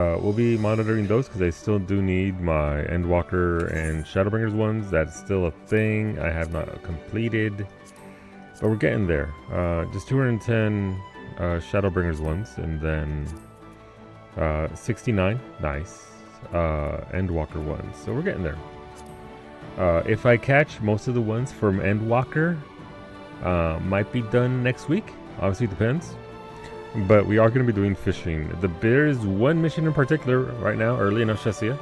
We'll be monitoring those because I still do need my Endwalker and Shadowbringers ones. That's still a thing I have not completed, but we're getting there. Just 210 Shadowbringers ones, and then 69, nice, Endwalker ones. So we're getting there. If I catch most of the ones from Endwalker, might be done next week. Obviously, it depends. But we are going to be doing fishing. There is one mission in particular right now, early in Auxesia.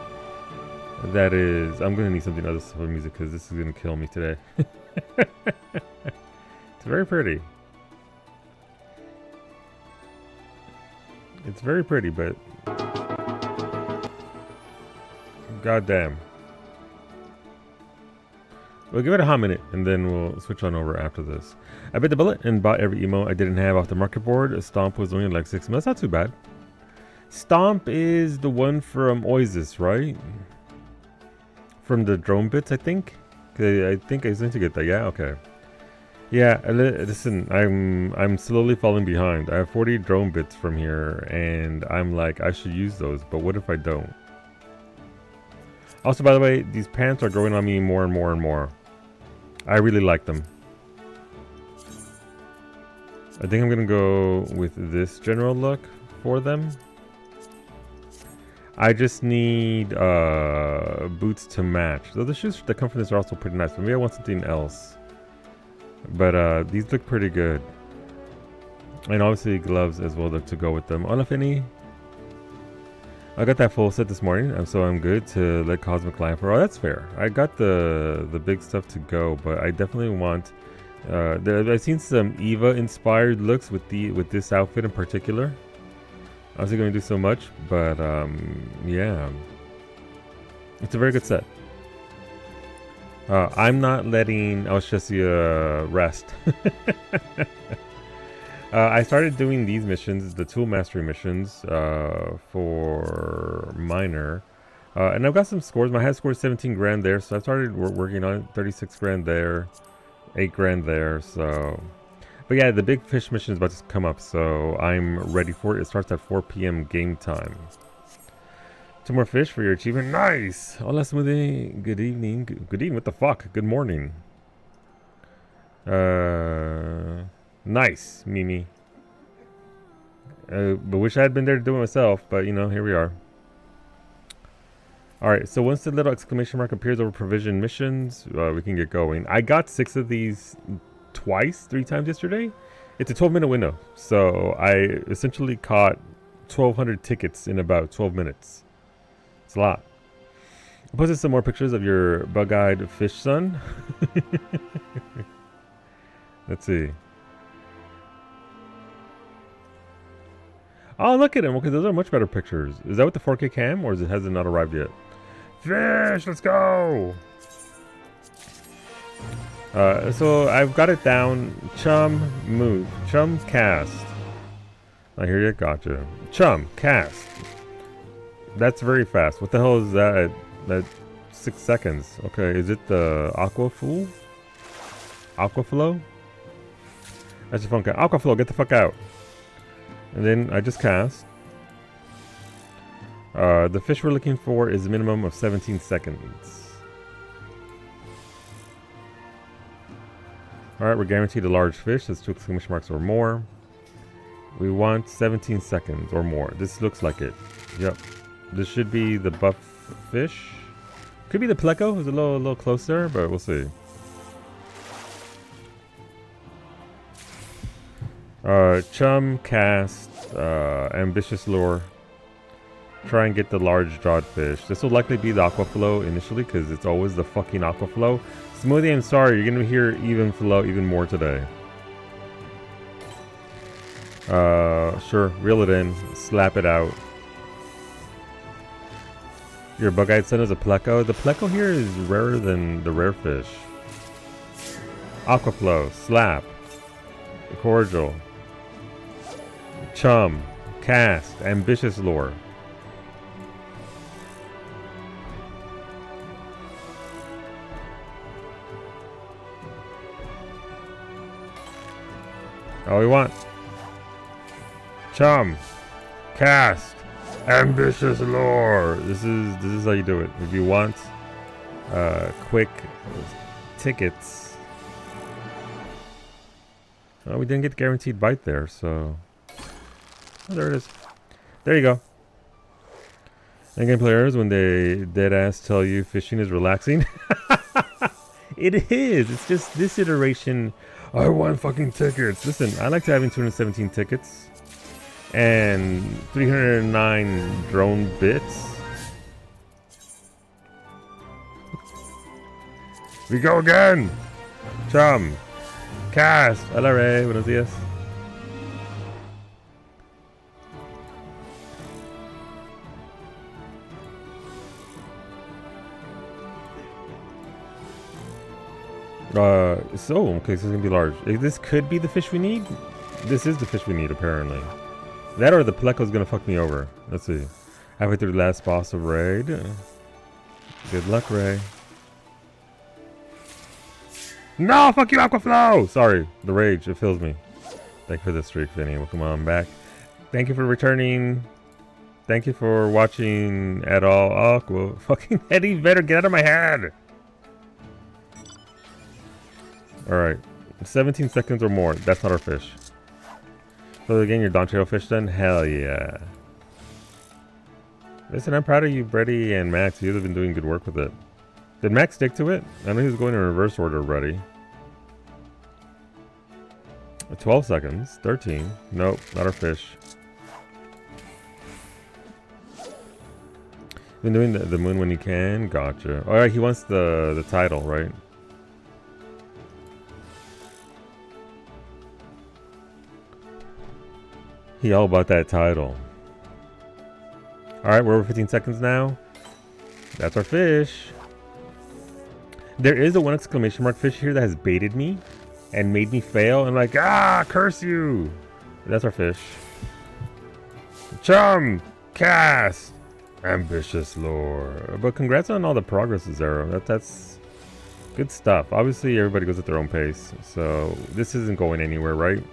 That is... I'm going to need something other for music because this is going to kill me today. It's very pretty. It's very pretty, but... goddamn. We'll give it a hot minute, and then we'll switch on over after this. I bit the bullet and bought every emote I didn't have off the market board. A Stomp was only like 6 months. Not too bad. Stomp is the one from Auxesia, right? From the drone bits, I think. I think I need to get that. Yeah, okay. Yeah, listen, I'm slowly falling behind. I have 40 drone bits from here, and I'm like, I should use those, but what if I don't? Also, by the way, these pants are growing on me more and more and more. I really like them. I think I'm gonna go with this general look for them. I just need boots to match. Though the shoes that come from this are also pretty nice. But maybe I want something else. But these look pretty good. And obviously gloves as well to go with them. Olafini. I got that full set this morning, so I'm good to let Cosmic Life. Oh, that's fair. I got the big stuff to go, but I definitely want. I've seen some Eva-inspired looks with this outfit in particular. I wasn't going to do so much, but yeah, it's a very good set. I'm not letting Auxesia rest. I started doing these missions, the tool mastery missions, for minor, and I've got some scores. My high score is 17 grand there, so I started working on it. 36 grand there, 8 grand there. So, but yeah, the big fish mission is about to come up, so I'm ready for it. It starts at 4 p.m. game time. 2 more fish for your achievement. Nice. Hola, Smoothie. Good evening. Good evening. What the fuck? Good morning. Nice, Mimi. But wish I had been there to do it myself, but you know, here we are. Alright, so once the little exclamation mark appears over provision missions, we can get going. I got 6 of these 3 times yesterday. It's a 12-minute window, so I essentially caught 1,200 tickets in about 12 minutes. It's a lot. I posted some more pictures of your bug-eyed fish son. Let's see. Oh, look at him. Okay, those are much better pictures. Is that with the 4K cam, or has it not arrived yet? Fish, let's go! So I've got it down. Chum, move. Chum, cast. I hear you. Gotcha. Chum, cast. That's very fast. What the hell is that? That 6 seconds. Okay, is it the Aquaflow? Aquaflow? That's your phone call. Aquaflow, get the fuck out. And then I just cast. The fish we're looking for is a minimum of 17 seconds. Alright, we're guaranteed a large fish. That's 2 exclamation marks or more. We want 17 seconds or more. This looks like it. Yep. This should be the buff fish. Could be the pleco. It's a little closer, but we'll see. Chum, cast, ambitious lure. Try and get the large jawed fish. This will likely be the Aquaflow initially because it's always the fucking Aquaflow. Smoothie, I'm sorry, you're gonna hear even flow even more today. Sure, reel it in, slap it out. Your bug-eyed son is a pleco. The pleco here is rarer than the rare fish. Aquaflow, slap, cordial. Chum, cast, ambitious lure. All we want. Chum, cast, Ambitious lore. This is how you do it. If you want quick tickets. Oh, we didn't get the guaranteed bite there, so oh, there it is. There you go. And game players, when they dead ass tell you fishing is relaxing, it is. It's just this iteration. I want fucking tickets. Listen, I like having 217 tickets and 309 drone bits. We go again. Chum. Cast. Hola, Ray. Buenos días. So, okay, so it's gonna be large. This could be the fish we need. This is the fish we need, apparently. That or the Pleco's gonna fuck me over. Let's see. Halfway through the last boss of raid. Good luck, Ray. No, fuck you, Aquaflow! Sorry, the rage, it fills me. Thank you for the streak, Vinny. Welcome on back. Thank you for returning. Thank you for watching at all. Oh, well, fucking Eddie, better get out of my head! Alright, 17 seconds or more. That's not our fish. So again, your Don Trail fish then? Hell yeah. Listen, I'm proud of you, Brady and Max. You guys have been doing good work with it. Did Max stick to it? I know he was going in reverse order already. 12 seconds. 13. Nope, not our fish. Been doing the moon when he can? Gotcha. Alright, he wants the title, right? He all about that title. Alright, we're over 15 seconds now. That's our fish. There is a 1 exclamation mark fish here that has baited me and made me fail. I'm like, ah, curse you. That's our fish. Chum, cast, ambitious lore. But congrats on all the progress, Zero. That's good stuff. Obviously, everybody goes at their own pace. So this isn't going anywhere, right?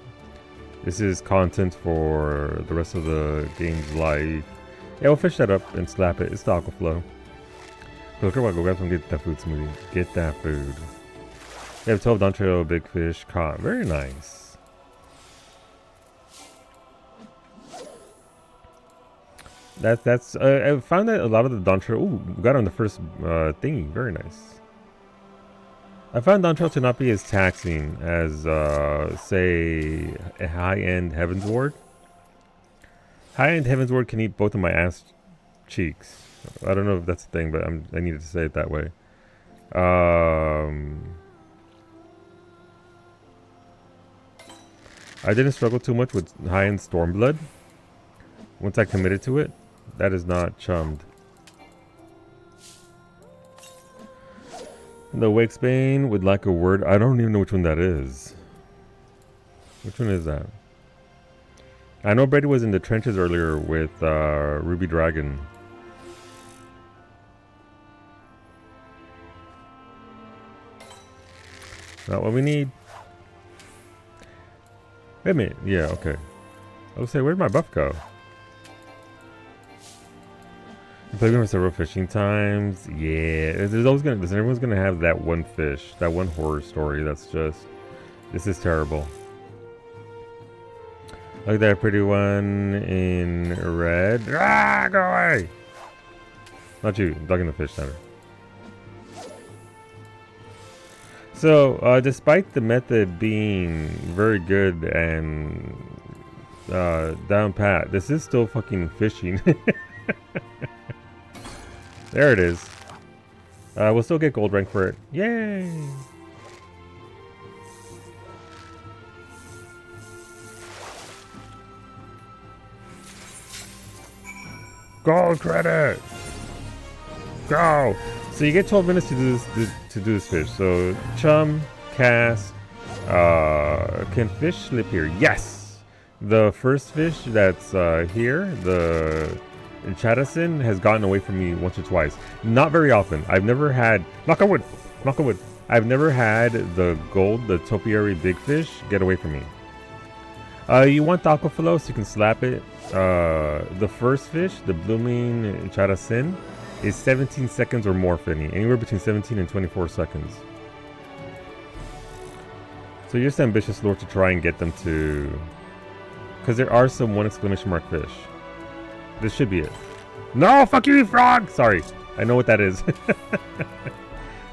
This is content for the rest of the game's life. Yeah, we'll fish that up and slap it. It's the Aquaflow. Go grab some, get that food smoothie. Get that food. We have 12 Don Trail big fish caught. Very nice. That's I found that a lot of the Don Trail. Ooh, got on the first thingy. Very nice. I found Don Trail to not be as taxing as say a high-end Heaven's Ward. High-end Heaven's Ward can eat both of my ass cheeks. I don't know if that's a thing, but I needed to say it that way. I didn't struggle too much with high-end Stormblood. Once I committed to it, that is not chummed. The Wakesbane would like a word. I don't even know which one that is. Which one is that? I know Brady was in the trenches earlier with Ruby Dragon. Not what we need. Wait a minute. Yeah, okay. I was say, where'd my buff go? I played with several fishing times. Yeah, there's always gonna. Everyone's gonna have that one fish, that one horror story. That's just. This is terrible. Look at that pretty one in red. Ah, go away! Not you. I'm ducking the fish center. So, despite the method being very good and down pat, this is still fucking fishing. There it is. We'll still get gold rank for it. Yay! Gold credit! Go! So you get 12 minutes to do this fish. So chum, cast, can fish slip here? Yes! The first fish that's here, the Chattison, has gotten away from me once or twice. Not very often. I've never had, knock on wood, knock on wood. I've never had the gold, the topiary big fish, get away from me. You want the Aquaflow so you can slap it The first fish, the blooming charasin, is 17 seconds or more, Finny. Anywhere between 17 and 24 seconds. So you're just ambitious, Lord, to try and get them to... Because there are some 1 exclamation mark fish. This should be it. No, fuck you, frog! Sorry, I know what that is.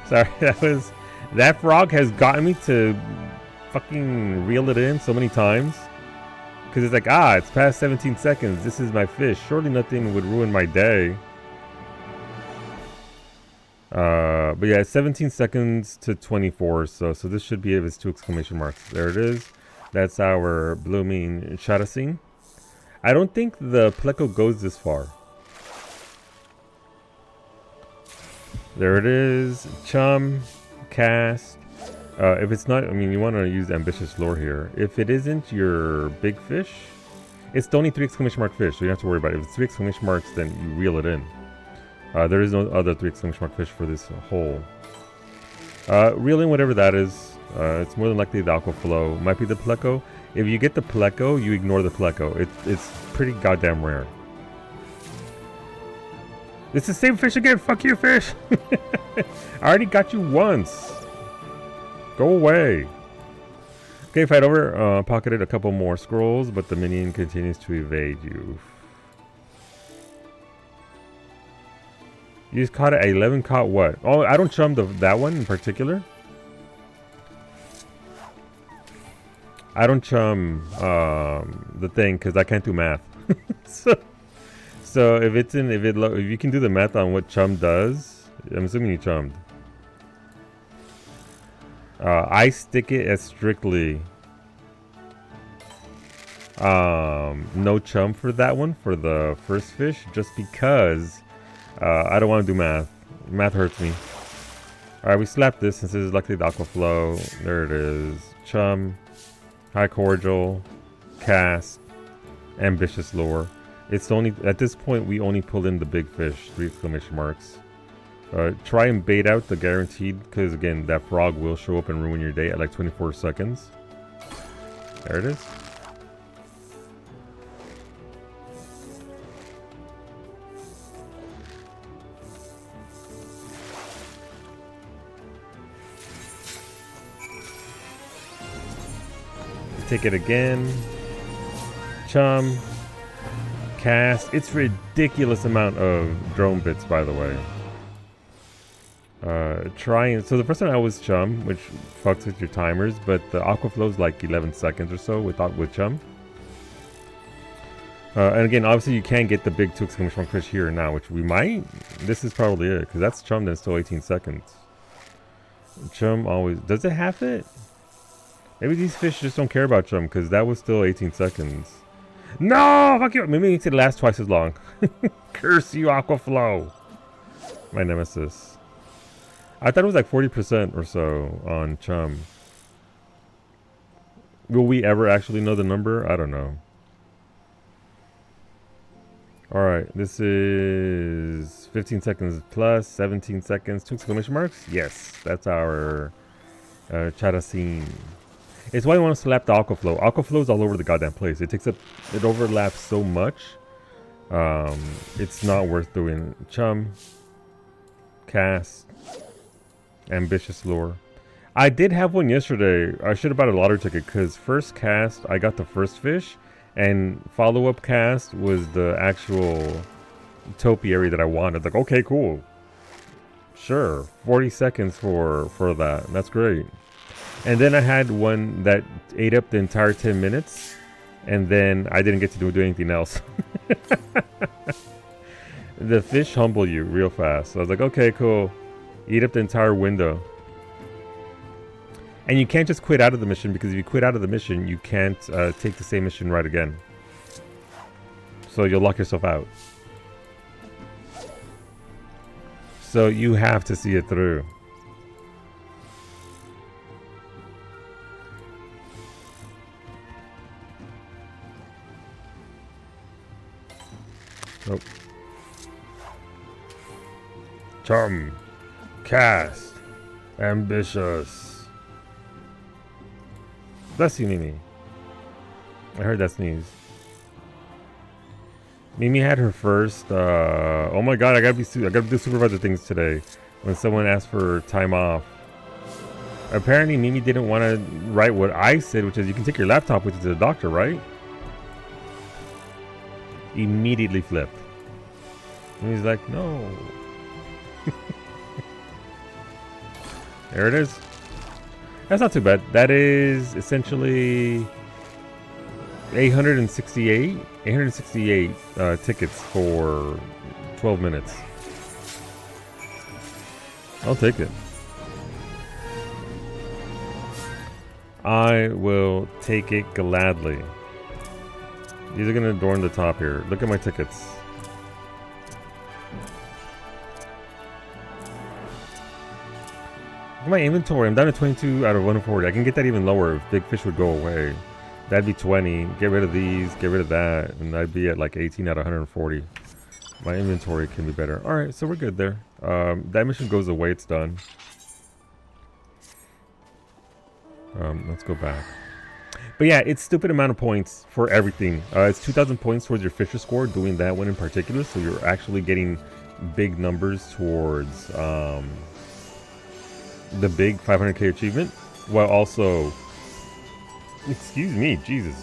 Sorry, that frog has gotten me to fucking reel it in so many times. Because it's like, it's past 17 seconds. This is my fish. Surely nothing would ruin my day. But yeah, it's 17 seconds to 24. So this should be it. It's 2 exclamation marks. There it is. That's our blooming charasin. I don't think the pleco goes this far. There it is. Chum, cast. If it's not, I mean, you want to use ambitious lure here. If it isn't your big fish, it's the only 3 exclamation mark fish, so you don't have to worry about it. If it's 3 exclamation marks, then you reel it in. There is no other 3 exclamation mark fish for this hole. Reel in whatever that is. It's more than likely the aqua flow. Might be the pleco. If you get the pleco, you ignore the pleco. It's pretty goddamn rare. It's the same fish again. Fuck you, fish. I already got you once. Go away. Okay, fight over. Pocketed a couple more scrolls, but the minion continues to evade you. You just caught it. 11 caught what? Oh, I don't chum that one in particular. I don't chum the thing because I can't do math. So if you can do the math on what chum does, I'm assuming you chummed. I stick it as strictly no chum for that one, for the first fish, just because I don't want to do math. Math hurts me. Alright, we slapped this since this is luckily the aqua flow. There it is. Chum, high cordial, cast, ambitious lure. It's only at this point we only pull in the big fish, 3 exclamation marks. Try and bait out the guaranteed, because again, that frog will show up and ruin your day at like 24 seconds. There it is. Take it again. Chum. Cast. It's ridiculous amount of drone bits, by the way. So the first time I was chum, which fucks with your timers, but the aqua flow's like 11 seconds or so with chum. And again, obviously you can get the big 2 exclamation mark fish here now, which we might. This is probably it, because that's chum, then it's still 18 seconds. Chum always does it have it? Maybe these fish just don't care about chum, because that was still 18 seconds. No, fuck you. Maybe it needs to last twice as long. Curse you, aqua flow. My nemesis. I thought it was like 40% or so on chum. Will we ever actually know the number? I don't know. Alright, this is 15 seconds plus, 17 seconds, 2 exclamation marks? Yes, that's our charasin. It's why you want to slap the aqua flow. Aqua flow is all over the goddamn place. It overlaps so much. It's not worth doing. Chum, cast, ambitious lure. I did have one yesterday. I should have bought a lottery ticket because first cast I got the first fish, and follow-up cast was the actual topiary that I wanted. Like, okay, cool, sure, 40 seconds for that. That's great. And then I had one that ate up the entire 10 minutes, and then I didn't get to do anything else. The fish humble you real fast. So I was like, okay, cool. Eat up the entire window. And you can't just quit out of the mission, because if you quit out of the mission, you can't take the same mission right again. So you'll lock yourself out. So you have to see it through. Nope. Chum. Cast. Ambitious. Bless you, Mimi. I heard that sneeze. Mimi had her first. Oh my god! I gotta do supervisor things today. When someone asked for time off, apparently Mimi didn't want to write what I said, which is you can take your laptop with you to the doctor, right? Immediately flipped. And he's like, no. There it is. That's not too bad. That is essentially 868 tickets for 12 minutes. I'll take it. I will take it gladly. These are going to adorn the top here. Look at my tickets. Look at my inventory. I'm down to 22 out of 140. I can get that even lower if Big Fish would go away. That'd be 20. Get rid of these. Get rid of that. And I'd be at like 18 out of 140. My inventory can be better. Alright, so we're good there. That mission goes away. It's done. Let's go back. But yeah, it's stupid amount of points for everything. It's 2,000 points towards your Fisher score, doing that one in particular. So you're actually getting big numbers towards the big 500k achievement, while also, excuse me, Jesus,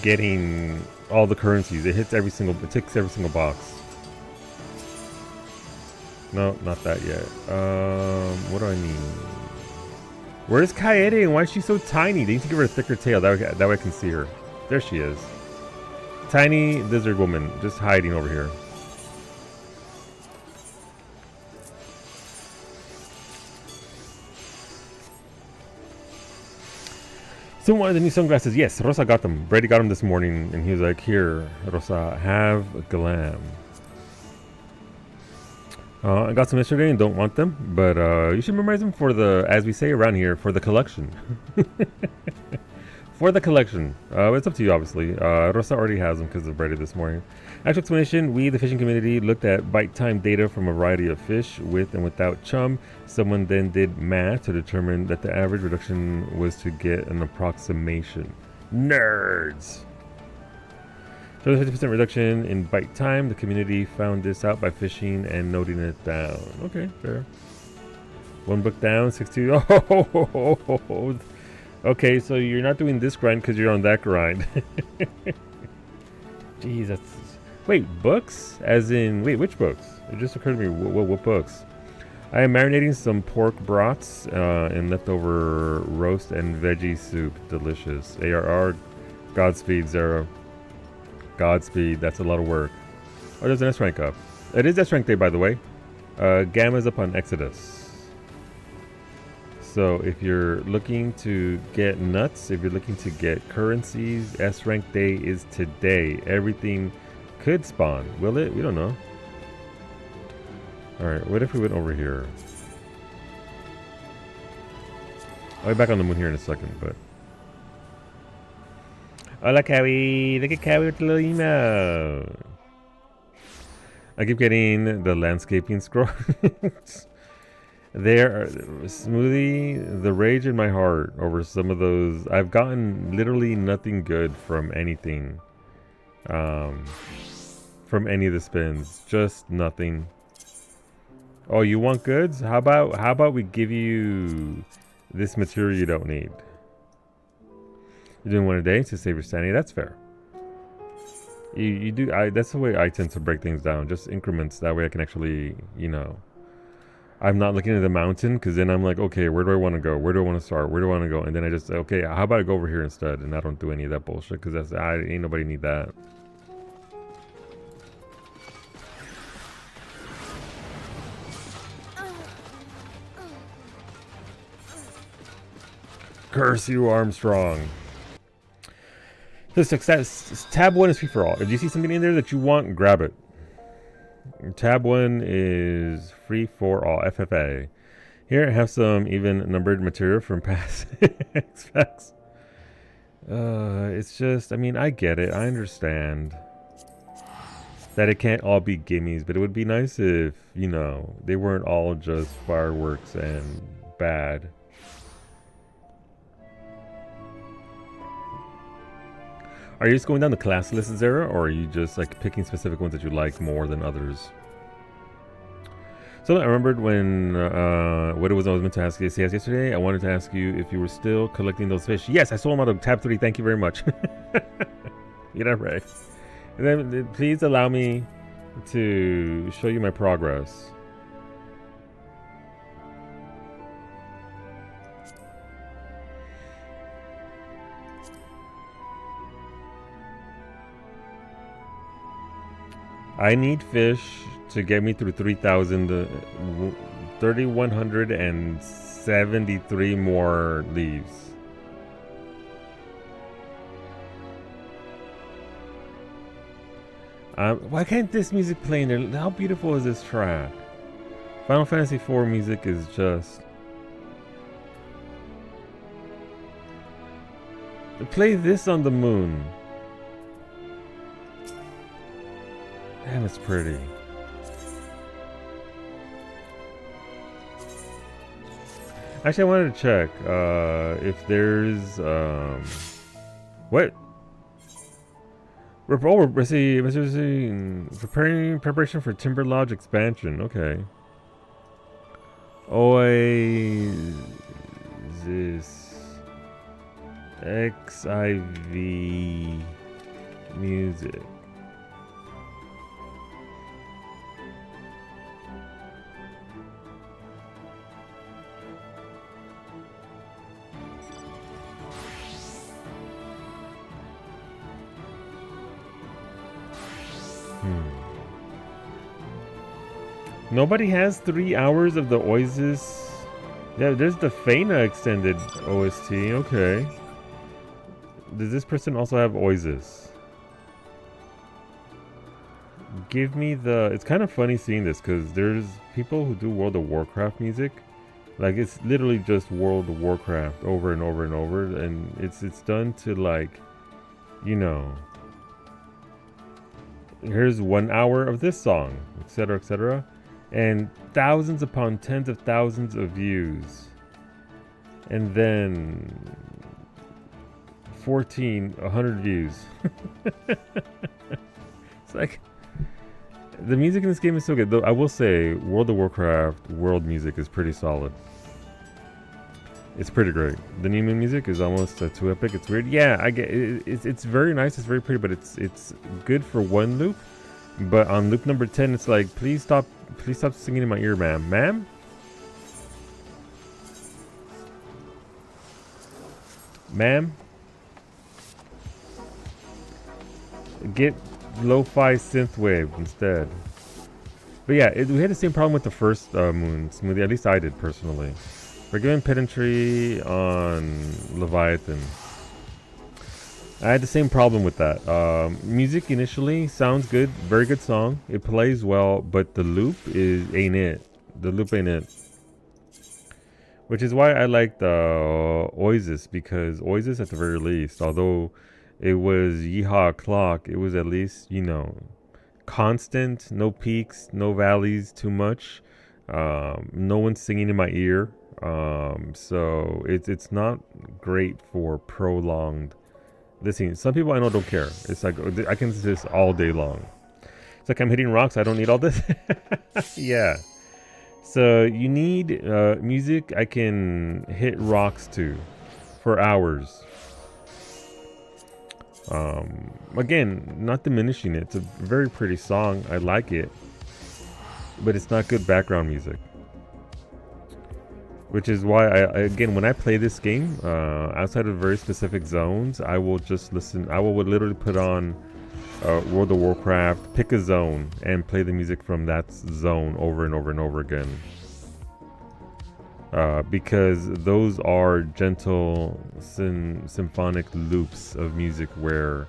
getting all the currencies. It ticks every single box. No, not that yet. What do I mean? Where's Kaede and why is she so tiny? They need to give her a thicker tail. That way I can see her. There she is. Tiny lizard woman just hiding over here. Someone wanted the new sunglasses. Yes, Rosa got them. Brady got them this morning and he was like, here, Rosa, have glam. I got some yesterday and don't want them, but you should memorize them for the, as we say around here, for the collection. For the collection. It's up to you, obviously. Rosa already has them because of Brady this morning. Actual explanation, we, the fishing community, looked at bite time data from a variety of fish with and without chum. Someone then did math to determine that the average reduction was to get an approximation. Nerds! So the 50% reduction in bite time. The community found this out by fishing and noting it down. Okay, fair. One book down, 62. Oh, okay, so you're not doing this grind because you're on that grind. Jeez, that's... Wait, books? As in... Wait, which books? It just occurred to me. What books? I am marinating some pork broths in leftover roast and veggie soup. Delicious. ARR. Godspeed, Zero. Godspeed, that's a lot of work. Oh, there's an S rank up. It is S rank day, by the way. Gamma's up on Exodus. So if you're looking to get nuts, if you're looking to get currencies, S rank day is today. Everything could spawn. Will it? We don't know. Alright, what if we went over here? I'll be back on the moon here in a second, but... Hola, Kawi. Look at Kawi with the little email. I keep getting the landscaping scroll. There, Smoothie, the rage in my heart over some of those. I've gotten literally nothing good from anything. From any of the spins. Just nothing. Oh, you want goods? How about we give you this material you don't need? You're doing one a day to save your sanity. That's fair. You do. That's the way I tend to break things down. Just increments. That way I can actually, you know, I'm not looking at the mountain because then I'm like, okay, where do I want to go? Where do I want to start? Where do I want to go? And then I just say, okay, how about I go over here instead? And I don't do any of that bullshit because ain't nobody need that. Curse you, Armstrong. The success tab 1 is free for all. If you see something in there that you want, grab it. Tab 1 is free for all. FFA. Here I have some even numbered material from past XIVs. It's just, I mean, I get it. I understand that it can't all be gimmies, but it would be nice if, you know, they weren't all just fireworks and bad. Are you just going down the class list, Zara, or are you just like picking specific ones that you like more than others? So I remembered when what it was I was meant to ask you yesterday. I wanted to ask you if you were still collecting those fish. Yes, I sold them out of tab 3. Thank you very much. You're not right. And then please allow me to show you my progress. I need fish to get me through 3,173 more leaves. Why can't this music play in there? How beautiful is this track? Final Fantasy IV music is just... Play this on the moon. Damn, it's pretty. Actually, I wanted to check if there's what? Let's see, preparation for Timber Lodge expansion. Okay. Oasis XIV music. Nobody has 3 hours of the Oasis. Yeah, there's the Fena extended OST. Okay. Does this person also have Oasis? Give me the... It's kind of funny seeing this because there's people who do World of Warcraft music. Like, it's literally just World of Warcraft over and over and over. And it's done to, like, you know... Here's 1 hour of this song, etc., etc. And thousands upon tens of thousands of views. And then 100 views. It's like, the music in this game is so good. Though I will say, World of Warcraft world music is pretty solid. It's pretty great. The new music is almost too epic. It's weird. Yeah, I get it. It's very nice. It's very pretty, but it's good for one loop. But on loop number 10, it's like, please stop singing in my ear, ma'am. Ma'am? Ma'am? Get lo-fi synthwave instead. But yeah, we had the same problem with the first Moon Smoothie. At least I did personally. Forgiven pedantry on Leviathan. I had the same problem with that. Music initially sounds good, very good song. It plays well, but the loop ain't it. The loop ain't it. Which is why I liked Oasis, because Oasis at the very least, although it was yeehaw clock, it was at least, you know, constant, no peaks, no valleys too much. No one's singing in my ear. So it's not great for prolonged listening. Some people I know don't care. It's like, I can listen to this all day long. It's like, I'm hitting rocks, I don't need all this. Yeah. So you need music I can hit rocks to for hours. Again, not diminishing it. It's a very pretty song. I like it. But it's not good background music. Which is why, again, when I play this game, outside of very specific zones, I will just listen. I will literally put on World of Warcraft, pick a zone, and play the music from that zone over and over and over again. Because those are gentle symphonic loops of music where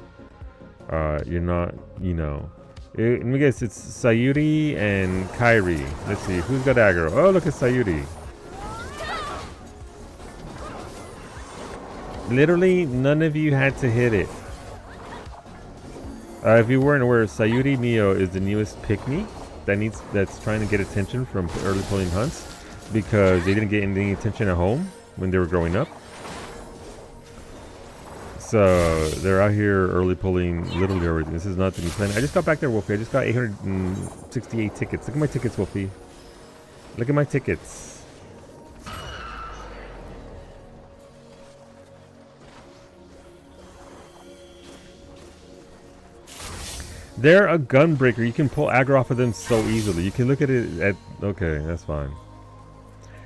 you're not, you know. Let me guess, it's Sayuri and Kairi. Let's see, who's got aggro? Oh, look at Sayuri. Literally, none of you had to hit it. If you weren't aware, Sayuri Mio is the newest pick-me that's trying to get attention from early pulling hunts because they didn't get any attention at home when they were growing up. So they're out here early pulling literally everything. This is not the new plan. I just got back there, Wolfie. I just got 868 tickets. Look at my tickets, Wolfie. Look at my tickets. They're a gun breaker. You can pull aggro off of them so easily. You can look at it at... Okay, that's fine.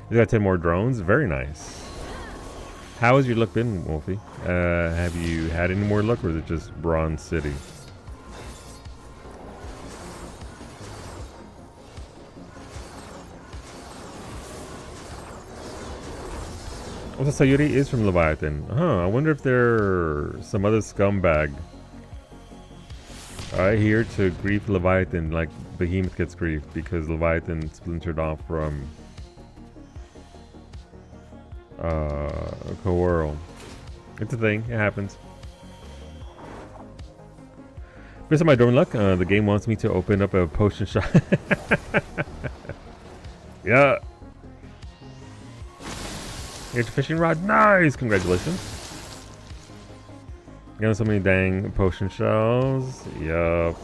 You got 10 more drones. Very nice. How has your luck been, Wolfie? Have you had any more luck, or is it just Bronze City? Also, Sayuri is from Leviathan. Huh, I wonder if they're some other scumbag here to grief Leviathan like Behemoth gets grief because Leviathan splintered off from Coworld. It's a thing. It happens. Based on my dorm luck, the game wants me to open up a potion shop. Yeah. Here's your fishing rod. Nice! Congratulations. Got so many dang potion shells. Yup.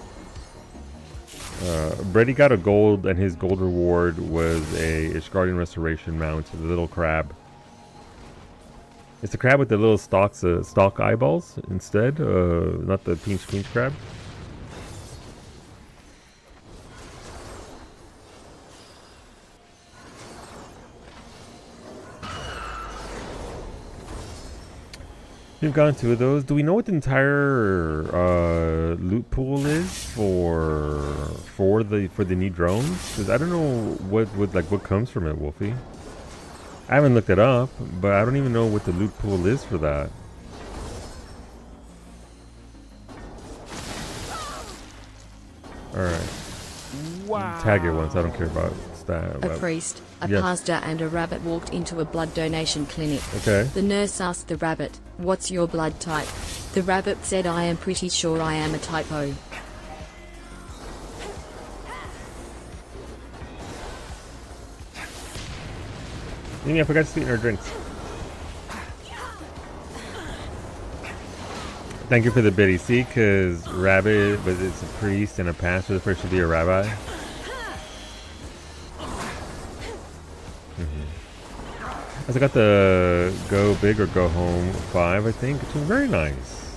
Brady got a gold, and his gold reward was a Ishgardian Restoration mount, the little crab. It's the crab with the little stalk eyeballs instead, not the pinch crab. We've gotten 2 of those. Do we know what the entire loot pool is for the new drones? Because I don't know what comes from it, Wolfie. I haven't looked it up, but I don't even know what the loot pool is for that. Alright. Wow. Tag it once, I don't care about stat. A priest, a pastor and a rabbit walked into a blood donation clinic. Okay. The nurse asked the rabbit, "What's your blood type?" The rabbit said, "I am pretty sure I am a type O." I forgot to sweeten our drinks. Thank you for the biddy. See, because rabbit, but it's a priest and a pastor. The first should be a rabbi. I got the go big or go home 5, I think. It's very nice.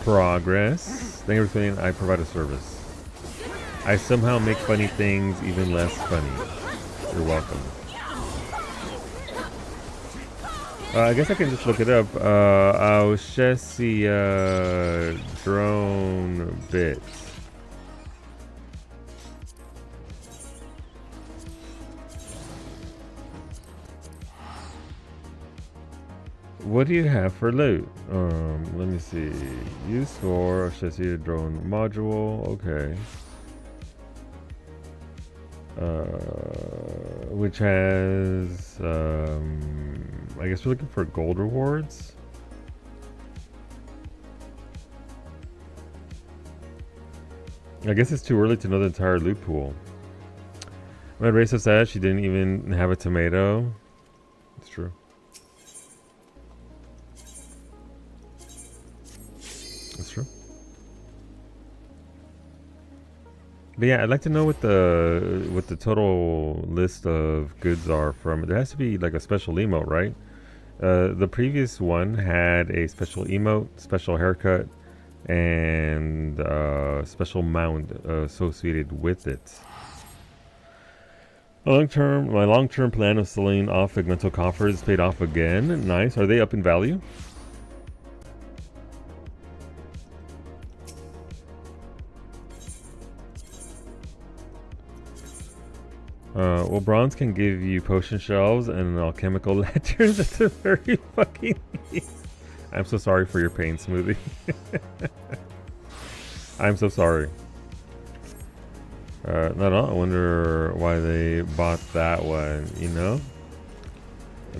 Progress. Thank you for saying I provide a service. I somehow make funny things even less funny. You're welcome. I guess I can just look it up. Auxesia drone bit. What do you have for loot? Let me see. Use for Auxesia drone module. Okay. Which has I guess we're looking for gold rewards. I guess it's too early to know the entire loot pool. My race so sad she didn't even have a tomato. It's true. That's true. But yeah, I'd like to know what the total list of goods are from. There has to be like a special emote, right? The previous one had a special emote, special haircut, and special mount associated with it. My long-term plan of selling off Figmental coffers paid off again. Nice. Are they up in value? Well, bronze can give you potion shelves and alchemical lanterns. That's a very fucking nice. I'm so sorry for your pain, Smoothie. I'm so sorry. No, I wonder why they bought that one, you know?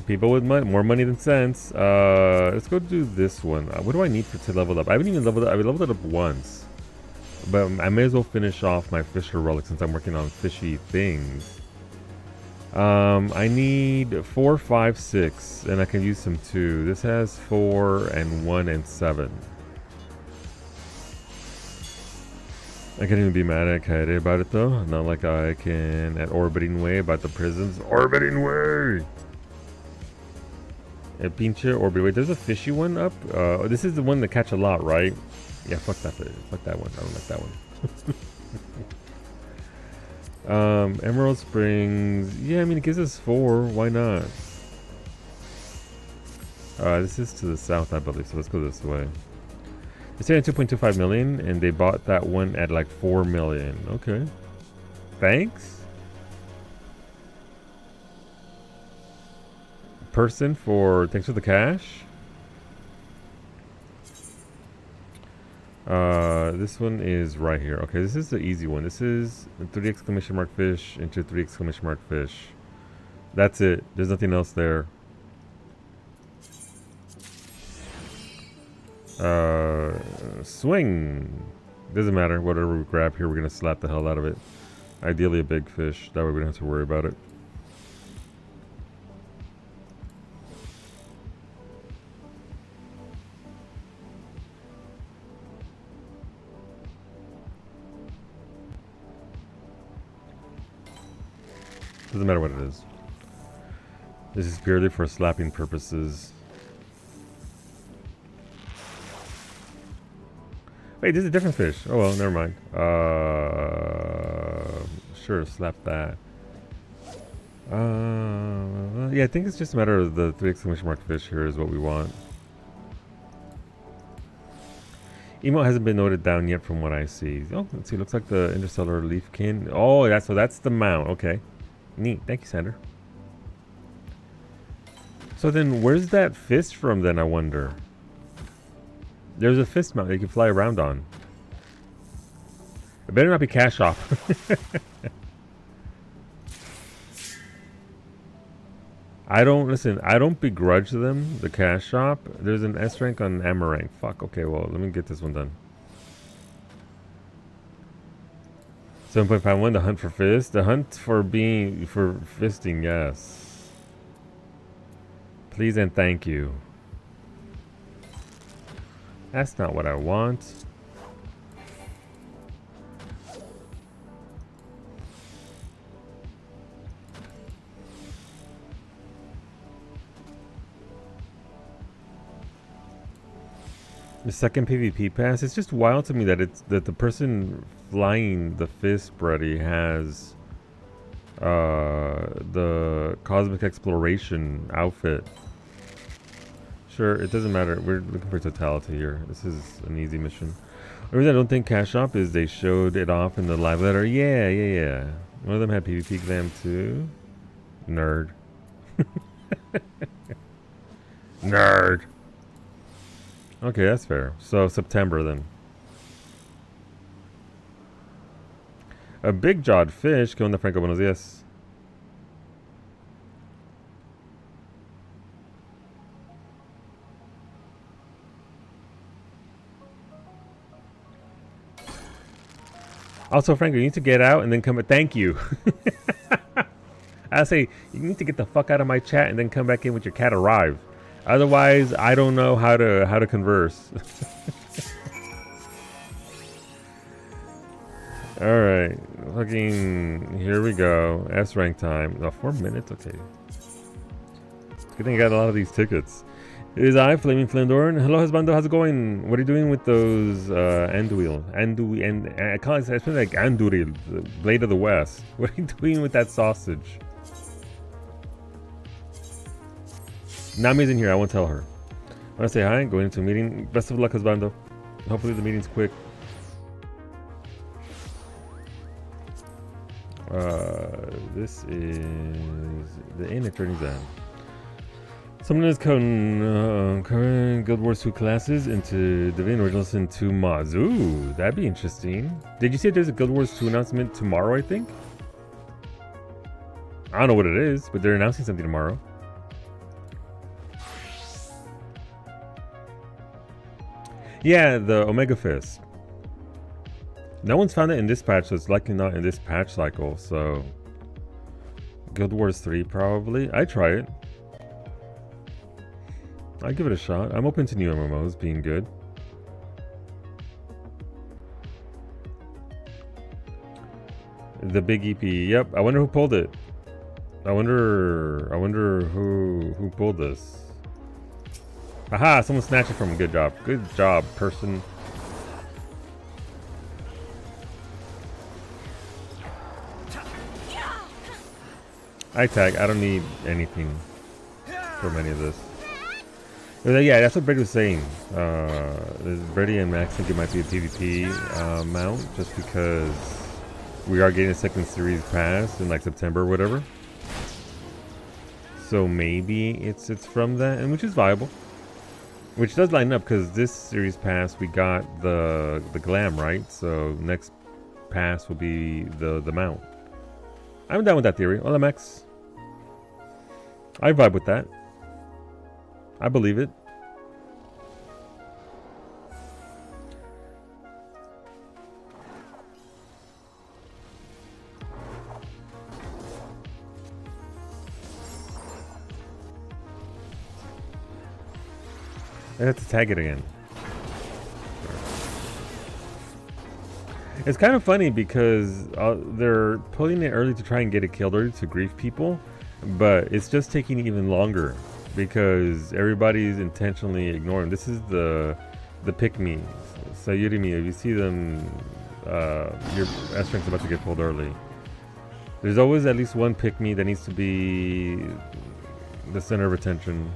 People with money, more money than sense. Let's go do this one. What do I need to level up? I haven't even leveled it. I leveled it up once. But I may as well finish off my Fisher relic since I'm working on fishy things. I need 4, 5, 6, and I can use some 2. This has 4 and 1 and 7. I can't even be mad at Kaede about it though. Not like I can at Orbiting Way about the prisons. Orbiting Way! At Pinche Orbiting Way. There's a fishy one up. This is the one that catch a lot, right? Yeah, fuck that fish. Fuck that one. I don't like that one. Emerald Springs. Yeah, I mean, it gives us 4. Why not? This is to the south, I believe, so let's go this way. It's at 2.25 million, and they bought that one at like 4 million. Okay. Thanks. Thanks for the cash. This one is right here. Okay, this is the easy one. This is 3 exclamation mark fish into 3 exclamation mark fish. That's it. There's nothing else there. Swing. Doesn't matter. Whatever we grab here, we're gonna slap the hell out of it. Ideally a big fish. That way we don't have to worry about it. Doesn't matter what it is. This is purely for slapping purposes. Wait, this is a different fish. Oh well, never mind. Sure, slap that. Yeah, I think it's just a matter of the 3 exclamation mark fish here is what we want. Emote hasn't been noted down yet from what I see. Oh, let's see. Looks like the interstellar leafkin. Oh, that's the mount. Okay, neat. Thank you, Sander. So then, where's that fist from? Then I wonder. There's a fist mount that you can fly around on. It better not be cash off. I don't begrudge them the cash shop. There's an S rank on Amarank. Fuck. Okay, well, let me get this one done. 7.51. The hunt for fist. The hunt for fisting. Yes. Please and thank you. That's not what I want. The second PvP pass, it's just wild to me that the person flying the fist buddy has the cosmic exploration outfit. Sure, it doesn't matter. We're looking for totality here. This is an easy mission. The reason I don't think cash shop is they showed it off in the live letter. Yeah. One of them had PvP exam too. Nerd. Nerd. Okay, that's fair. So September then. A big jawed fish. ¿Qué onda, Franco? Buenos días. Also, Franco, you need to get out and then come. Thank you. I say you need to get the fuck out of my chat and then come back in with your cat arrive. Otherwise, I don't know how to converse. All right, fucking here we go. S rank time. Oh, 4 minutes. Okay. Good thing I got a lot of these tickets. It is I, Flaming Flindorn. Hello, husbando. How's it going? What are you doing with those Anduil? I call it. I spell like Anduril, the Blade of the West. What are you doing with that sausage? Nami's in here. I won't tell her. I want to say hi. Going into a meeting. Best of luck, husbando. Hopefully the meeting's quick. This is the inn attorney's end. Someone is current Guild Wars 2 classes into Divine Originals in 2 mods. Ooh, that'd be interesting. Did you see there's a Guild Wars 2 announcement tomorrow, I think? I don't know what it is, but they're announcing something tomorrow. Yeah, the Omega Fist. No one's found it in this patch, so it's likely not in this patch cycle, so Guild Wars 3 probably. I'd try it. I'd give it a shot. I'm open to new MMOs being good. The big EP. Yep. I wonder who pulled it. I wonder who pulled this. Aha! Someone snatched it from him. Good job. Good job, person. I tag. I don't need anything from any of this. Yeah, that's what Brady was saying. Brady and Max think it might be a PvP mount, just because we are getting a second series pass in like September or whatever. So maybe it's from that, and which is viable. Which does line up because this series pass we got the glam, right? So next pass will be the mount. I'm down with that theory. Hola, Max. I vibe with that. I believe it. I have to tag it again. It's kind of funny because they're pulling it early to try and get it killed early to grief people, but it's just taking even longer because everybody's intentionally ignoring. This is the pick-me. So Yurimi, if you see them, your S-Rank's about to get pulled early. There's always at least one pick-me that needs to be the center of attention.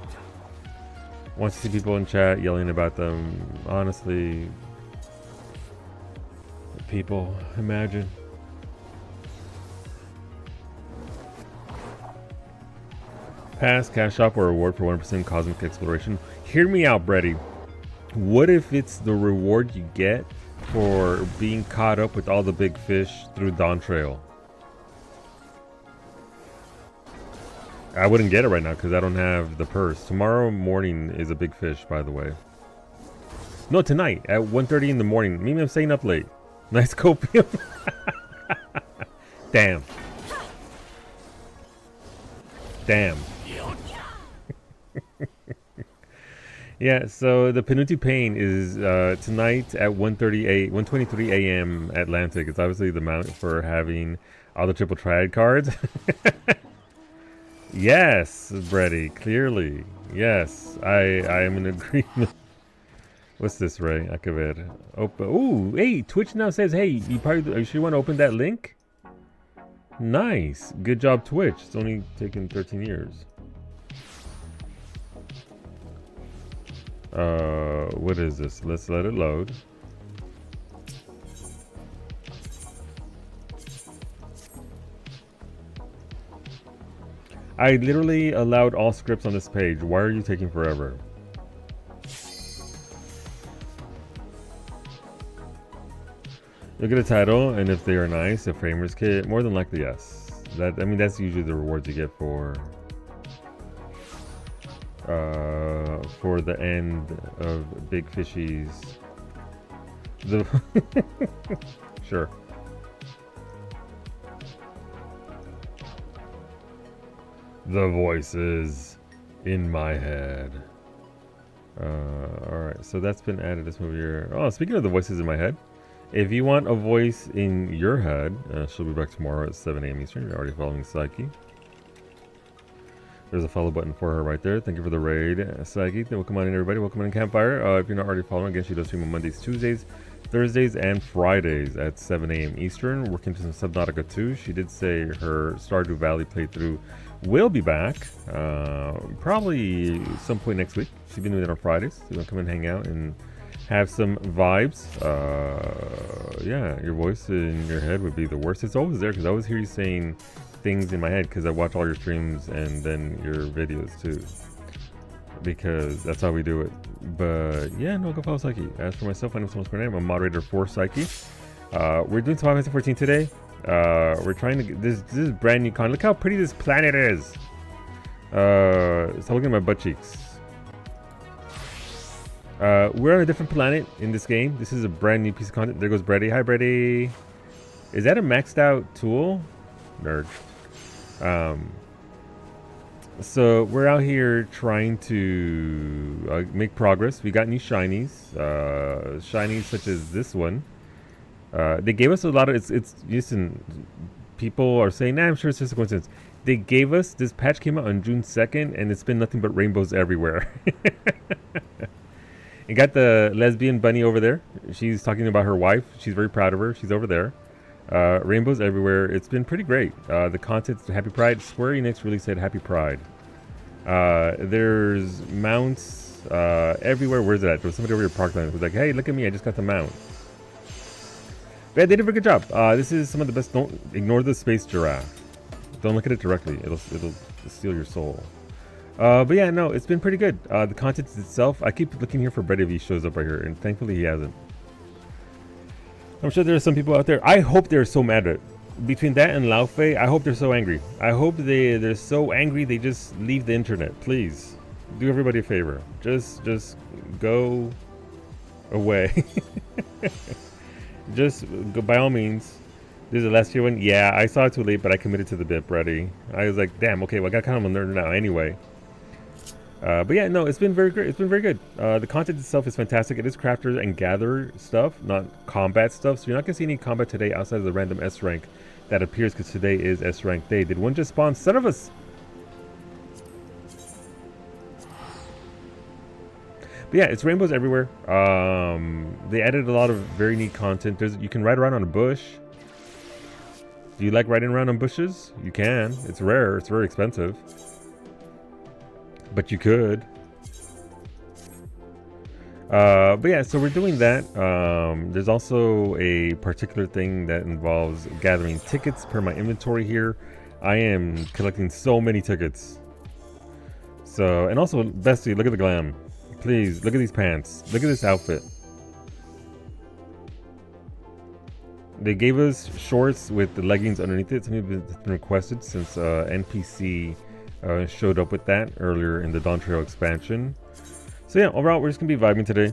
Once you see people in chat yelling about them, honestly, people, imagine. Pass, cash shop, or reward for 1% cosmic exploration. Hear me out, Brady. What if it's the reward you get for being caught up with all the big fish through Dawn Trail? I wouldn't get it right now because I don't have the purse. Tomorrow morning is a big fish, by the way. No, tonight at 1:30 in the morning. Maybe I'm staying up late. Nice copium. Damn. Damn. Yeah, so the Penuti Pain is tonight at 1:23 a.m. Atlantic. It's obviously the mount for having all the triple triad cards. Yes, Brady, clearly. Yes, I am in agreement. What's this, Ray? Akaver. Open. Ooh, hey, Twitch now says, hey, you sure want to open that link? Nice. Good job, Twitch. It's only taken 13 years. What is this? Let's let it load. I literally allowed all scripts on this page. Why are you taking forever? Look at the title, and if they are nice, a framers kit, more than likely yes. That's usually the rewards you get for the end of big fishies. Sure. The voices in my head. Alright, so that's been added this movie here. Oh, speaking of the voices in my head, if you want a voice in your head, she'll be back tomorrow at 7 a.m. Eastern. You're already following Psyche. There's a follow button for her right there. Thank you for the raid, Psyche. Welcome on in, everybody. Welcome in, Campfire. If you're not already following, again, she does stream on Mondays, Tuesdays, Thursdays, and Fridays at 7 a.m. Eastern. Working to some Subnautica 2. She did say her Stardew Valley playthrough will be back, probably some point next week. She's been doing it on Fridays. So we'll come and hang out and have some vibes. Yeah, your voice in your head would be the worst. It's always there because I always hear you saying things in my head because I watch all your streams and then your videos too, because that's how we do it. But yeah, no, go follow Psyche. As for myself, my name is Thomas Bernard. I'm a moderator for Psyche. We're doing Final Fantasy 14 today. We're trying to get this is brand new con. Look how pretty this planet is. Stop looking at my butt cheeks. We're on a different planet in this game. This is a brand new piece of content. There goes Brady. Hi, Brady. Is that a maxed out tool? Nerd. Um, so we're out here trying to make progress. We got new shinies, shinies such as this one. They gave us a lot of. It's listen. People are saying, nah, I'm sure it's just a coincidence. They gave us this patch came out on June 2nd, and it's been nothing but rainbows everywhere. You got the lesbian bunny over there. She's talking about her wife. She's very proud of her. She's over there. Rainbows everywhere. It's been pretty great. The content's Happy Pride. Square Enix really said Happy Pride. There's mounts everywhere. Where's it at? There was somebody over here parked who was like, hey, look at me. I just got the mount. But yeah, they did a very good job. This is some of the best. Don't ignore the space giraffe. Don't look at it directly. It'll steal your soul. But yeah, no, it's been pretty good. The content itself, I keep looking here for Brett if he shows up right here, and thankfully he hasn't. I'm sure there are some people out there. I hope they're so mad at it. Between that and Lao Fei, I hope they're so angry. I hope they're so angry they just leave the internet. Please, do everybody a favor. Just go away. Just go, by all means. This is the last year one. Yeah, I saw it too late, but I committed to the bit, Brady. I was like, damn, okay, well, I got kind of a nerd now anyway. But yeah, no, it's been very great. It's been very good. The content itself is fantastic. It is crafter and gather stuff, not combat stuff. So you're not going to see any combat today outside of the random S rank that appears because today is S rank day. Did one just spawn? Son of a... But yeah, it's rainbows everywhere. They added a lot of very neat content. You can ride around on a bush. Do you like riding around on bushes? You can. It's rare. It's very expensive. But you could. But yeah, so we're doing that. There's also a particular thing that involves gathering tickets per my inventory here. I am collecting so many tickets. So, and also, Bestie, look at the glam. Please, look at these pants. Look at this outfit. They gave us shorts with the leggings underneath it. Something that's been requested since NPC showed up with that earlier in the Dawn Trail expansion. So yeah, overall, we're just going to be vibing today.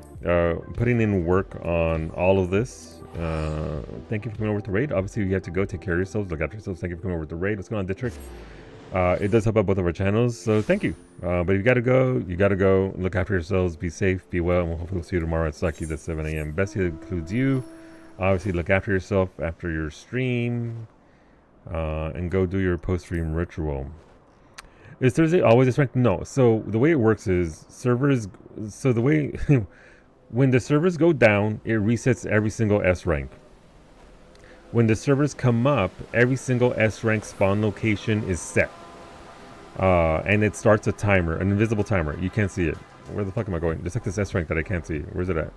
Putting in work on all of this. Thank you for coming over to the raid. Obviously, you have to go take care of yourselves. Look after yourselves. Thank you for coming over to the raid. What's going on, Dietrich? It does help out both of our channels, so thank you. But if you gotta go, you gotta go. Look after yourselves. Be safe. Be well. And we'll hopefully see you tomorrow at Sucky's at 7 a.m. Bessie includes you. Obviously, look after yourself after your stream, and go do your post-stream ritual. Is Thursday always this rank? No. So the way it works is servers. So the way when the servers go down, it resets every single S rank. When the servers come up, every single S rank spawn location is set, and it starts a timer, an invisible timer. You can't see it. Where the fuck am I going? There's like this S rank that I can't see. Where's it at?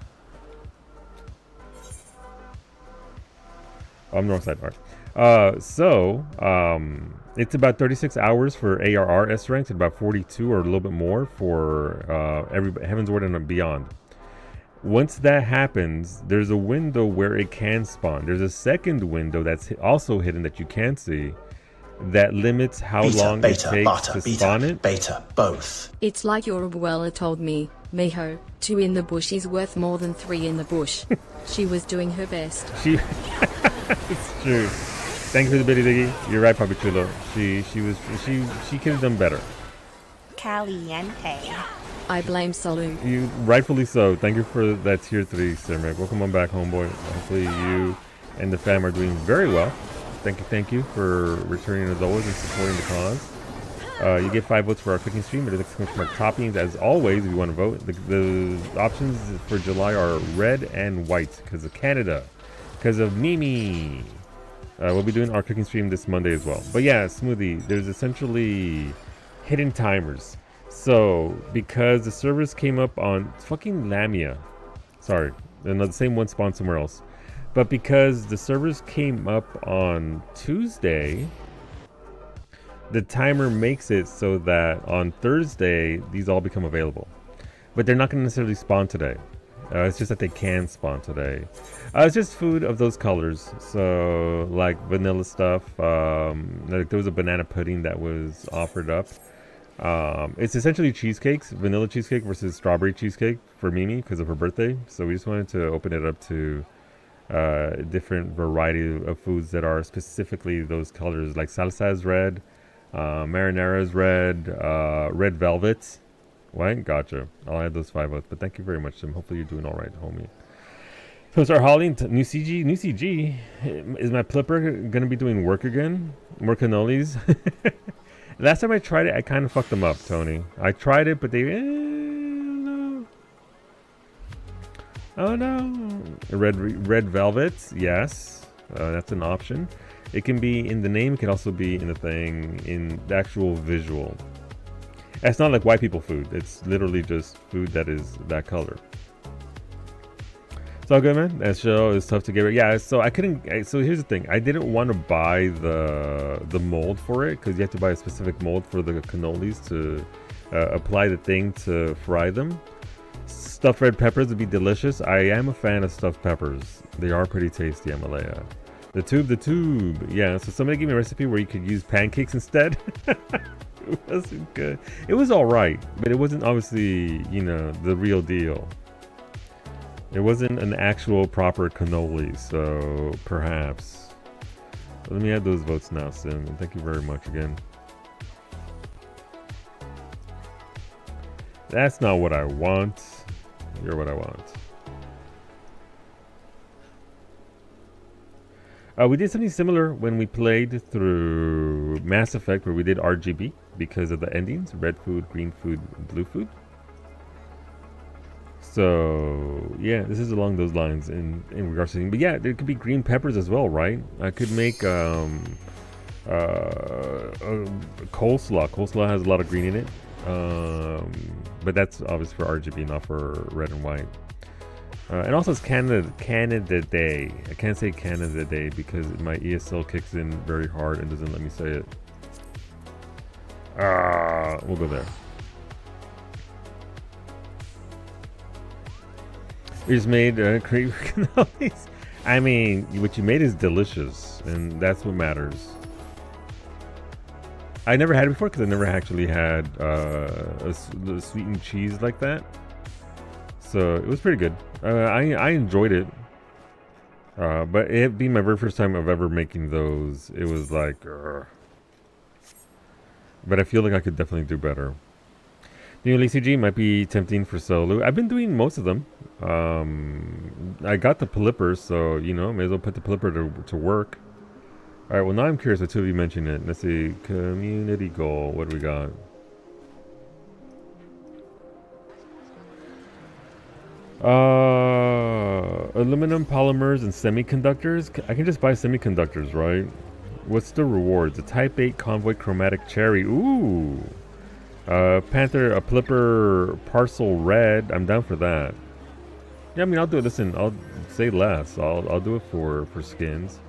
On the wrong side. All right. It's about 36 hours for ARR S ranks, and about 42 or a little bit more for Heaven's Word and beyond. Once that happens, there's a window where it can spawn. There's a second window that's also hidden that you can't see, that limits how long it takes to spawn it. Beta, both. It's like your abuela told me, Mijo, 2 in the bush is worth more than 3 in the bush. She was doing her best. It's true. Thank you for the bitty biggie. You're right, Papi Chulo. She could have done better. Caliente. I blame Saloon. You rightfully so. Thank you for that tier 3, Sirmic. Welcome on back, homeboy. Hopefully you and the fam are doing very well. Thank you for returning as always and supporting the cause. You get 5 votes for our cooking stream. It is excellent from our toppings. As always, if you want to vote, the options for July are red and white because of Canada, because of Mimi. We'll be doing our cooking stream this Monday as well. But yeah, Smoothie, there's essentially hidden timers. So, because the servers came up on fucking Lamia. Sorry, the same one spawned somewhere else. But because the servers came up on Tuesday, the timer makes it so that on Thursday, these all become available. But they're not going to necessarily spawn today. It's just that they can spawn today. It's just food of those colors. So, like vanilla stuff. Like there was a banana pudding that was offered up. It's essentially cheesecakes, vanilla cheesecake versus strawberry cheesecake for Mimi because of her birthday. So we just wanted to open it up to different variety of foods that are specifically those colors. Like salsa is red, Marinara's red. Red velvet. What? Gotcha. I'll add those 5 votes. But thank you very much, Tim. Hopefully you're doing all right, homie. So it's our Holly. New CG. New CG. Is my Plipper going to be doing work again? More cannolis? Last time I tried it, I kind of fucked them up, Tony. I tried it, but they... no. Oh, no. Red velvet. Yes. That's an option. It can be in the name. It can also be in the thing, in the actual visual. It's not like white people food. It's literally just food that is that color. It's all good, man. That show is tough to get rid. Yeah, so I couldn't. So here's the thing. I didn't want to buy the mold for it because you have to buy a specific mold for the cannolis to apply the thing to fry them. Stuffed red peppers would be delicious. I am a fan of stuffed peppers. They are pretty tasty, Amalea. The tube. Yeah, so somebody gave me a recipe where you could use pancakes instead. It wasn't good. It was alright, but it wasn't obviously, you know, the real deal. It wasn't an actual proper cannoli, so perhaps. But let me add those votes now, Sim, and thank you very much again. That's not what I want. You're what I want. We did something similar when we played through Mass Effect, where we did RGB because of the endings: red food, green food, blue food. So yeah, this is along those lines in regards to things. But yeah, there could be green peppers as well, right? I could make coleslaw. Coleslaw has a lot of green in it, but that's obviously for RGB, not for red and white. And also it's Canada Day. I can't say Canada Day because my ESL kicks in very hard and doesn't let me say it. We'll go there. We just made cream cannolis. I mean, what you made is delicious, and that's what matters. I never had it before because I never actually had a sweetened cheese like that. So it was pretty good. I enjoyed it, but it being my very first time of ever making those, it was like, but I feel like I could definitely do better. The new LCG might be tempting for solo. I've been doing most of them. I got the Plipper, so you know, may as well put the Plipper to work. All right. Well, now I'm curious. The two of you mentioned it. Let's see. Community goal. What do we got? Aluminum polymers and semiconductors. I can just buy semiconductors, right? What's the rewards? A Type 8 Convoy Chromatic Cherry. Ooh. Panther, a Plipper Parcel Red. I'm down for that. Yeah, I mean, I'll do it. Listen, I'll say less. I'll do it for skins.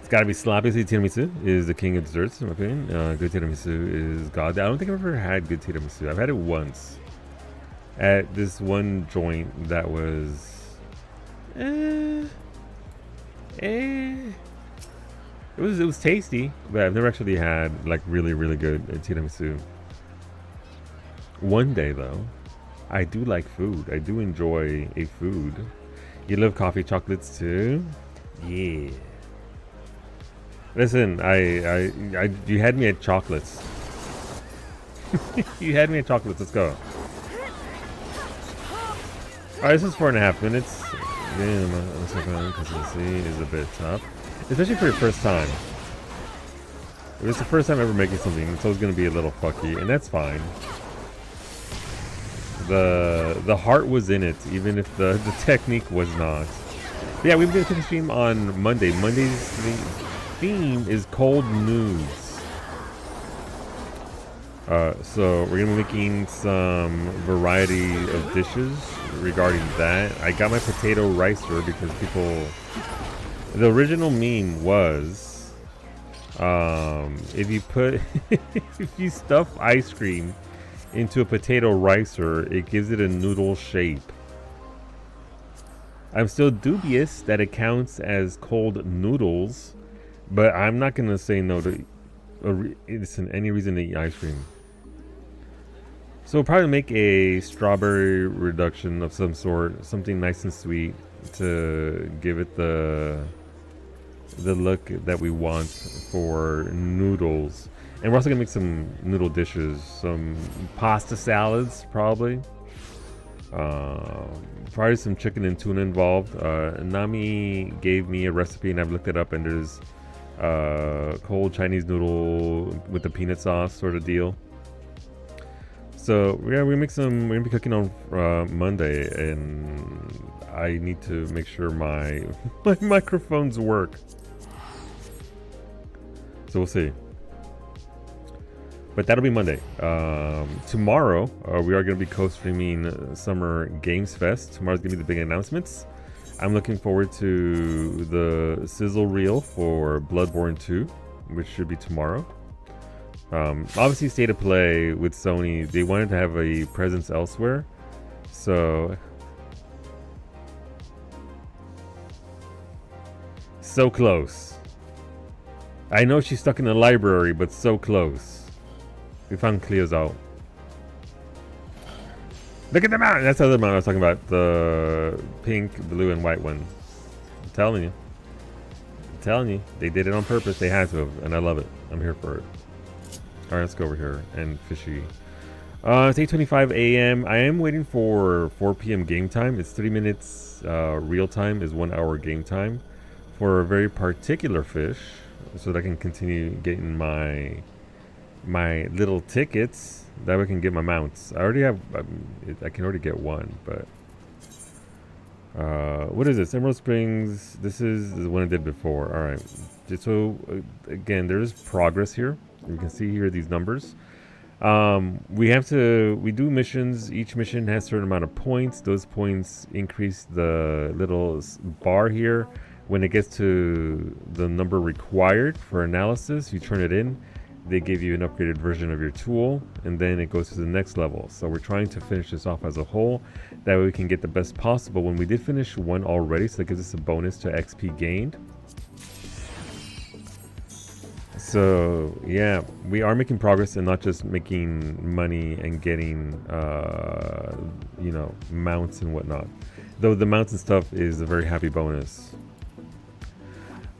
It's gotta be sloppy. So tiramisu is the king of desserts, in my opinion. Good tiramisu is god. I don't think I've ever had good tiramisu. I've had it once at this one joint that was it was tasty, but I've never actually had like really good tiramisu. One day though, I do like food. I do enjoy a food. You love coffee chocolates too? Yeah. Listen, you had me at chocolates. You had me at chocolates. Let's go. Alright, this is 4.5 minutes. Consistency is a bit tough, especially for your first time. If it's the first time ever making something, it's always going to be a little fucky, and that's fine. The heart was in it, even if the technique was not. But yeah, we've been doing a stream on Monday. Monday's theme is cold news. So we're gonna be making some variety of dishes regarding that. I got my potato ricer because the original meme was, if you put, if you stuff ice cream into a potato ricer, it gives it a noodle shape. I'm still dubious that it counts as cold noodles, but I'm not gonna say no to any reason to eat ice cream. So we'll probably make a strawberry reduction of some sort, something nice and sweet to give it the the look that we want for noodles. And we're also gonna make some noodle dishes, some pasta salads, probably. Probably some chicken and tuna involved. Nami gave me a recipe and I've looked it up, and there's cold Chinese noodle with the peanut sauce sort of deal. So yeah, we're gonna be cooking on Monday, and I need to make sure my microphones work. So we'll see. But that'll be Monday. Tomorrow, we are going to be co-streaming Summer Games Fest. Tomorrow's going to be the big announcements. I'm looking forward to the sizzle reel for Bloodborne 2, which should be tomorrow. Obviously, State of Play with Sony, they wanted to have a presence elsewhere. So close. I know she's stuck in the library, but so close. We found Cleo's out. Look at the mountain! That's the other mountain I was talking about. The pink, blue, and white one. I'm telling you. They did it on purpose. They had to have, and I love it. I'm here for it. Alright, let's go over here and fishy. It's 8:25 a.m. I am waiting for 4 p.m. game time. It's 3 minutes real time is 1 hour game time for a very particular fish, so that I can continue getting my little tickets, that way I can get my mounts. I already have, I can already get one, but what is this? Emerald Springs. This is the one I did before. All right. So again, there is progress here. You can see here these numbers. We do missions. Each mission has a certain amount of points. Those points increase the little bar here. When it gets to the number required for analysis, you turn it in. They give you an upgraded version of your tool, and then it goes to the next level. So we're trying to finish this off as a whole. That way we can get the best possible. When we did finish one already, so that gives us a bonus to XP gained. So yeah, we are making progress and not just making money and getting, mounts and whatnot. Though the mounts and stuff is a very happy bonus.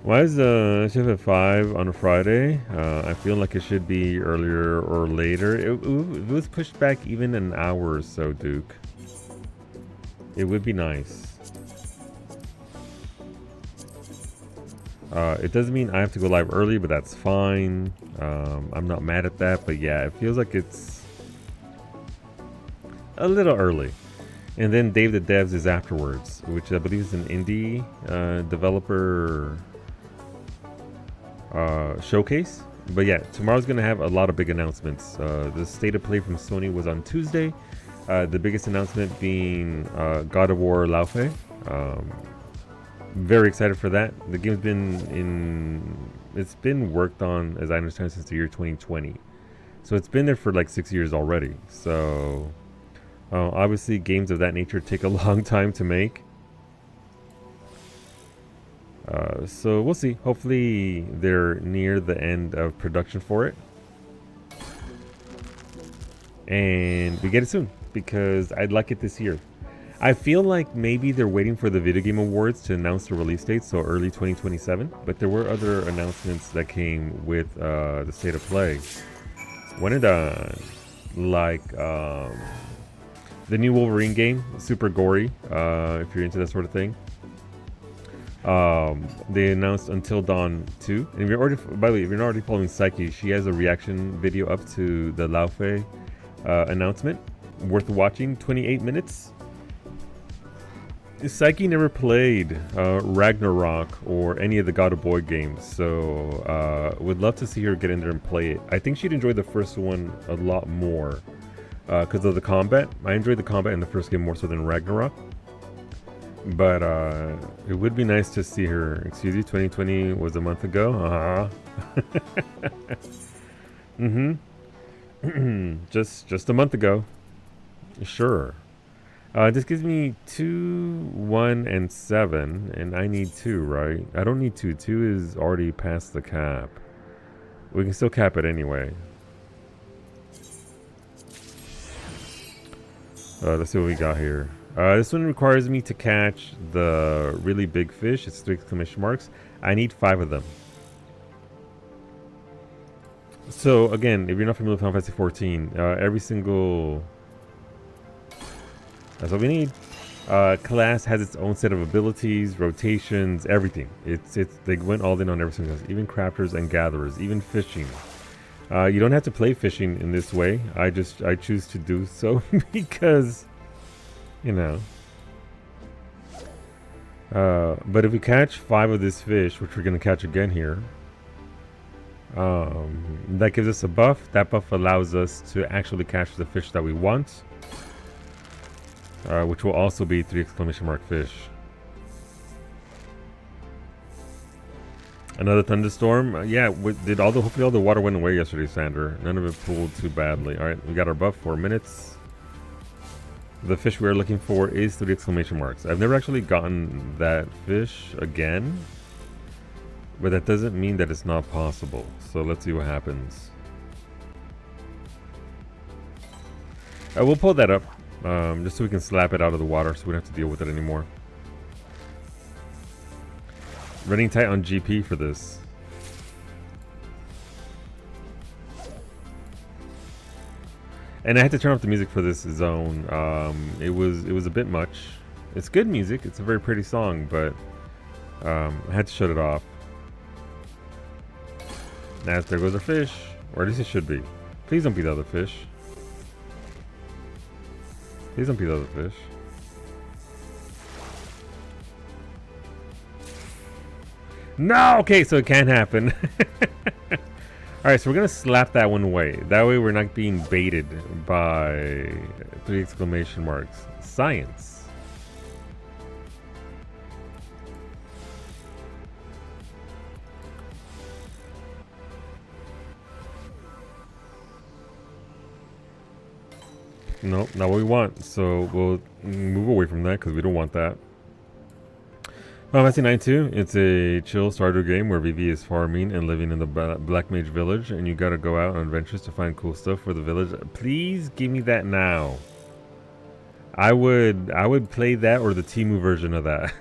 Why is the shift at 5 on a Friday? I feel like it should be earlier or later. It was pushed back even an hour or so, Duke. It would be nice. It doesn't mean I have to go live early, but that's fine. I'm not mad at that, but yeah, it feels like it's a little early. And then Dave the Devs is afterwards, which I believe is an indie developer showcase. But yeah, tomorrow's gonna have a lot of big announcements. The State of Play from Sony was on Tuesday. The biggest announcement being God of War Laufey. Very excited for that. The game's been worked on, as I understand, since the year 2020. So it's been there for like 6 years already. So obviously games of that nature take a long time to make. So we'll see. Hopefully they're near the end of production for it. And we get it soon, because I'd like it this year. I feel like maybe they're waiting for the Video Game Awards to announce the release date, so early 2027. But there were other announcements that came with the State of Play. One of the, like, the new Wolverine game, super gory, if you're into that sort of thing. They announced Until Dawn 2. And if you're already, by the way, if you're not already following Psyche, she has a reaction video up to the Laufey announcement. Worth watching, 28 minutes. Psyche never played Ragnarok or any of the God of War games, so would love to see her get in there and play it. I think she'd enjoy the first one a lot more because of the combat. I enjoyed the combat in the first game more so than Ragnarok. But it would be nice to see her. Excuse you, 2020 was a month ago. Just a month ago. Sure. This gives me 2, 1, and 7, and I need 2, right? I don't need 2. 2 is already past the cap. We can still cap it anyway. Let's see what we got here. This one requires me to catch the really big fish. It's 3 exclamation marks. I need 5 of them. So again, if you're not familiar with Final Fantasy 14, every single... That's what we need. Class has its own set of abilities, rotations, everything. They went all in on every single class, even crafters and gatherers, even fishing. You don't have to play fishing in this way. I choose to do so because, you know. But if we catch 5 of this fish, which we're gonna catch again here, that gives us a buff. That buff allows us to actually catch the fish that we want. Which will also be 3 exclamation mark fish. Another thunderstorm. Yeah, hopefully all the water went away yesterday, Sander. None of it pooled too badly. All right, we got our buff, 4 minutes. The fish we are looking for is 3 exclamation marks. I've never actually gotten that fish again, but that doesn't mean that it's not possible. So let's see what happens. We'll pull that up. Just so we can slap it out of the water so we don't have to deal with it anymore. Running tight on GP for this. And I had to turn off the music for this zone. It was a bit much. It's good music. It's a very pretty song, but I had to shut it off. Now there goes our fish. Or at least it should be. Please don't be the other fish. Please don't be the other fish. No! Okay, so it can't happen. Alright, so we're going to slap that one away. That way we're not being baited by 3 exclamation marks. Science. Nope, not what we want. So we'll move away from that because we don't want that. Final Fantasy 9-2. It's a chill starter game where Vivi is farming and living in the Black Mage village, and you gotta go out on adventures to find cool stuff for the village. Please give me that now. I would play that or the Temu version of that.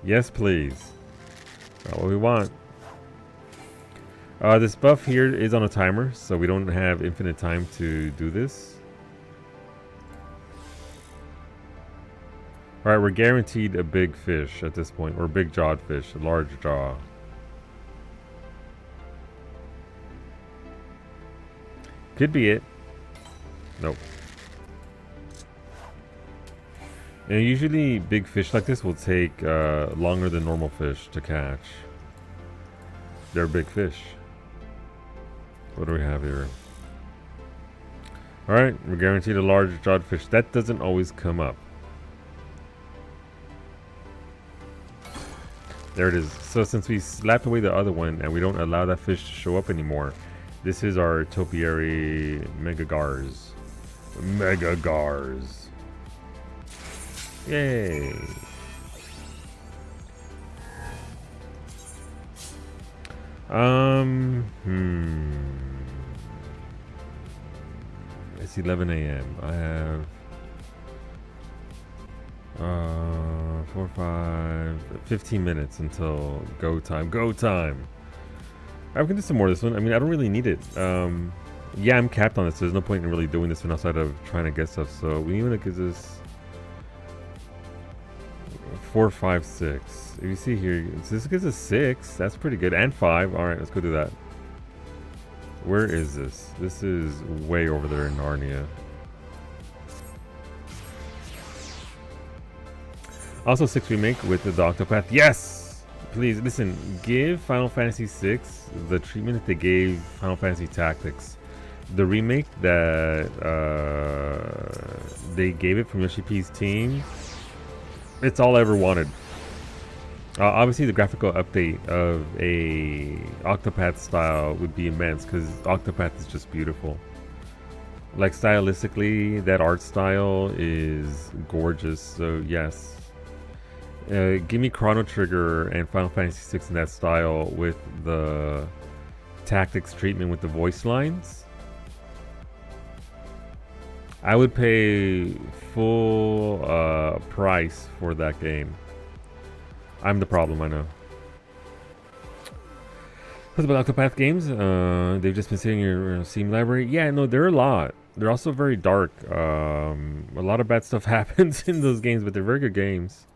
Yes, please. Not what we want. This buff here is on a timer, so we don't have infinite time to do this. Alright, we're guaranteed a big fish at this point, or a big jawed fish, a large jaw. Could be it. Nope. And usually big fish like this will take longer than normal fish to catch. They're big fish. What do we have here? Alright, we're guaranteed a large jawed fish. That doesn't always come up. There it is. So since we slapped away the other one and we don't allow that fish to show up anymore, this is our topiary Megagars. Megagars. Yay. It's 11 a.m. I have 4, 5, 15 minutes until go time. Go time. I can do some more of this one. I mean, I don't really need it. Yeah, I'm capped on this. So there's no point in really doing this one outside of trying to get stuff. So we even gives us 4, 5, 6. If you see here, this gives us 6. That's pretty good. And 5. All right, let's go do that. Where is this? This is way over there in Narnia. Also 6 remake with the Octopath. Yes! Please, listen, give Final Fantasy 6 the treatment that they gave Final Fantasy Tactics. The remake that they gave it from Yoshi P's team, it's all I ever wanted. Obviously the graphical update of a Octopath style would be immense because Octopath is just beautiful. Like stylistically, that art style is gorgeous, so yes. Give me Chrono Trigger and Final Fantasy VI in that style with the tactics treatment with the voice lines. I would pay full price for that game. I'm the problem, I know. What's about Octopath games? They've just been sitting in your Steam library. Yeah, no, there are a lot. They're also very dark. A lot of bad stuff happens in those games, but they're very good games.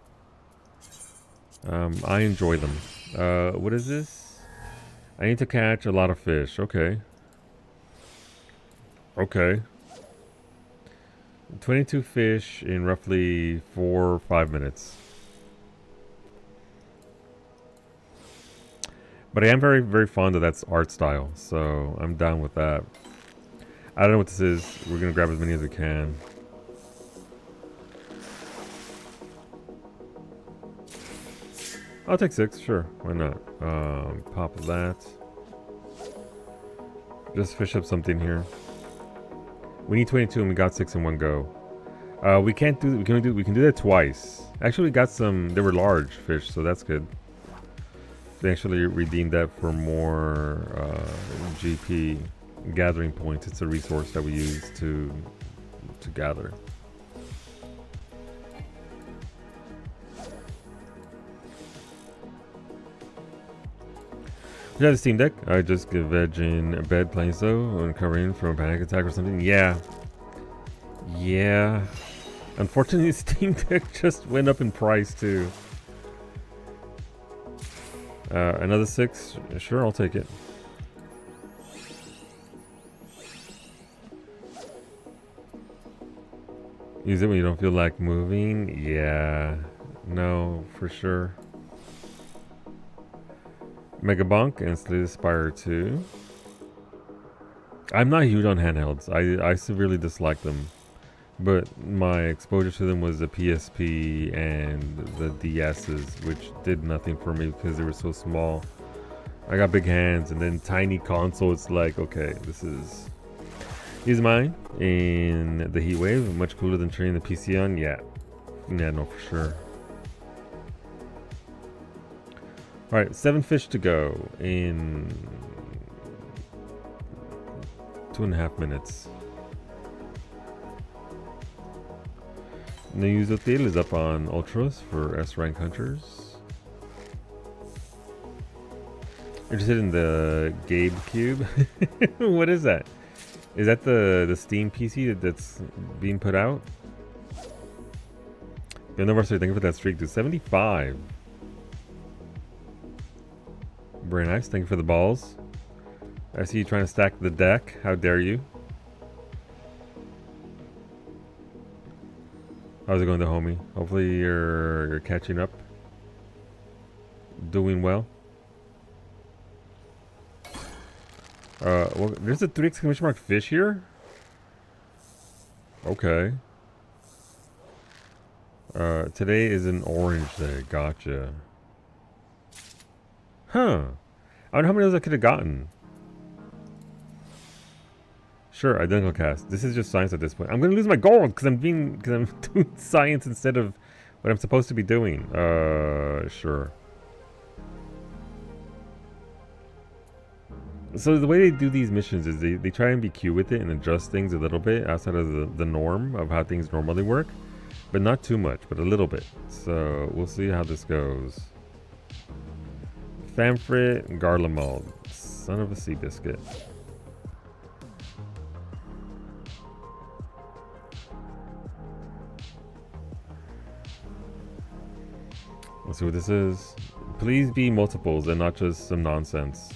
I enjoy them. What is this? I need to catch a lot of fish. Okay. Okay. 22 fish in roughly 4 or 5 minutes. But I am very, very fond of that art style, so I'm down with that. I don't know what this is. We're gonna grab as many as we can. I'll take 6, sure. Why not? Pop that. Just fish up something here. We need 22 and we got 6 in one go. We can't do. We can do that twice. Actually, we got some. They were large fish, so that's good. They actually redeemed that for more GP gathering points. It's a resource that we use to gather. Yeah, the Steam Deck. I just get veg in bed playing so and recovering from a panic attack or something. Yeah. Yeah. Unfortunately, Steam Deck just went up in price too. Another 6? Sure, I'll take it. Use it when you don't feel like moving? Yeah. No, for sure. Mega Bonk and Slay the Spire 2. I'm not huge on handhelds. I severely dislike them. But my exposure to them was the PSP and the DS's, which did nothing for me because they were so small. I got big hands and then tiny console. It's like, okay, this is... Here's mine in the heat wave. Much cooler than turning the PC on. Yeah. Yeah, no, for sure. Alright, 7 fish to go in 2.5 minutes. News Hotel is up on Ultras for S rank hunters. Interested in the Gabe Cube? What is that? Is that the Steam PC that's being put out? Anniversary, thank you for that streak to 75. Very nice, thank you for the balls. I see you trying to stack the deck. How dare you? How's it going, the homie? Hopefully you're catching up. Doing well. Well, there's a 3 exclamation mark fish here. Okay. Today is an orange day. Gotcha. Huh. I wonder how many of those I could have gotten. Sure, identical cast. This is just science at this point. I'm gonna lose my gold because I'm doing science instead of what I'm supposed to be doing. Sure. So the way they do these missions is they try and be cute with it and adjust things a little bit outside of the norm of how things normally work. But not too much, but a little bit. So we'll see how this goes. Famfrit Garlemald. Son of a sea biscuit. Let's see what this is. Please be multiples and not just some nonsense.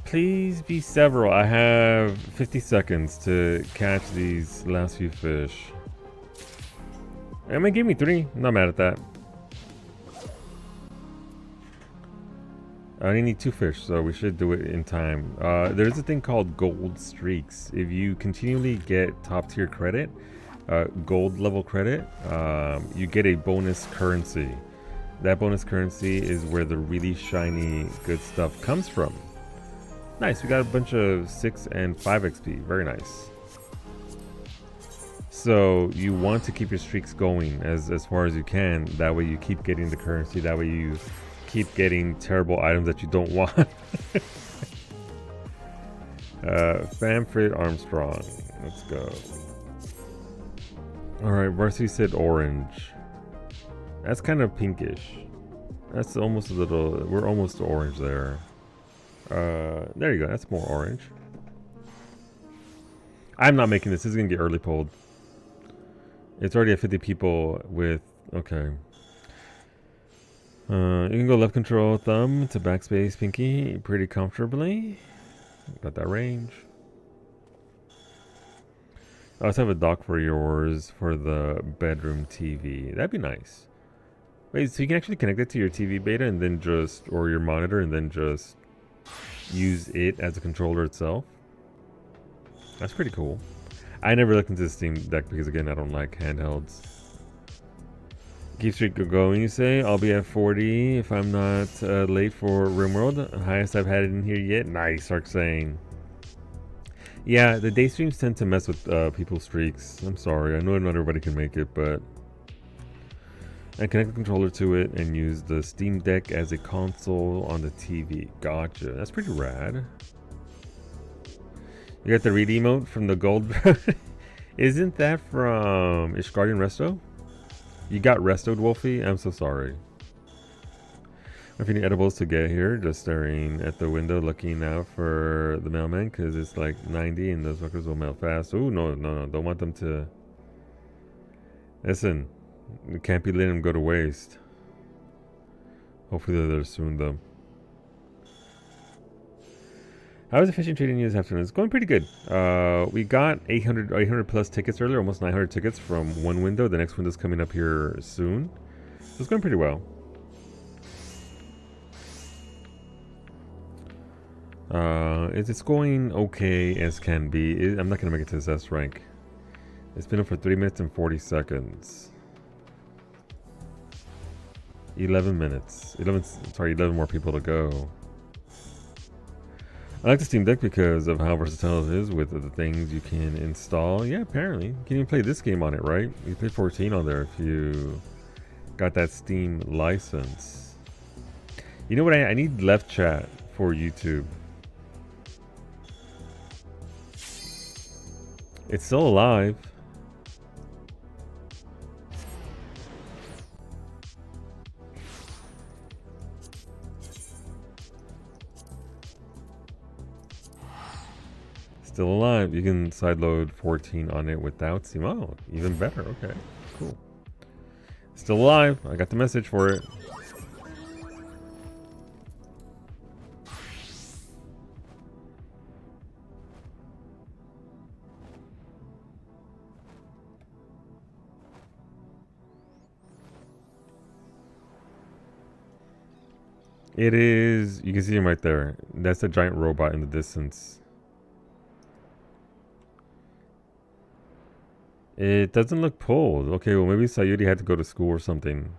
Please be several. I have 50 seconds to catch these last few fish. I mean, give me 3. I'm not mad at that. I only need 2 fish, so we should do it in time. There's a thing called gold streaks. If you continually get top tier credit, gold level credit, you get a bonus currency. That bonus currency is where the really shiny good stuff comes from. Nice, we got a bunch of 6 and 5 XP. Very nice. So you want to keep your streaks going as far as you can. That way you keep getting the currency. That way you keep getting terrible items that you don't want. Famfred Armstrong. Let's go. Alright, Varsity said orange. That's kind of pinkish. That's almost a little... We're almost to orange there. There you go. That's more orange. I'm not making this. This is going to get early pulled. It's already at 50 people with... Okay. You can go left control thumb to backspace pinky pretty comfortably. Got that range. I also have a dock for yours for the bedroom TV. That'd be nice. Wait, so you can actually connect it to your TV beta and then just... Or your monitor and then just use it as a controller itself? That's pretty cool. I never looked into the Steam Deck because, again, I don't like handhelds. Keep streak going, you say? I'll be at 40 if I'm not late for RimWorld. Highest I've had it in here yet. Nice, Arcsane. Yeah, the day streams tend to mess with people's streaks. I'm sorry. I know not everybody can make it, but... I connect the controller to it and use the Steam Deck as a console on the TV. Gotcha. That's pretty rad. You got the read emote from the gold. Isn't that from Ishgardian Resto? You got restoed, Wolfie? I'm so sorry. If you need edibles to get here, just staring at the window looking out for the mailman because it's like 90 and those fuckers will mail fast. Ooh, no. Don't want them to... Listen, we can't be letting them go to waste. Hopefully they're there soon, though. How is the fishing trading news afternoon? It's going pretty good. We got 800 plus tickets earlier, almost 900 tickets from one window. The next window's coming up here soon. So it's going pretty well. It's going okay as can be. I'm not going to make it to this S rank. It's been up for 3 minutes and 40 seconds. 11 minutes. 11 more people to go. I like the Steam Deck because of how versatile it is with the things you can install. Yeah, apparently. You can even play this game on it, right? You play 14 on there if you got that Steam license. You know what? I need left chat for YouTube. It's still alive. Still alive. You can sideload 14 on it without Steam. Oh, even better. Okay, cool. Still alive. I got the message for it. It is, you can see him right there. That's a giant robot in the distance. It doesn't look pulled. Okay, well maybe Sayuri had to go to school or something.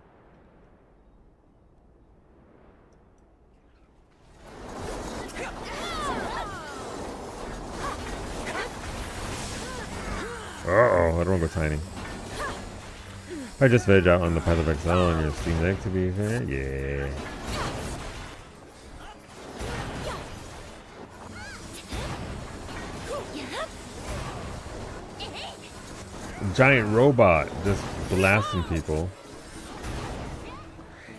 Uh-oh, I don't want to go tiny. I just veg out on the Path of Exile on your Steam Deck, to be fair. Yeah. Giant robot just blasting people.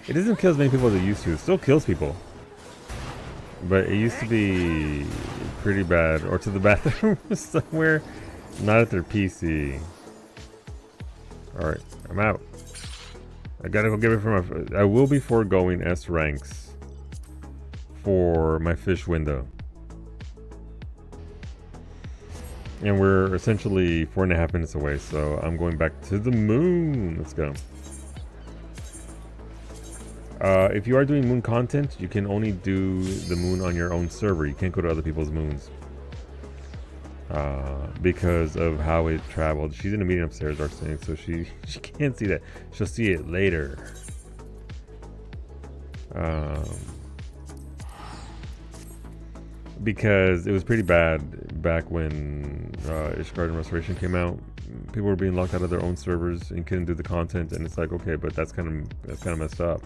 It doesn't kill as many people as it used to. It still kills people. But it used to be pretty bad. Or to the bathroom somewhere. Not at their PC. Alright, I'm out. I gotta go get it from my... I will be foregoing S ranks for my fish window. And we're essentially 4.5 minutes away, so I'm going back to the moon. Let's go. If you are doing moon content, you can only do the moon on your own server. You can't go to other people's moons. Because of how it traveled. She's in a meeting upstairs, Arcsane, so she can't see that. She'll see it later. Because it was pretty bad back when Ishgardian Restoration came out. People were being locked out of their own servers and couldn't do the content, and it's like, okay, but that's kind of messed up.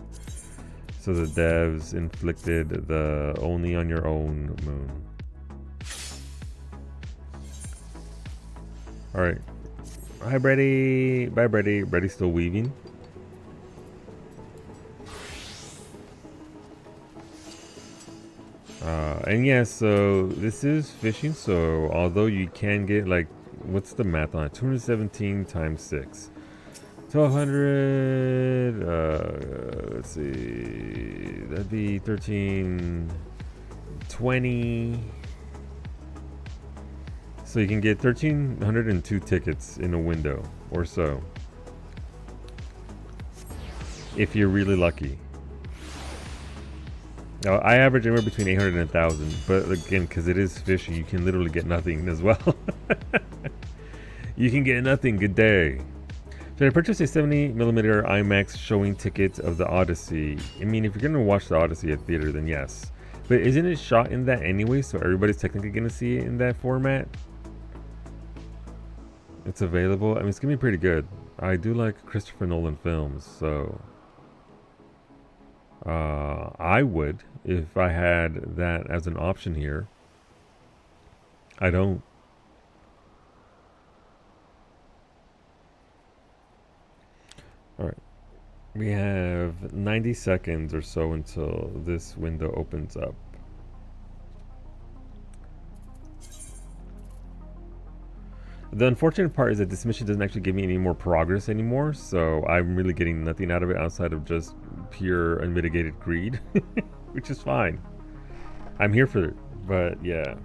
So the devs inflicted the only on your own moon. Alright. Hi, Brady. Bye, Brady. Brady's still weaving. And yeah, so this is fishing. So although you can get like, what's the math on it? 217 times 6. 1200. Let's see. That'd be 1320. So you can get 1,302 tickets in a window or so. If you're really lucky. Now, I average anywhere between 800 and 1,000, but again, because it is fishing, you can literally get nothing as well. You can get nothing. Good day. Should I purchase a 70mm IMAX showing ticket of the Odyssey? I mean, if you're going to watch the Odyssey at theater, then yes. But isn't it shot in that anyway, so everybody's technically going to see it in that format? It's available. I mean, it's going to be pretty good. I do like Christopher Nolan films, so... I would, if I had that as an option here. I don't. Alright. We have 90 seconds or so until this window opens up. The unfortunate part is that this mission doesn't actually give me any more progress anymore, so I'm really getting nothing out of it outside of just pure unmitigated greed, which is fine. I'm here for it, but yeah.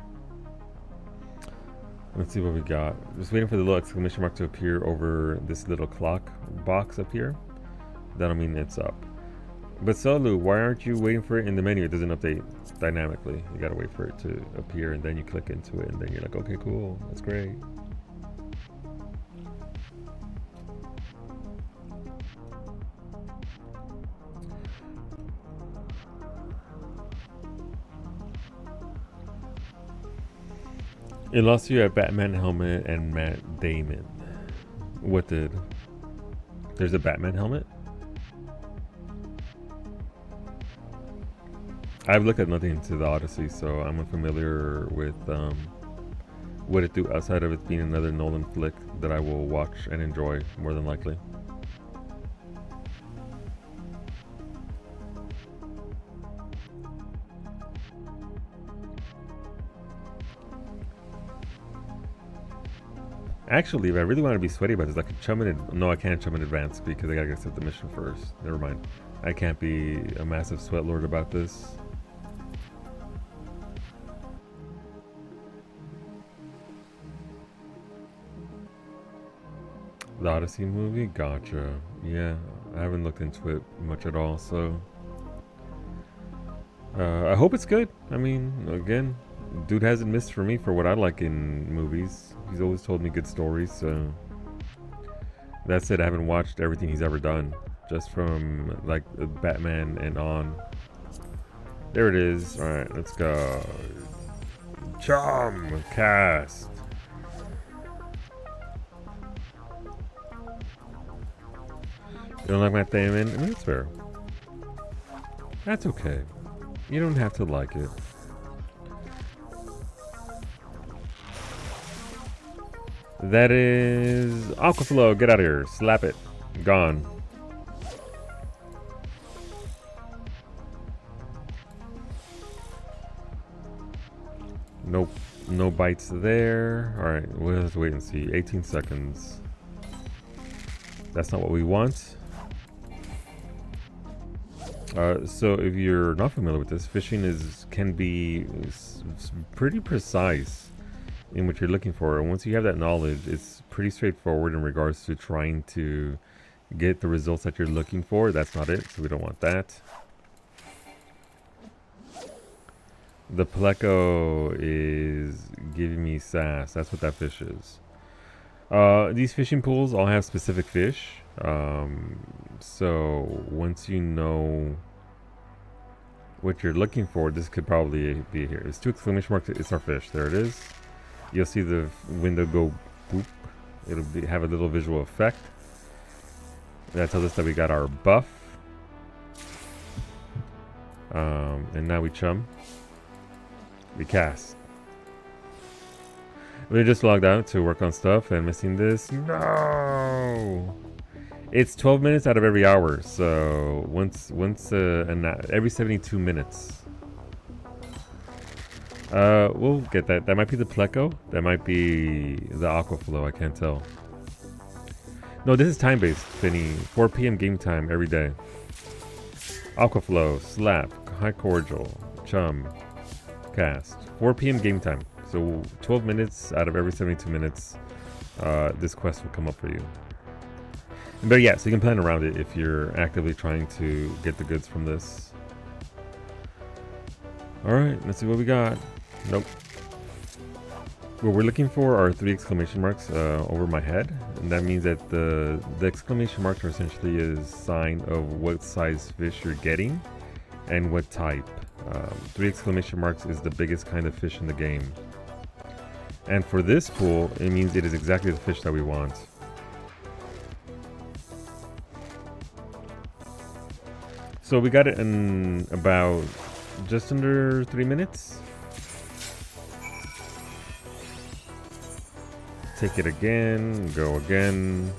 Let's see what we got. Just waiting for the little exclamation mark to appear over this little clock box up here. That'll mean it's up. But Solu, why aren't you waiting for it in the menu? It doesn't update dynamically. You gotta wait for it to appear, and then you click into it, and then you're like, okay, cool, that's great. It lost you at Batman helmet and Matt Damon. What did? There's a Batman helmet? I've looked at nothing into the Odyssey, so I'm unfamiliar with what it do outside of it being another Nolan flick that I will watch and enjoy more than likely. Actually, if I really want to be sweaty about this, I could chum in. No, I can't chum in advance because I gotta accept the mission first. Never mind. I can't be a massive sweat lord about this. The Odyssey movie? Gotcha. Yeah, I haven't looked into it much at all, so... I hope it's good. I mean, again, dude hasn't missed for me for what I like in movies. He's always told me good stories, so... That said, I haven't watched everything he's ever done. Just from, like, Batman and on. There it is. Alright, let's go. Chum! Cast! You don't like Matt Damon? I mean, that's fair. That's okay. You don't have to like it. That is Aquaflow. Get out of here. Slap it. Gone. Nope. No bites there. Alright, we'll have to wait and see. 18 seconds. That's not what we want. So if you're not familiar with this, fishing can be pretty precise in what you're looking for. And once you have that knowledge, it's pretty straightforward in regards to trying to get the results that you're looking for. That's not it, so we don't want that. The pleco is giving me sass. That's what that fish is. These fishing pools all have specific fish. So once you know what you're looking for, this could probably be here. It's 2 exclamation marks. It's our fish. There it is. You'll see the window go boop. It'll have a little visual effect. That tells us that we got our buff. And now we chum. We cast. We just logged out to work on stuff and missing this. No! It's 12 minutes out of every hour, so every 72 minutes. We'll get that. That might be the Pleco. That might be the Aquaflow. I can't tell. No, this is time-based, Finny. 4 p.m. game time every day. Aquaflow, Slap, High Cordial, Chum, Cast. 4 p.m. game time. So 12 minutes out of every 72 minutes, this quest will come up for you. But yeah, so you can plan around it if you're actively trying to get the goods from this. Alright, let's see what we got. Nope. What we're looking for are 3 exclamation marks over my head. And that means that the exclamation marks are essentially a sign of what size fish you're getting and what type. 3 exclamation marks is the biggest kind of fish in the game. And for this pool, it means it is exactly the fish that we want. So we got it in about just under 3 minutes. Take it again, go again,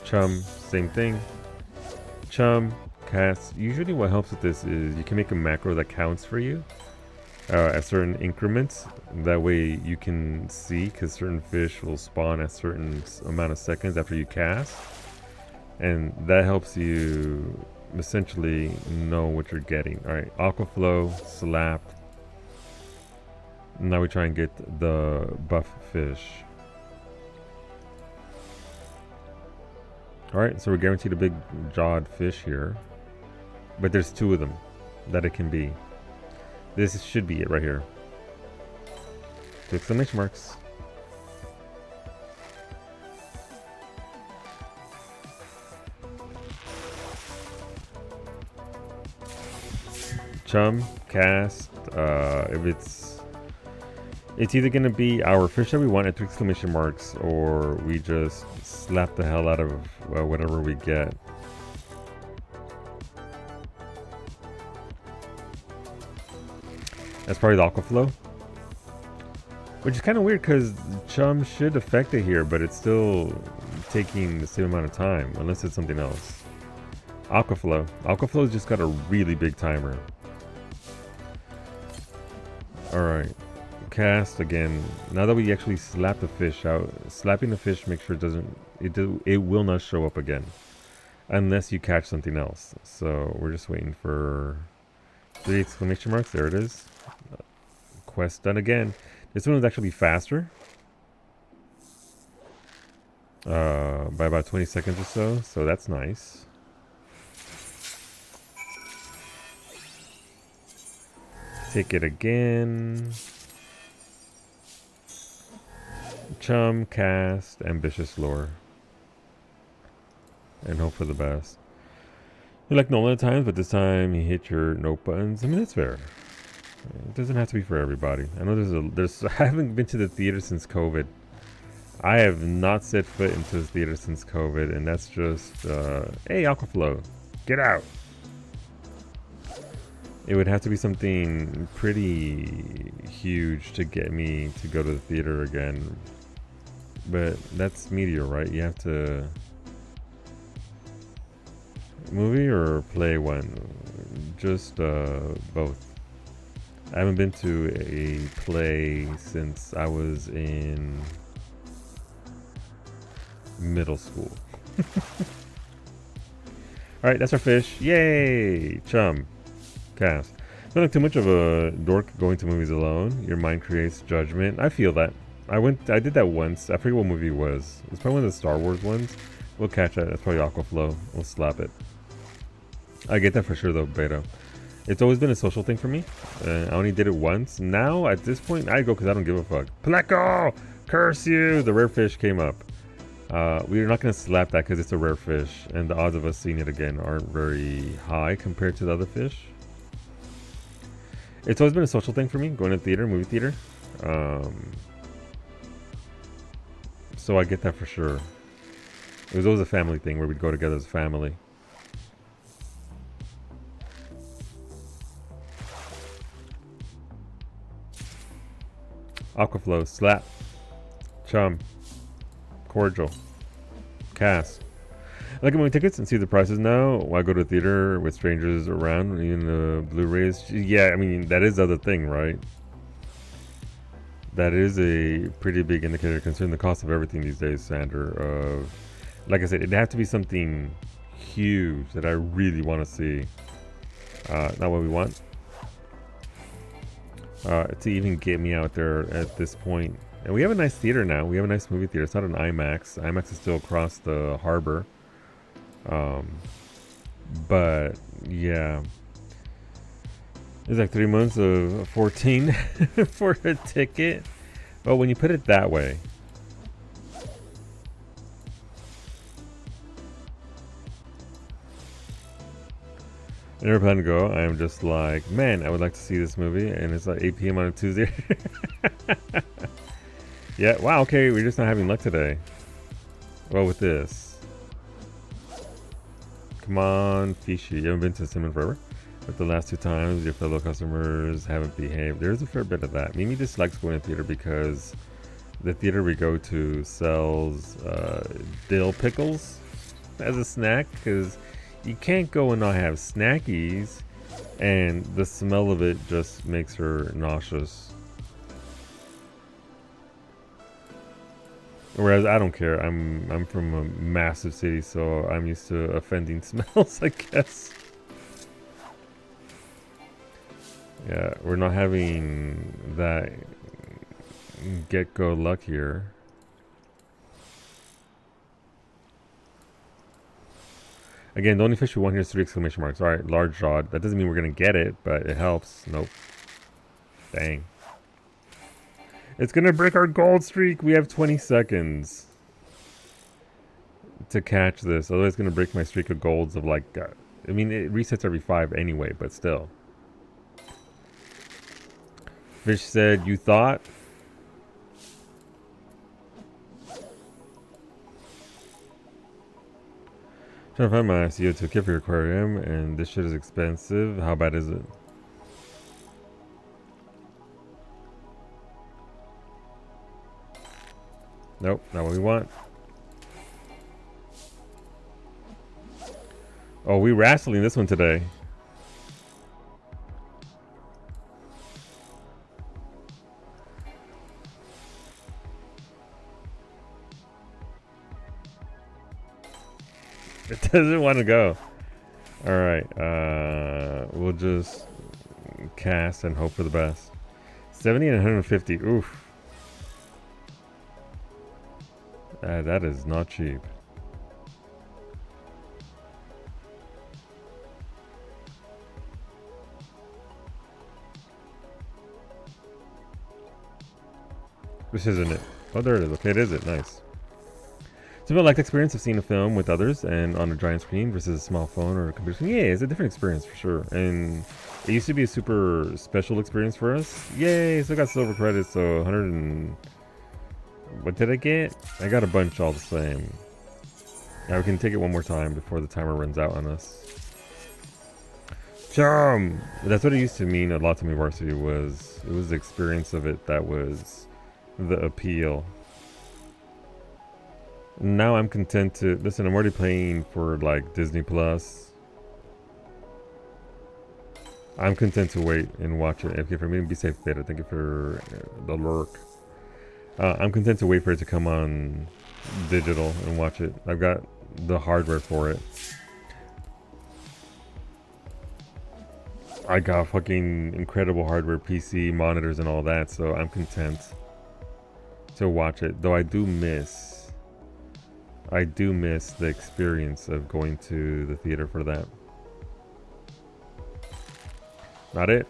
chum, same thing, chum, cast. Usually what helps with this is you can make a macro that counts for you at certain increments. That way you can see, because certain fish will spawn at certain amount of seconds after you cast. And that helps you essentially know what you're getting. Alright, Aquaflow, Slap. Now we try and get the buff fish. Alright, so we're guaranteed a big jawed fish here. But there's 2 of them that it can be. This should be it right here. 2 exclamation marks. Chum, cast, if it's either going to be our fish that we want at 3 exclamation marks, or we just slap the hell out of whatever we get. That's probably the Aquaflow. Which is kind of weird because Chum should affect it here, but it's still taking the same amount of time, unless it's something else. Aquaflow. Aquaflow's just got a really big timer. Alright. Cast again. Now that we actually slap the fish out, slapping the fish makes sure it will not show up again unless you catch something else. So we're just waiting for 3 exclamation marks. There it is. Quest done again. This one was actually faster by about 20 seconds or so, so that's nice. Take it again. Chum, cast, ambitious lure. And hope for the best. You're like normal at times, but this time you hit your note buttons. I mean, that's fair. It doesn't have to be for everybody. I know I haven't been to the theater since COVID. I have not set foot into the theater since COVID, and that's just, hey, Aquaflow, get out. It would have to be something pretty huge to get me to go to the theater again. But that's Meteor, right? You have to... Movie or play one? Just both. I haven't been to a play since I was in middle school. Alright, that's our fish. Yay! Chum. Cast. Not like too much of a dork going to movies alone. Your mind creates judgment. I feel that. I did that once. I forget what movie it was. It's probably one of the Star Wars ones. We'll catch that. That's probably Aquaflow. We'll slap it. I get that for sure though, Beta. It's always been a social thing for me. I only did it once. Now, at this point, I go because I don't give a fuck. Pleco! Curse you! The rare fish came up. We're not going to slap that because it's a rare fish. And the odds of us seeing it again aren't very high compared to the other fish. It's always been a social thing for me, going to theater, movie theater. So I get that for sure. It was always a family thing where we'd go together as a family. Aquaflow, slap, chum, cordial, cast. Look at movie tickets and see the prices now. Why go to a theater with strangers around? Even the Blu-rays. Yeah, I mean that is the other thing, right? That is a pretty big indicator considering the cost of everything these days, Sander. Of, like I said, it'd have to be something huge that I really want to see. Not what we want. To even get me out there at this point. And we have a nice theater now. We have a nice movie theater. It's not an IMAX. IMAX is still across the harbor. But yeah, it's like 3 months of 14 for a ticket. But when you put it that way, I never plan to go. I am just like, man, I would like to see this movie, and it's like 8 p.m. on a Tuesday. Yeah, wow, okay, we're just not having luck today. Well, with this. Come on, Fishy. You haven't been to Simon forever? But the last 2 times, your fellow customers haven't behaved. There's a fair bit of that. Mimi dislikes going to theater because the theater we go to sells dill pickles as a snack, because you can't go and not have snackies, and the smell of it just makes her nauseous. Whereas I don't care. I'm from a massive city, so I'm used to offending smells, I guess. Yeah, we're not having that get-go luck here. Again, the only fish we want here is 3 exclamation marks. Alright, large rod. That doesn't mean we're going to get it, but it helps. Nope. Dang. It's going to break our gold streak. We have 20 seconds to catch this. Otherwise, it's going to break my streak of golds of like... I mean, it resets every 5 anyway, but still. Fish said, you thought? Trying to find my CO2 kit for your aquarium, and this shit is expensive. How bad is it? Nope, not what we want. Oh, we wrestling this one today. It doesn't want to go. Alright, we'll just cast and hope for the best. 70 and 150. Oof. That is not cheap. This isn't it. Oh, there it is. Okay, it is it. Nice. It's a bit like the experience of seeing a film with others and on a giant screen versus a small phone or a computer screen. Yeah, it's a different experience for sure. And it used to be a super special experience for us. Yay! So I got silver credits, so 100 and... What did I get? I got a bunch all the same. Now we can take it one more time before the timer runs out on us. Chum! That's what it used to mean a lot to me, Varsity, was... It was the experience of it that was the appeal. Now I'm content to... Listen, I'm already paying for, like, Disney Plus. I'm content to wait and watch it. Okay, for me, be safe, Beta. Thank you for the lurk. I'm content to wait for it to come on digital and watch it. I've got the hardware for it. I got fucking incredible hardware, PC, monitors, and all that, so I'm content to watch it. Though I do miss the experience of going to the theater for that. Not it.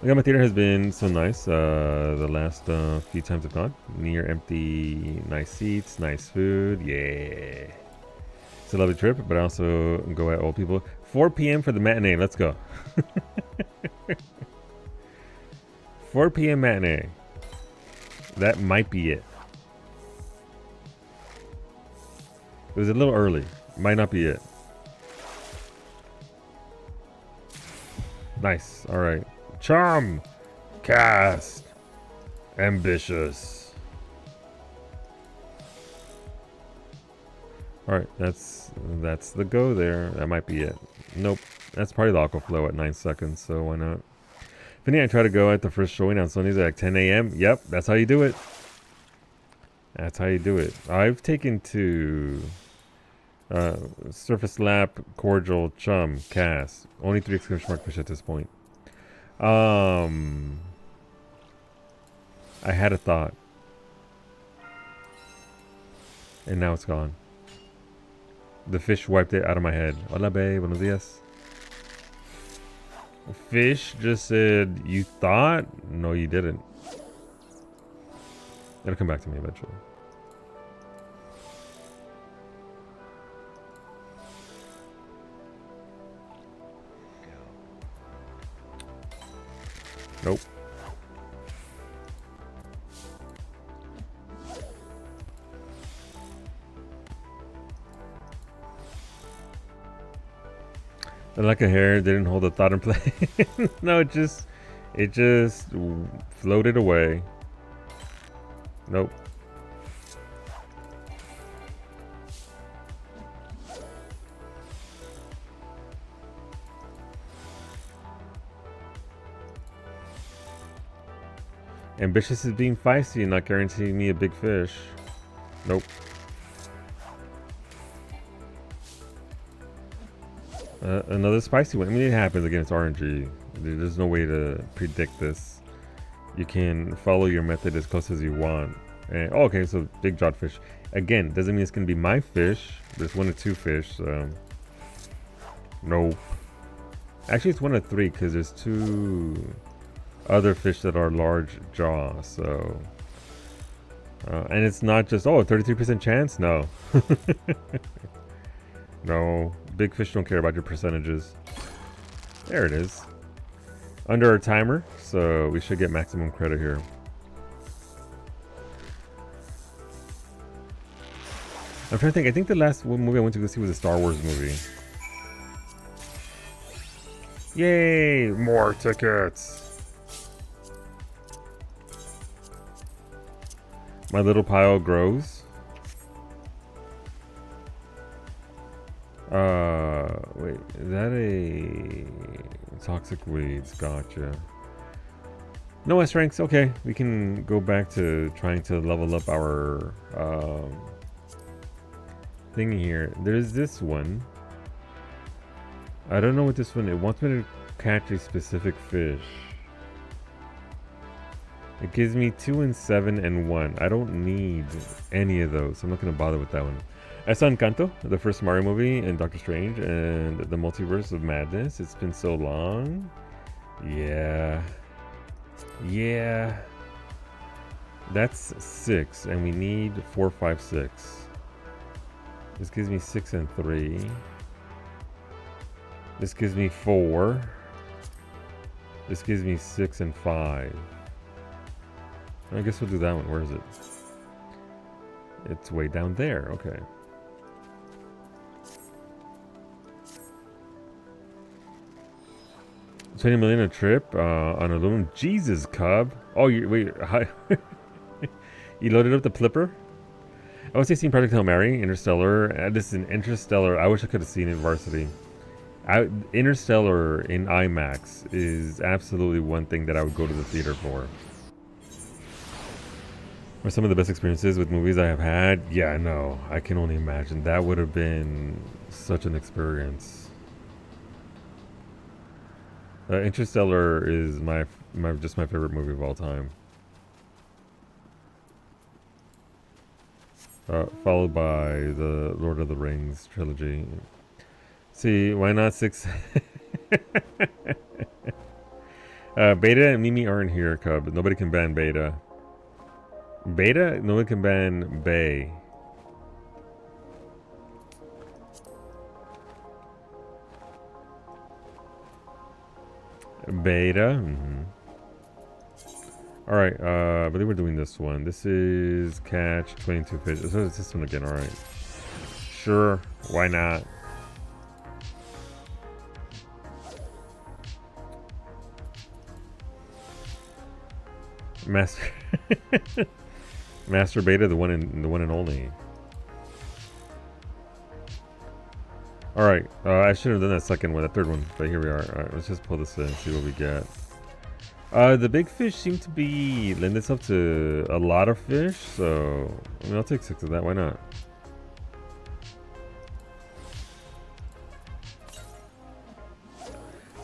Yeah, my theater has been so nice the last few times I've gone. Near empty, nice seats, nice food. Yeah. It's a lovely trip, but I also go at old people. 4 p.m. for the matinee. Let's go. 4 p.m. matinee. That might be it. It was a little early. Might not be it. Nice. All right. Chum! Cast. Ambitious. Alright, that's the go there. That might be it. Nope. That's probably the Aqua Flow at 9 seconds, so why not? If any, I try to go at the first showing on Sundays at like 10 a.m. Yep, that's how you do it. That's how you do it. I've taken to Surface Lap, Cordial, Chum, Cast. Only 3 exclamation mark fish at this point. I had a thought. And now it's gone. The fish wiped it out of my head. Hola, babe. Buenos dias. Fish just said, you thought? No, you didn't. It'll come back to me eventually. Nope. Like a hair didn't hold a thought in play. No, it just floated away. Nope. Ambitious is being feisty and not guaranteeing me a big fish. Nope. Another spicy one. I mean, it happens against RNG. There's no way to predict this. You can follow your method as close as you want. And, oh, okay, so big jawed fish. Again, doesn't mean it's going to be my fish. There's 1 or 2 fish. So. Nope. Actually, it's 1 or 3 because there's 2 other fish that are large jaw. So. And it's not just, oh, 33% chance? No. No, big fish don't care about your percentages. There it is. Under our timer, so we should get maximum credit here. I'm trying to think. I think the last movie I went to go see was a Star Wars movie. Yay! More tickets! My little pile grows. Wait, is that a toxic weeds? Gotcha. No S ranks. Okay, we can go back to trying to level up our thing here. There's this one. I don't know what this one. It wants me to catch a specific fish. It gives me 2 and 7 and 1. I don't need any of those. I'm not gonna bother with that one. I saw Encanto, the first Mario movie, and Doctor Strange, and the Multiverse of Madness. It's been so long. Yeah. Yeah. That's 6, and we need 4, 5, 6. This gives me 6 and 3. This gives me 4. This gives me 6 and 5. I guess we'll do that one. Where is it? It's way down there. Okay. 20 million a trip on aluminum. Jesus, Cub. Oh, you wait. Hi. You loaded up the Flipper? I was seen Project Hail Mary, Interstellar. This is an Interstellar. I wish I could have seen it Varsity. Interstellar in IMAX is absolutely one thing that I would go to the theater for. Or some of the best experiences with movies I have had. Yeah, no, I can only imagine. That would have been such an experience. Interstellar is just my favorite movie of all time. Followed by the Lord of the Rings trilogy. See, why not 6? Beta and Mimi aren't here, Cub. Nobody can ban Beta. Beta? Nobody can ban Bay. Beta. All right. I believe we're doing this one. This is catch 22 fish. So it's this one again. All right. Sure. Why not? Master Master Beta, the one and only. All right, I should have done that second one, that third one, but here we are. All right, let's just pull this in and see what we get. The big fish seem to be lend itself to a lot of fish, so I mean, I'll take 6 of that. Why not?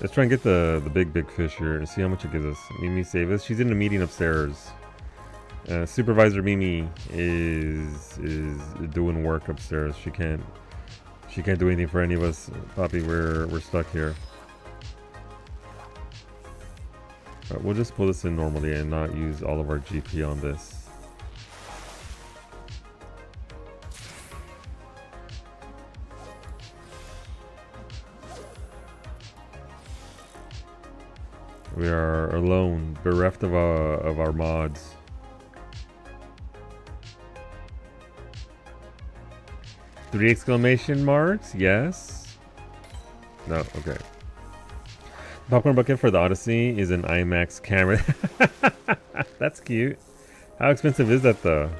Let's try and get the big fish here and see how much it gives us. Mimi save us. She's in the meeting upstairs. Supervisor Mimi is doing work upstairs. She can't do anything for any of us, Poppy. We're stuck here. We'll just pull this in normally and not use all of our GP on this. We are alone, bereft of our mods. Three exclamation marks? Yes. No. Okay. Popcorn bucket for the Odyssey is an IMAX camera. That's cute. How expensive is that though?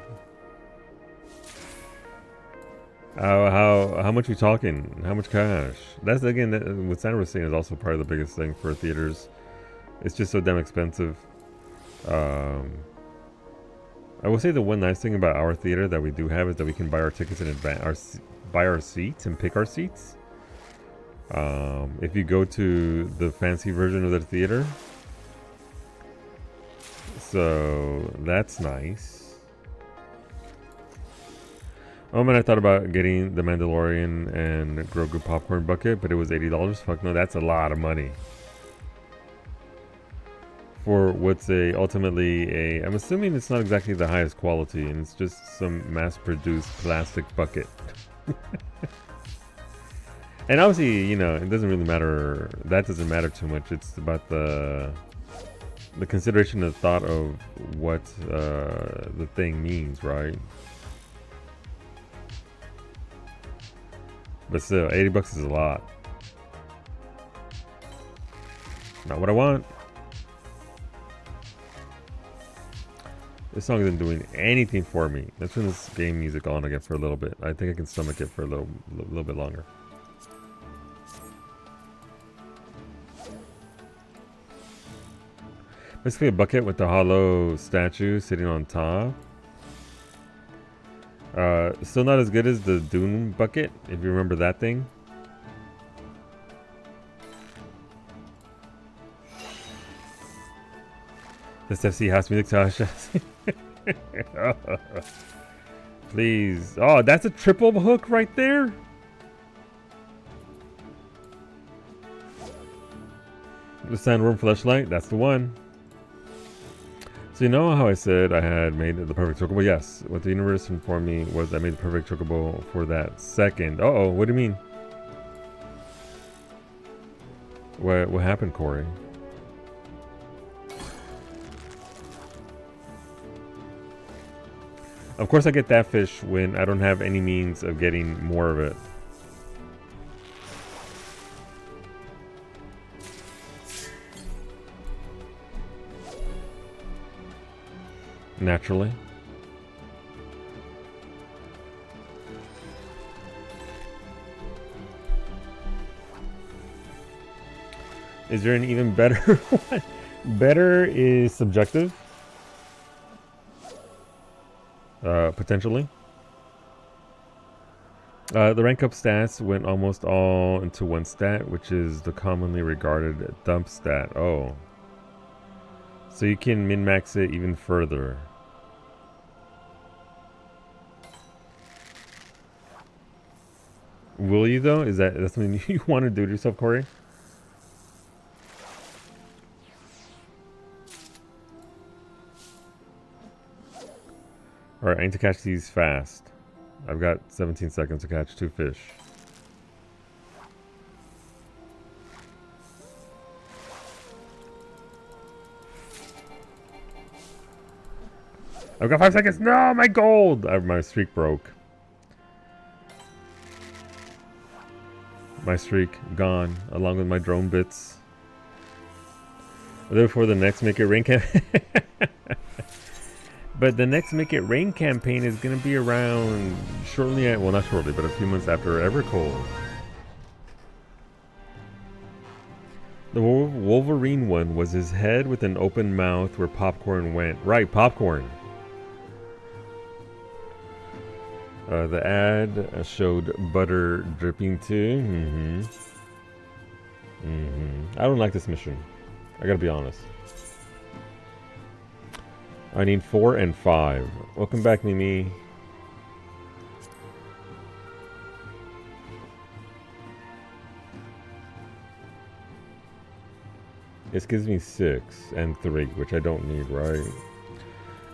How much we talking? How much cash? That's again what Sandra was saying is also probably the biggest thing for theaters. It's just so damn expensive. I will say the one nice thing about our theater that we do have is that we can buy our tickets in advance, buy our seats and pick our seats. If you go to the fancy version of the theater, so that's nice. Oh man, I thought about getting the Mandalorian and Grogu popcorn bucket, but it was $80. Fuck no, that's a lot of money. For what's ultimately I'm assuming it's not exactly the highest quality, and it's just some mass-produced plastic bucket. And obviously, you know, it doesn't really matter. That doesn't matter too much. It's about the consideration of thought of what the thing means, right? But still, $80 is a lot. Not what I want. This song isn't doing anything for me. Let's turn this game music on again for a little bit. I think I can stomach it for a little bit longer. Basically a bucket with the hollow statue sitting on top. Still not as good as the Dune bucket, if you remember that thing. This FC house music, Tasha. Please. Oh, that's a triple hook right there. The sandworm fleshlight, that's the one. So you know how I said I had made the perfect chocobo? Yes. What the universe informed me was I made the perfect chocobo for that second. Uh-oh, what do you mean? What happened, Corey? Of course I get that fish when I don't have any means of getting more of it. Naturally. Is there an even better one? Better is subjective. Potentially. The rank up stats went almost all into one stat, which is the commonly regarded dump stat. Oh. So you can min-max it even further. Will you though? Is that something you want to do to yourself, Corey? Alright, I need to catch these fast. I've got 17 seconds to catch 2 fish. I've got 5 seconds. No, my gold! My streak broke. My streak gone, along with my drone bits. Therefore, the next make it rain camp. But the next Make It Rain campaign is going to be around shortly, well, not shortly, but a few months after Evercold. The Wolverine one was his head with an open mouth where popcorn went. Right, popcorn. The ad showed butter dripping too. I don't like this mission. I gotta be honest. I need 4 and 5. Welcome back, Mimi. This gives me 6 and 3, which I don't need, right?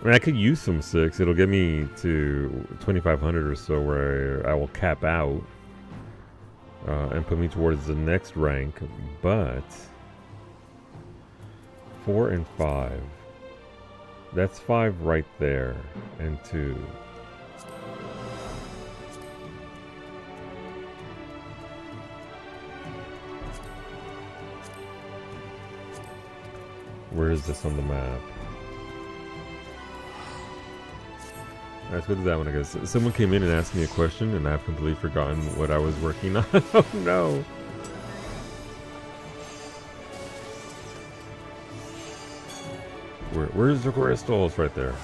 I mean, I could use some 6. It'll get me to 2,500 or so, where I will cap out and put me towards the next rank. But 4 and 5. That's 5 right there, and 2. Where is this on the map? Alright, let's go to that one, I guess. Someone came in and asked me a question, and I've completely forgotten what I was working on. Oh no! Where's the crystals? Right there.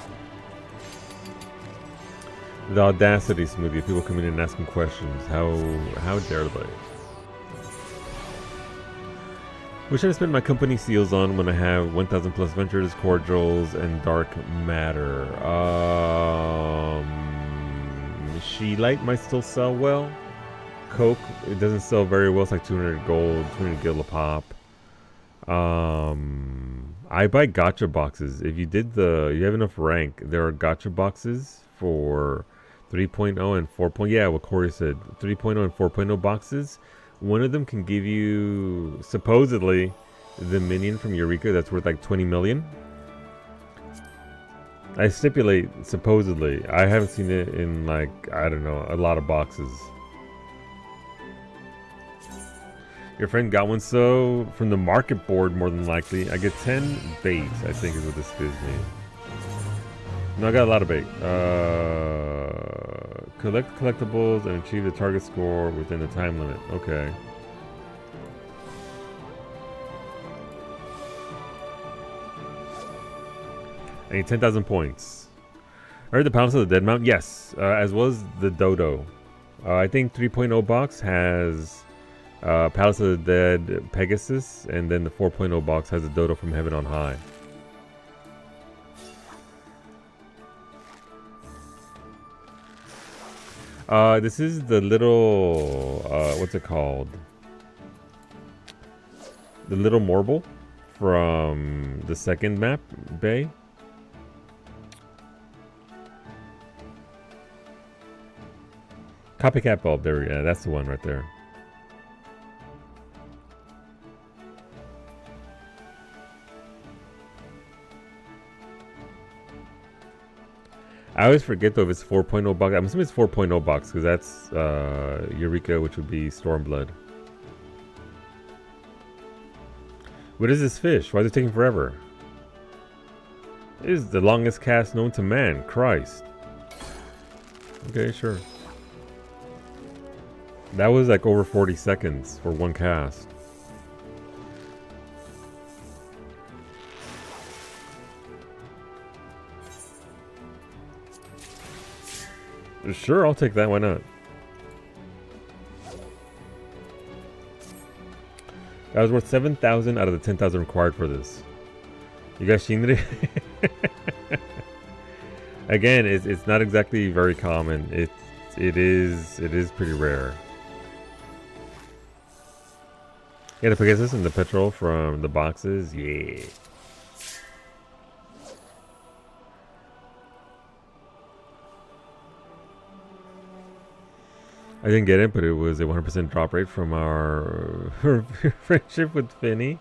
The audacity, Smoothie. People come in and asking questions. How dare they? What should I spend my company seals on when I have 1,000 plus ventures, cordials, and dark matter? She Light might still sell well. Coke, it doesn't sell very well. It's like 200 gold, 200 gil a pop. I buy gacha boxes. If you have enough rank, there are gacha boxes for 3.0 and 4.0. Yeah, what Corey said. 3.0 and 4.0 boxes. One of them can give you, supposedly, the minion from Eureka that's worth like 20 million. I stipulate, supposedly. I haven't seen it in, like, I don't know, a lot of boxes. Your friend got one, so from the market board, more than likely. I get 10 bait, I think is what this gives me. No, I got a lot of bait. Collect collectibles and achieve the target score within the time limit. Okay. I need 10,000 points. I heard the Palace of the Dead Mount? Yes, as well as the Dodo. I think 3.0 box has Palace of the Dead Pegasus, and then the 4.0 box has the Dodo from Heaven on High. This is the little, what's it called? The little Morble from the second map, Bay. Copycat bulb, there we go. Yeah, that's the one right there. I always forget though if it's 4.0 box. I'm assuming it's 4.0 box because that's Eureka, which would be Stormblood. What is this fish? Why is it taking forever? It is the longest cast known to man. Christ. Okay, sure. That was like over 40 seconds for one cast. Sure, I'll take that. Why not? That was worth 7,000 out of the 10,000 required for this. You guys seen it? Again, it's not exactly very common. It is pretty rare. Yeah, the Pegasus and the petrol from the boxes. Yeah. I didn't get it, but it was a 100% drop rate from our friendship with Finny.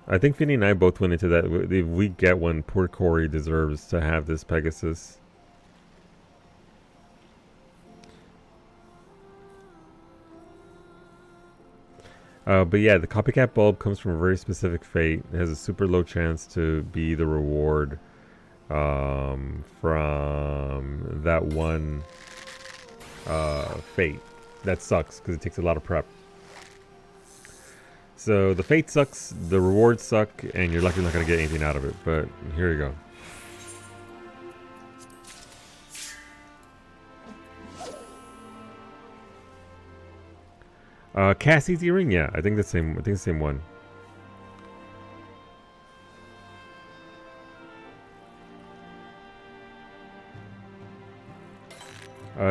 I think Finny and I both went into that. If we get one, poor Corey deserves to have this Pegasus. But yeah, the copycat bulb comes from a very specific fate. It has a super low chance to be the reward from that one fate. That sucks because it takes a lot of prep. So the fate sucks, the rewards suck, and you're likely not going to get anything out of it. But here you go. Cassie's earring, yeah, I think the same. I think the same one.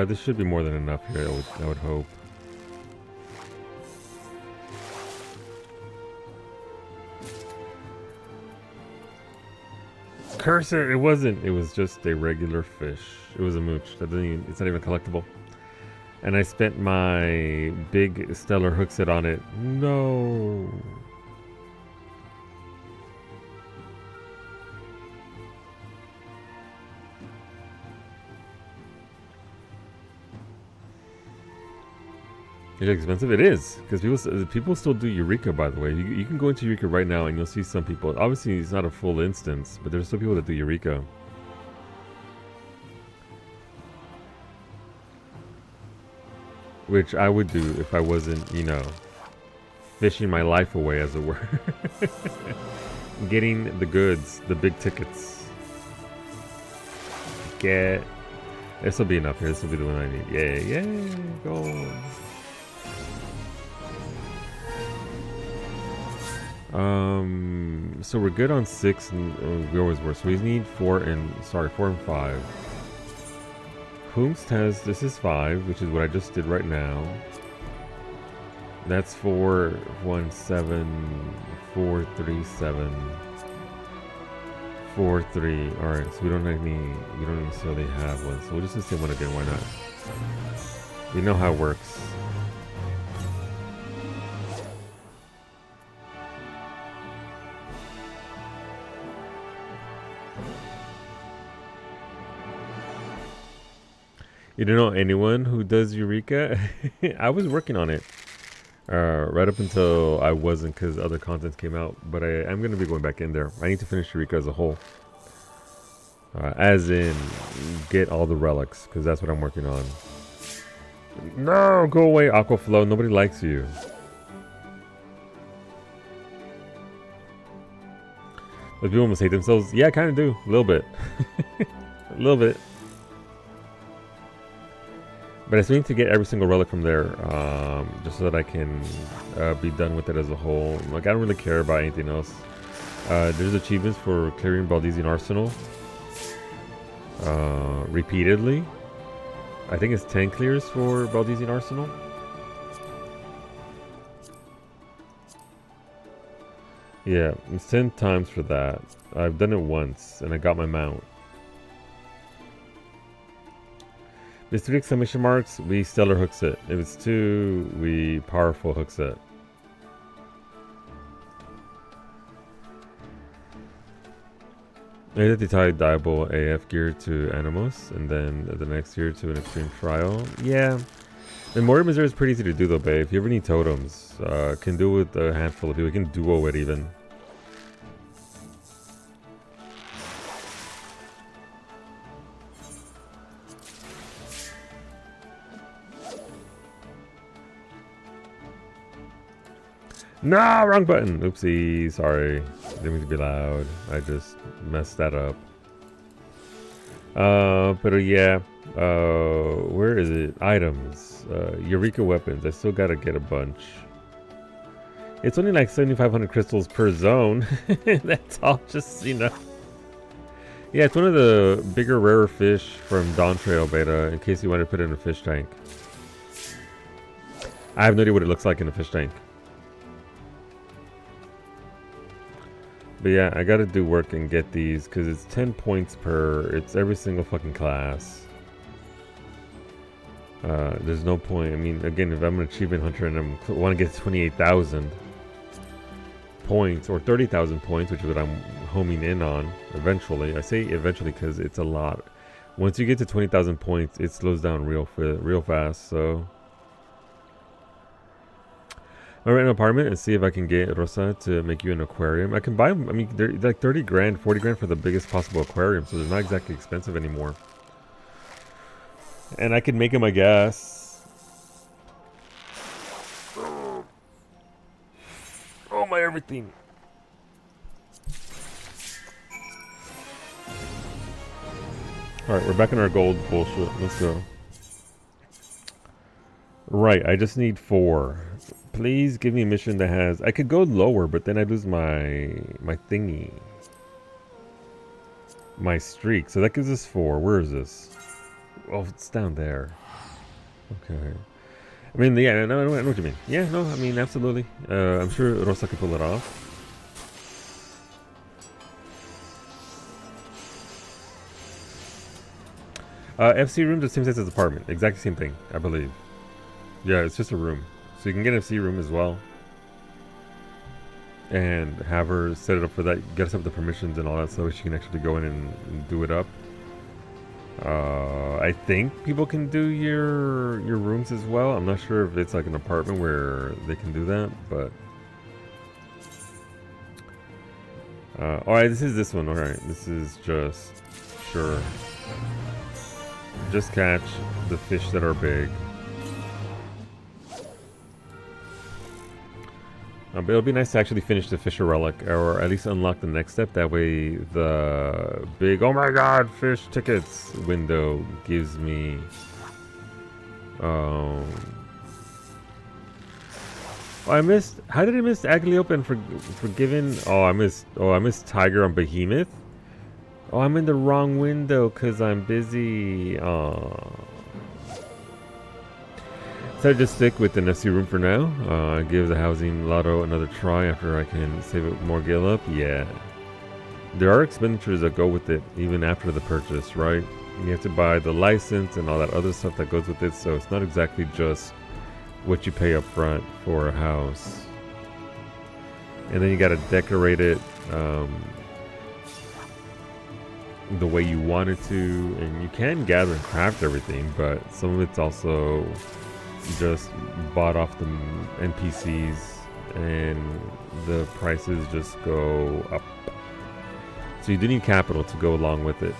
This should be more than enough here. I would hope. Cursor, it wasn't. It was just a regular fish. It was a mooch. That doesn't even, it's not even collectible. And I spent my big stellar hook set on it. No. It's expensive. It is, because people still do Eureka. By the way, you can go into Eureka right now and you'll see some people. Obviously, it's not a full instance, but there's still people that do Eureka. Which I would do if I wasn't, you know, fishing my life away, as it were. Getting the goods, the big tickets. This will be enough here. This will be the one I need. Yay, go. So we're good on 6, and we always were. So we need 4 and 5. Whomst has, this is 5, which is what I just did right now. That's 4, 1, 7, 4, 3, 7, 4, 3. Alright, so we don't necessarily have one. So we'll just say one again, why not? We know how it works. You don't know anyone who does Eureka? I was working on it right up until I wasn't, because other content came out. But I'm going to be going back in there. I need to finish Eureka as a whole. As in, get all the relics, because that's what I'm working on. No, go away, Aquaflow. Nobody likes you. But people must hate themselves. Yeah, I kind of do. A little bit. A little bit. But I still need to get every single relic from there, just so that I can be done with it as a whole. Like, I don't really care about anything else. There's achievements for clearing Baldesian Arsenal repeatedly. I think it's 10 clears for Baldesian Arsenal. Yeah, it's 10 times for that. I've done it once, and I got my mount. If it's 3 exclamation marks, we stellar hooks it. If it's 2, we powerful hooks it. I had to tie Diable AF gear to Animos, and then the next gear to an Extreme Trial. Yeah. And Mortimer is pretty easy to do though, babe. If you ever need totems, can do it with a handful of people. You can duo it even. No, wrong button. Oopsie, sorry. Didn't mean to be loud. I just messed that up. But yeah. Where is it? Items. Eureka weapons. I still gotta get a bunch. It's only like 7,500 crystals per zone. That's all, just, you know. Yeah, it's one of the bigger, rarer fish from Dawn Trail beta, in case you want to put it in a fish tank. I have no idea what it looks like in a fish tank. But yeah, I gotta do work and get these, because it's 10 points per, it's every single fucking class. There's no point, I mean, again, if I'm an achievement hunter and I want to get 28,000 points, or 30,000 points, which is what I'm homing in on, eventually. I say eventually because it's a lot. Once you get to 20,000 points, it slows down real fast, so... I'll rent an apartment and see if I can get Rosa to make you an aquarium. I can buy them. I mean, they're like 30 grand, 40 grand for the biggest possible aquarium, so they're not exactly expensive anymore. And I could make them, I guess. Oh, my everything. Alright, we're back in our gold bullshit. Let's go. Right, I just need 4. Please give me a mission that has... I could go lower, but then I lose my thingy. My streak. So that gives us 4. Where is this? Oh, it's down there. Okay. I mean, yeah, no, I know what you mean. Yeah, no, I mean, absolutely. I'm sure Rosa can pull it off. FC room, the same size as apartment. Exactly same thing, I believe. Yeah, it's just a room. So you can get an FC room as well. And have her set it up for that. Get us up the permissions and all that so she can actually go in and do it up. I think people can do your rooms as well. I'm not sure if it's like an apartment where they can do that, but... alright, this is this one. Alright, this is just... Sure. Just catch the fish that are big. But it'll be nice to actually finish the Fisher Relic, or at least unlock the next step. That way the big, oh my god, fish tickets window gives me... Oh, I missed... How did I miss Agliope and Forgiven? Oh, I missed Tiger on Behemoth? Oh, I'm in the wrong window because I'm busy. Oh. So I just stick with the FC room for now. Give the housing lotto another try after I can save it more gil up. Yeah. There are expenditures that go with it even after the purchase, right? You have to buy the license and all that other stuff that goes with it. So it's not exactly just what you pay up front for a house. And then you got to decorate it. The way you want it to, and you can gather and craft everything, but some of it's also just bought off the NPCs and the prices just go up. So you do need capital to go along with it.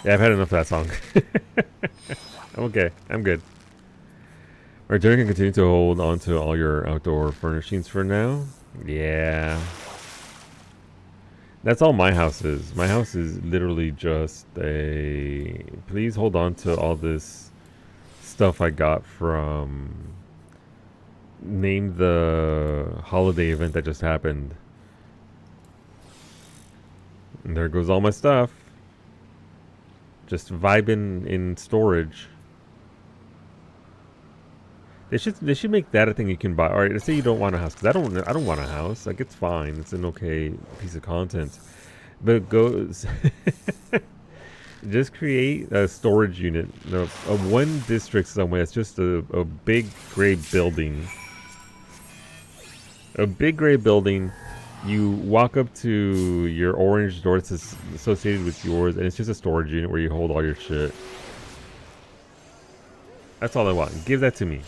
Yeah, I've had enough of that song. I'm okay. I'm good. Alright, Jerry can continue to hold on to all your outdoor furnishings for now. Yeah. That's all my house is. My house is literally just a... Please hold on to all this stuff I got from... Name the holiday event that just happened. And there goes all my stuff. Just vibing in storage. They should make that a thing you can buy. All right, let's say you don't want a house, because I don't want a house. Like, it's fine. It's an okay piece of content. But it goes just create a storage unit of one district somewhere. It's just a big gray building. A big gray building. You walk up to your orange door that's associated with yours, and it's just a storage unit where you hold all your shit. That's all I want. Give that to me.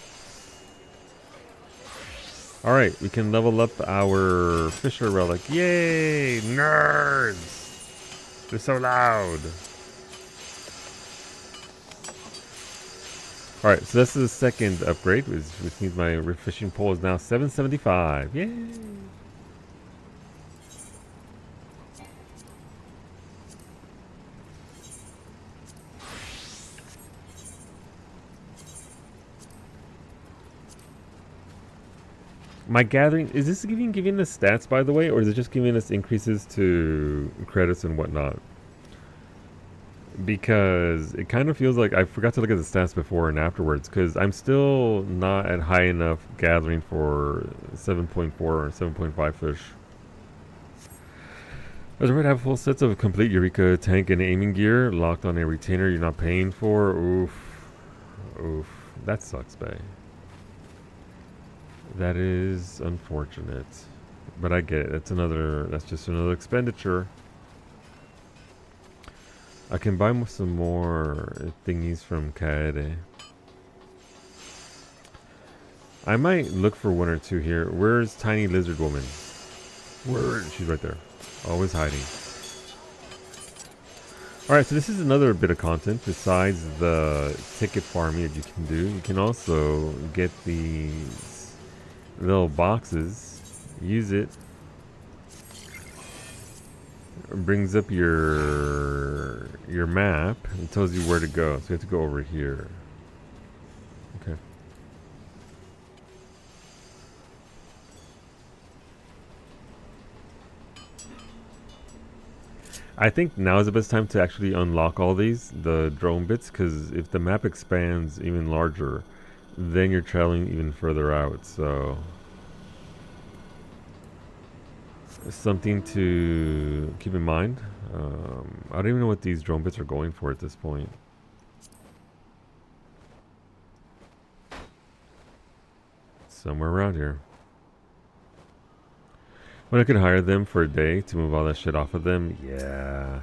Alright, we can level up our Fisher Relic. Yay! Nerds! They're so loud. Alright, so this is the second upgrade, which means my fishing pole is now 775. Yay! My gathering, is this giving us stats, by the way, or is it just giving us increases to credits and whatnot? Because it kind of feels like I forgot to look at the stats before and afterwards, because I'm still not at high enough gathering for 7.4 or 7.5 fish. Does it have full sets of complete Eureka tank and aiming gear locked on a retainer you're not paying for? Oof. Oof. That sucks, bae. That is unfortunate. But I get it. That's just another expenditure. I can buy some more thingies from Kaede. I might look for one or two here. Where's Tiny Lizard Woman? She's right there. Always hiding. Alright, so this is another bit of content besides the ticket farming that you can do. You can also get these little boxes. Use it. It brings up your map and tells you where to go. So you have to go over here. Okay. I think now is the best time to actually unlock all the drone bits, because if the map expands even larger, then you're traveling even further out, so something to keep in mind. I don't even know what these drone bits are going for at this point. Somewhere around here. When I could hire them for a day to move all that shit off of them, yeah.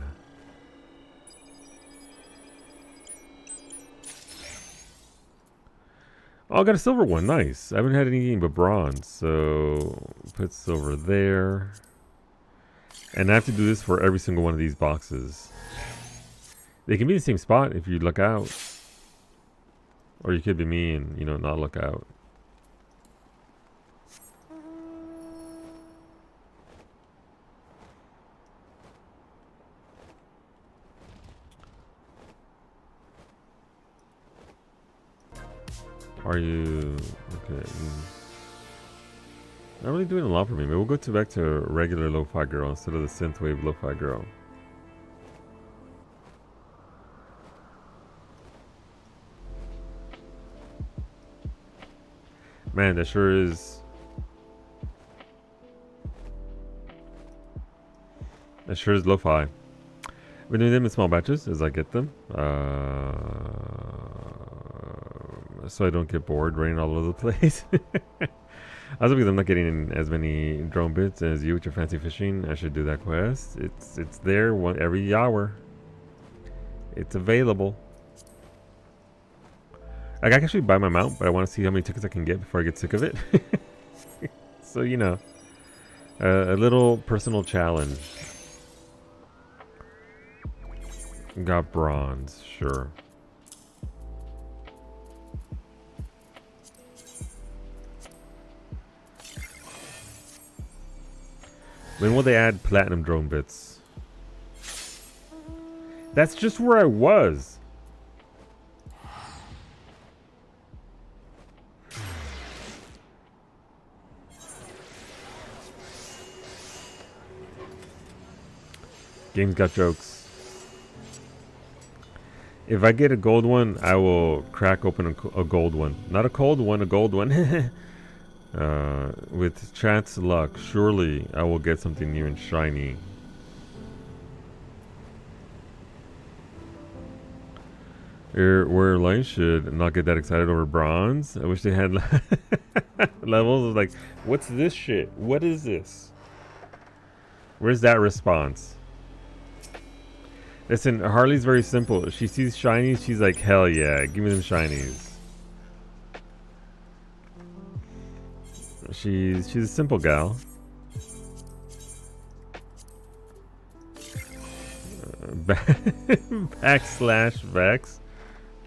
Oh, I got a silver one, nice. I haven't had anything but bronze, so put silver there. And I have to do this for every single one of these boxes. They can be in the same spot if you look out. Or you could be me and, you know, not look out. Are you okay? Not really doing a lot for me. Maybe we'll go back to regular lo-fi girl instead of the synthwave lo-fi girl. Man, that sure is. That sure is lo-fi. I've been doing them in small batches as I get them. So I don't get bored running all over the place. Also because I'm not getting as many drone bits as you with your fancy fishing. I should do that quest. It's there every hour. It's available. Like, I can actually buy my mount, but I want to see how many tickets I can get before I get sick of it. So, you know, a little personal challenge. Got bronze, sure. When will they add platinum drone bits? That's just where I was. Game's got jokes. If I get a gold one, I will crack open a gold one. Not a cold one, a gold one. With chance luck, surely I will get something new and shiny. Where Light should not get that excited over bronze. I wish they had levels of like, what's this shit? What is this? Where's that response? Listen, Harley's very simple. She sees shinies, she's like, hell yeah, give me them shinies. She's a simple gal. Backslash Vex.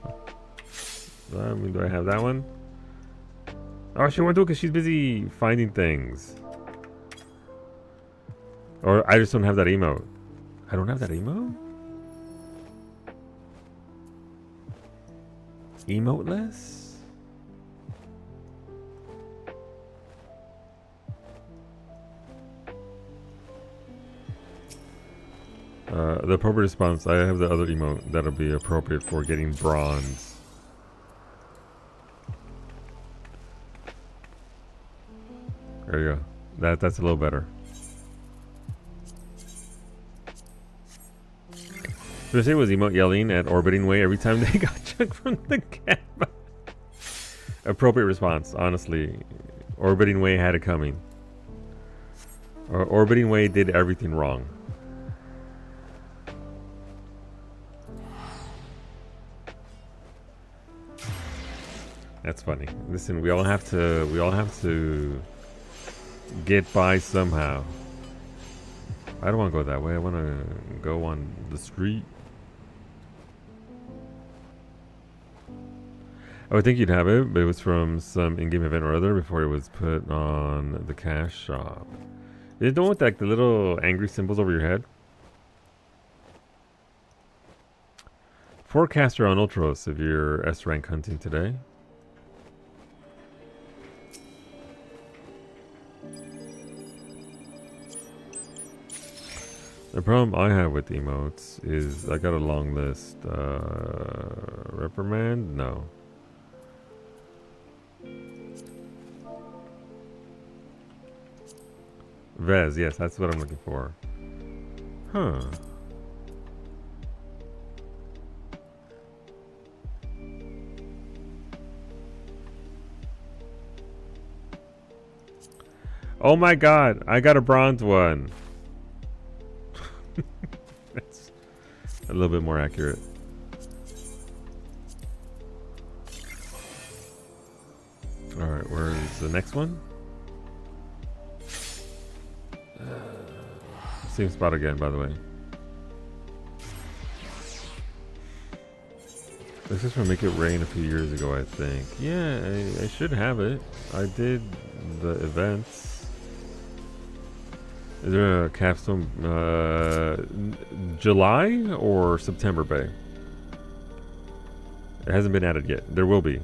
I mean, do I have that one? Oh, she won't do it because she's busy finding things. Or I just don't have that emote. I don't have that emote? Emoteless? The appropriate response, I have the other emote that'll be appropriate for getting bronze. There you go. That's a little better. So I say was emote yelling at orbiting way every time they got chucked from the cap. Appropriate response, honestly. Orbiting way had it coming. Orbiting Way did everything wrong. That's funny. Listen, we all have to get by somehow. I don't want to go that way. I want to go on the street. I would think you'd have it, but it was from some in-game event or other before it was put on the cash shop. Is it the one with like the little angry symbols over your head? Forecaster on Ultros if you're S-rank hunting today. The problem I have with emotes is I got a long list. Reprimand? No. Vez, yes, that's what I'm looking for. Huh. Oh my god, I got a bronze one. That's a little bit more accurate. Alright, where's the next one? Same spot again, by the way. This is from Make It Rain a few years ago, I think. Yeah, I should have it. I did the events. Is there a capstone? July or September, Bay? It hasn't been added yet. There will be.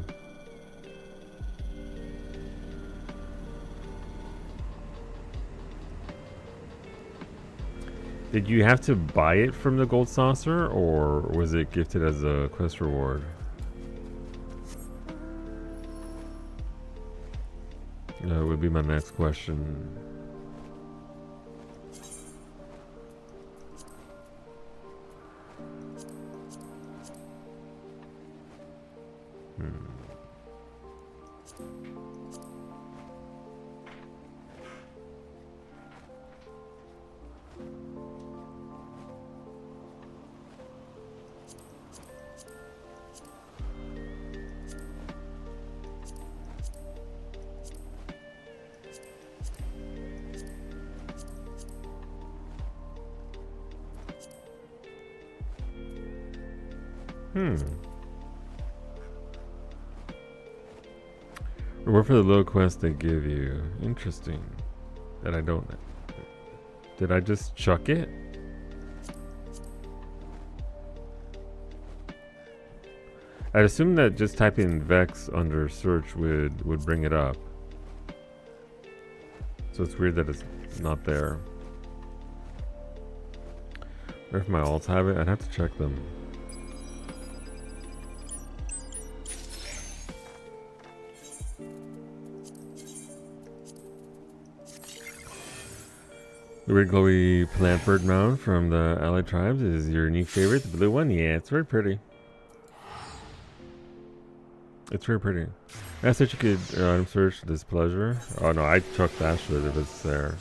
Did you have to buy it from the Gold Saucer, or was it gifted as a quest reward? That would be my next question. Reward for the little quest they give you. Interesting. That I don't. Did I just chuck it? I'd assume that just typing Vex under search would bring it up. So it's weird that it's not there. Or if my alts have it, I'd have to check them. The weird glowy Plantford mount from the Allied tribes is your new favorite, the blue one? Yeah, it's very pretty. It's very pretty. I said you could item search Displeasure. Oh no, I chucked that shit if it's there.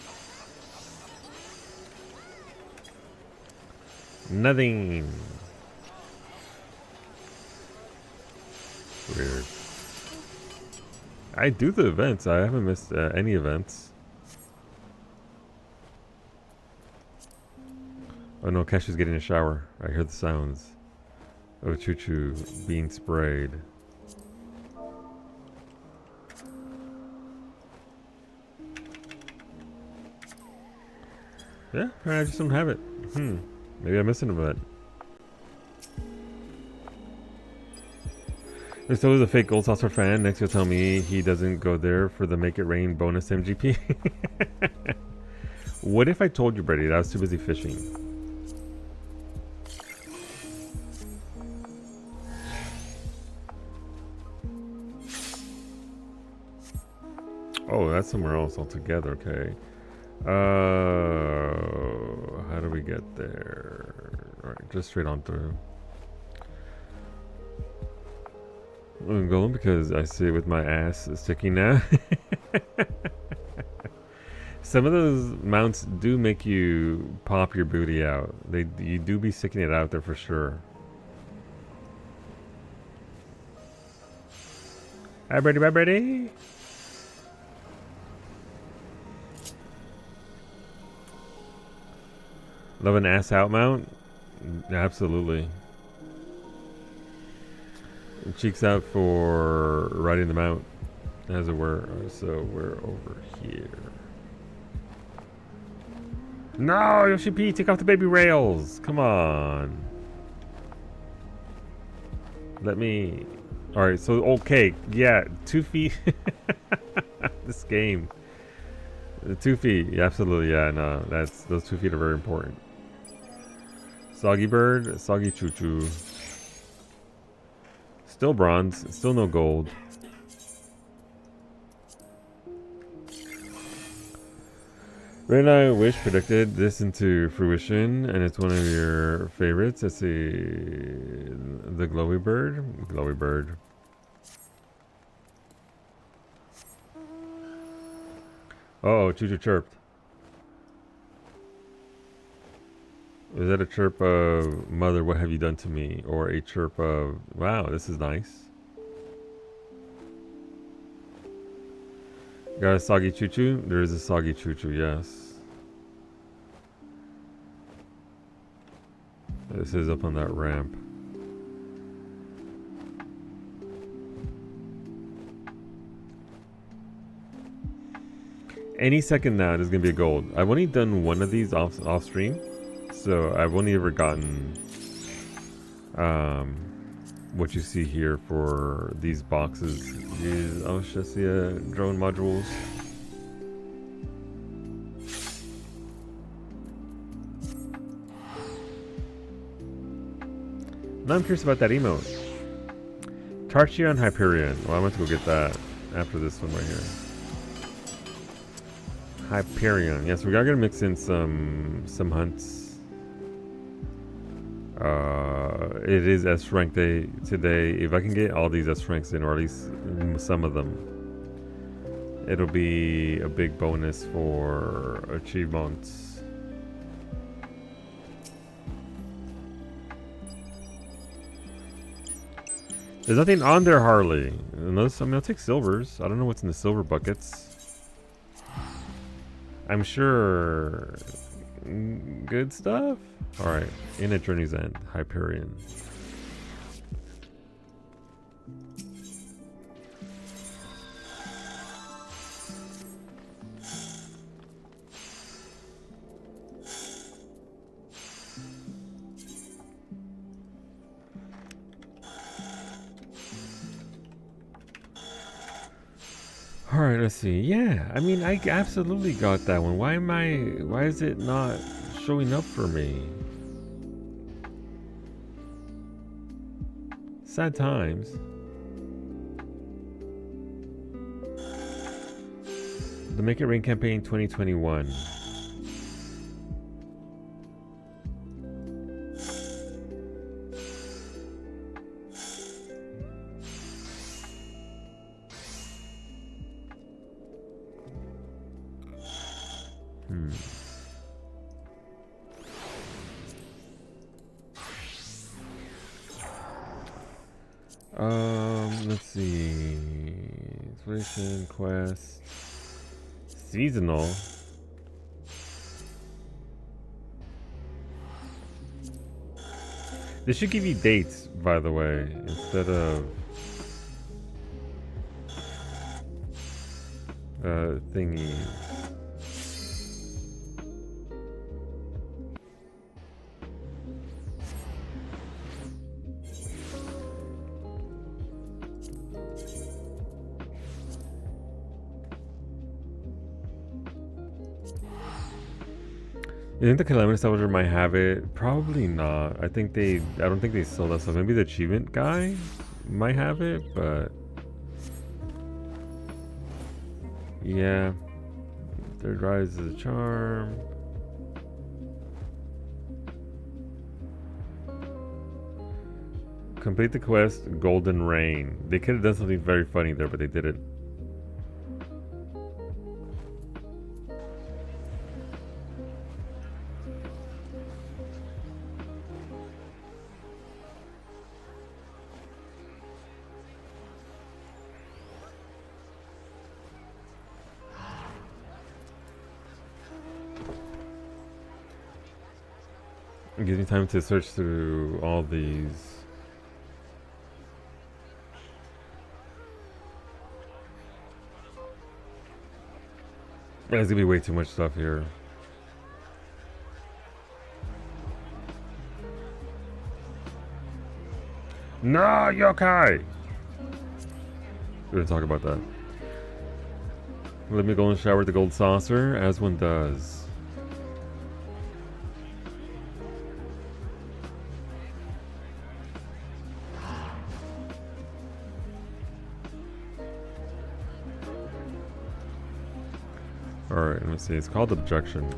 Nothing. Weird. I do the events. I haven't missed any events. Oh no, Cash is getting a shower. I hear the sounds of Choo Choo being sprayed. Yeah, I just don't have it. Maybe I'm missing an event. There's always a fake Gold Saucer fan next to tell me he doesn't go there for the Make It Rain bonus MGP. What if I told you, Brady, that I was too busy fishing? Oh, that's somewhere else altogether. Okay. How do we get there? Alright, just straight on through. I'm going because I see it with my ass sticking now. Some of those mounts do make you pop your booty out. You do be sticking it out there for sure. Hi, birdie, bye, birdie. Love an ass out mount? Absolutely. Cheeks out for riding the mount, as it were. So we're over here. No, Yoshi P, take off the baby rails. Come on. Let me. All right. So okay, yeah, 2 feet. This game. The 2 feet, yeah, absolutely, yeah. No, those 2 feet are very important. Soggy bird, soggy choo choo. Still bronze, still no gold. Ray and I wish predicted this into fruition, and it's one of your favorites. Let's see, the glowy bird, glowy bird. Oh, choo choo chirped. Is that a chirp of "Mother, what have you done to me?" or a chirp of "Wow, this is nice"? Got a soggy choo choo? There is a soggy choo choo, yes. This is up on that ramp. Any second now, there's gonna be a gold. I've only done one of these off stream, so I've only ever gotten what you see here for these boxes. These Auxesia drone modules. Now I'm curious about that emote. Tarchion Hyperion. Well, I'm going to go get that after this one right here. Hyperion. Yes, we are gonna mix in some hunts. It is S rank day today. If I can get all these S ranks in, or at least some of them, it'll be a big bonus for achievements. There's nothing on there, Harley. Unless, I mean, I'll take silvers. I don't know what's in the silver buckets. I'm sure good stuff. All right, in at Journey's End, Hyperion. All right, let's see. Yeah, I mean, I absolutely got that one. Why is it not showing up for me? Sad times. The Make It Rain campaign 2021. Let's see. Exploration quest. Seasonal. This should give you dates, by the way, instead of thingies. You think the Calamitous Salvager might have it? Probably not. I don't think they sell that stuff. Maybe the achievement guy might have it, but yeah. Third Rise is a charm. Complete the quest, Golden Rain. They could have done something very funny there, but they didn't. It gives me time to search through all these. There's gonna be way too much stuff here. No, yokai! We're gonna talk about that. Let me go and shower with the gold saucer, as one does. Alright, let me see. It's called Objection.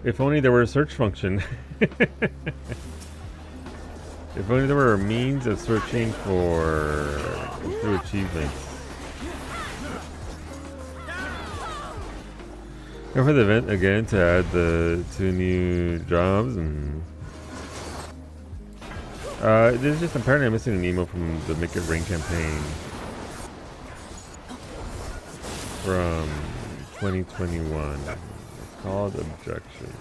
If only there were a search function. If only there were a means of searching through achievements. Go for the event again to add the 2 new jobs and there's just apparently I'm missing an email from the Make It Rain campaign from 2021. It's called Objection.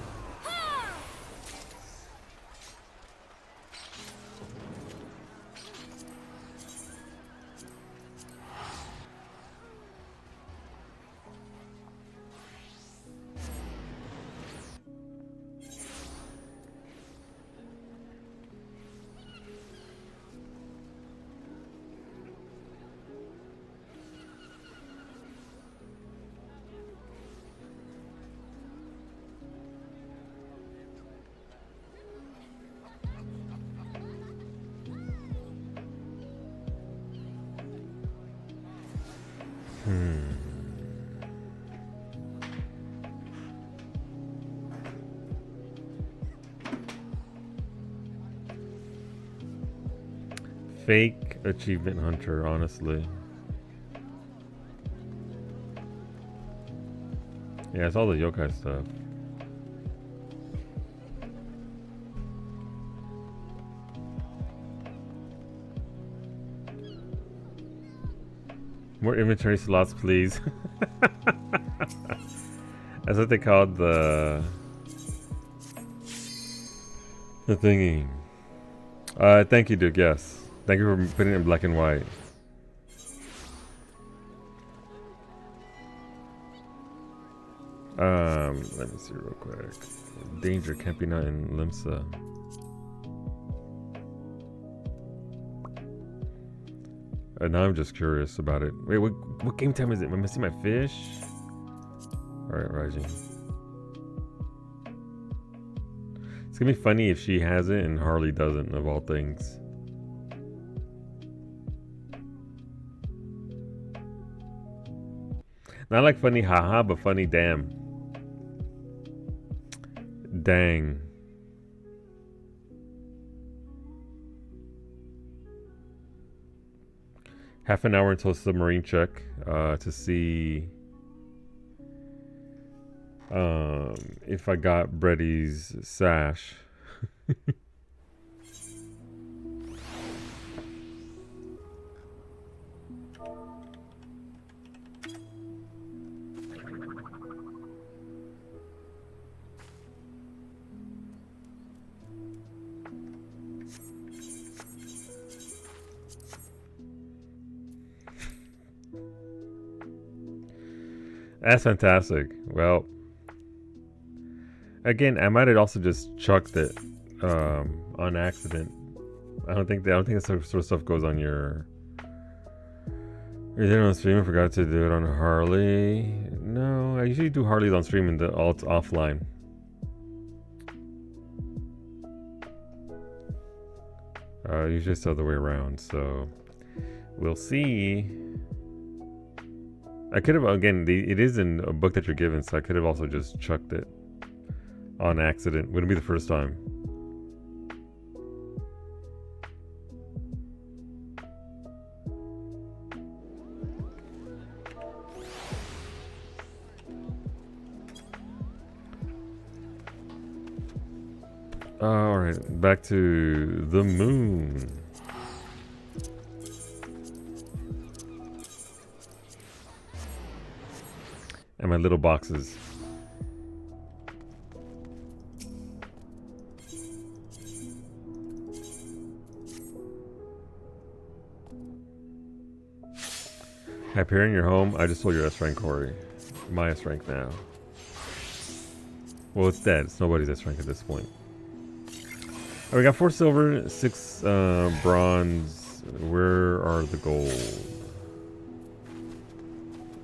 Fake achievement hunter, honestly. Yeah, it's all the yokai stuff. More inventory slots, please. That's what they called the thingy. Thank you, Duke. Yes. Thank you for putting it in black and white. Let me see real quick. Danger camping out in Limsa. Now I'm just curious about it. Wait, what game time is it? Am I missing my fish? Alright, Rising. It's gonna be funny if she has it and Harley doesn't, of all things. Not like funny haha, but funny damn. Dang. Half an hour until submarine check to see if I got Breddy's sash. That's fantastic. Well, again, I might have also just chucked it on accident. I don't think that sort of stuff goes on your. You did it on stream and forgot to do it on Harley. No, I usually do Harley's on stream and the alt's offline. Usually it's the other way around. So we'll see. I could have, again, it is in a book that you're given, so I could have also just chucked it on accident. Wouldn't be the first time. Alright, back to the moon. And my little boxes. Hyperion, your home. I just told your S rank, Corey. My S rank now. Well, it's dead. It's nobody's S rank at this point. Alright, we got 4 silver, 6 bronze. Where are the gold?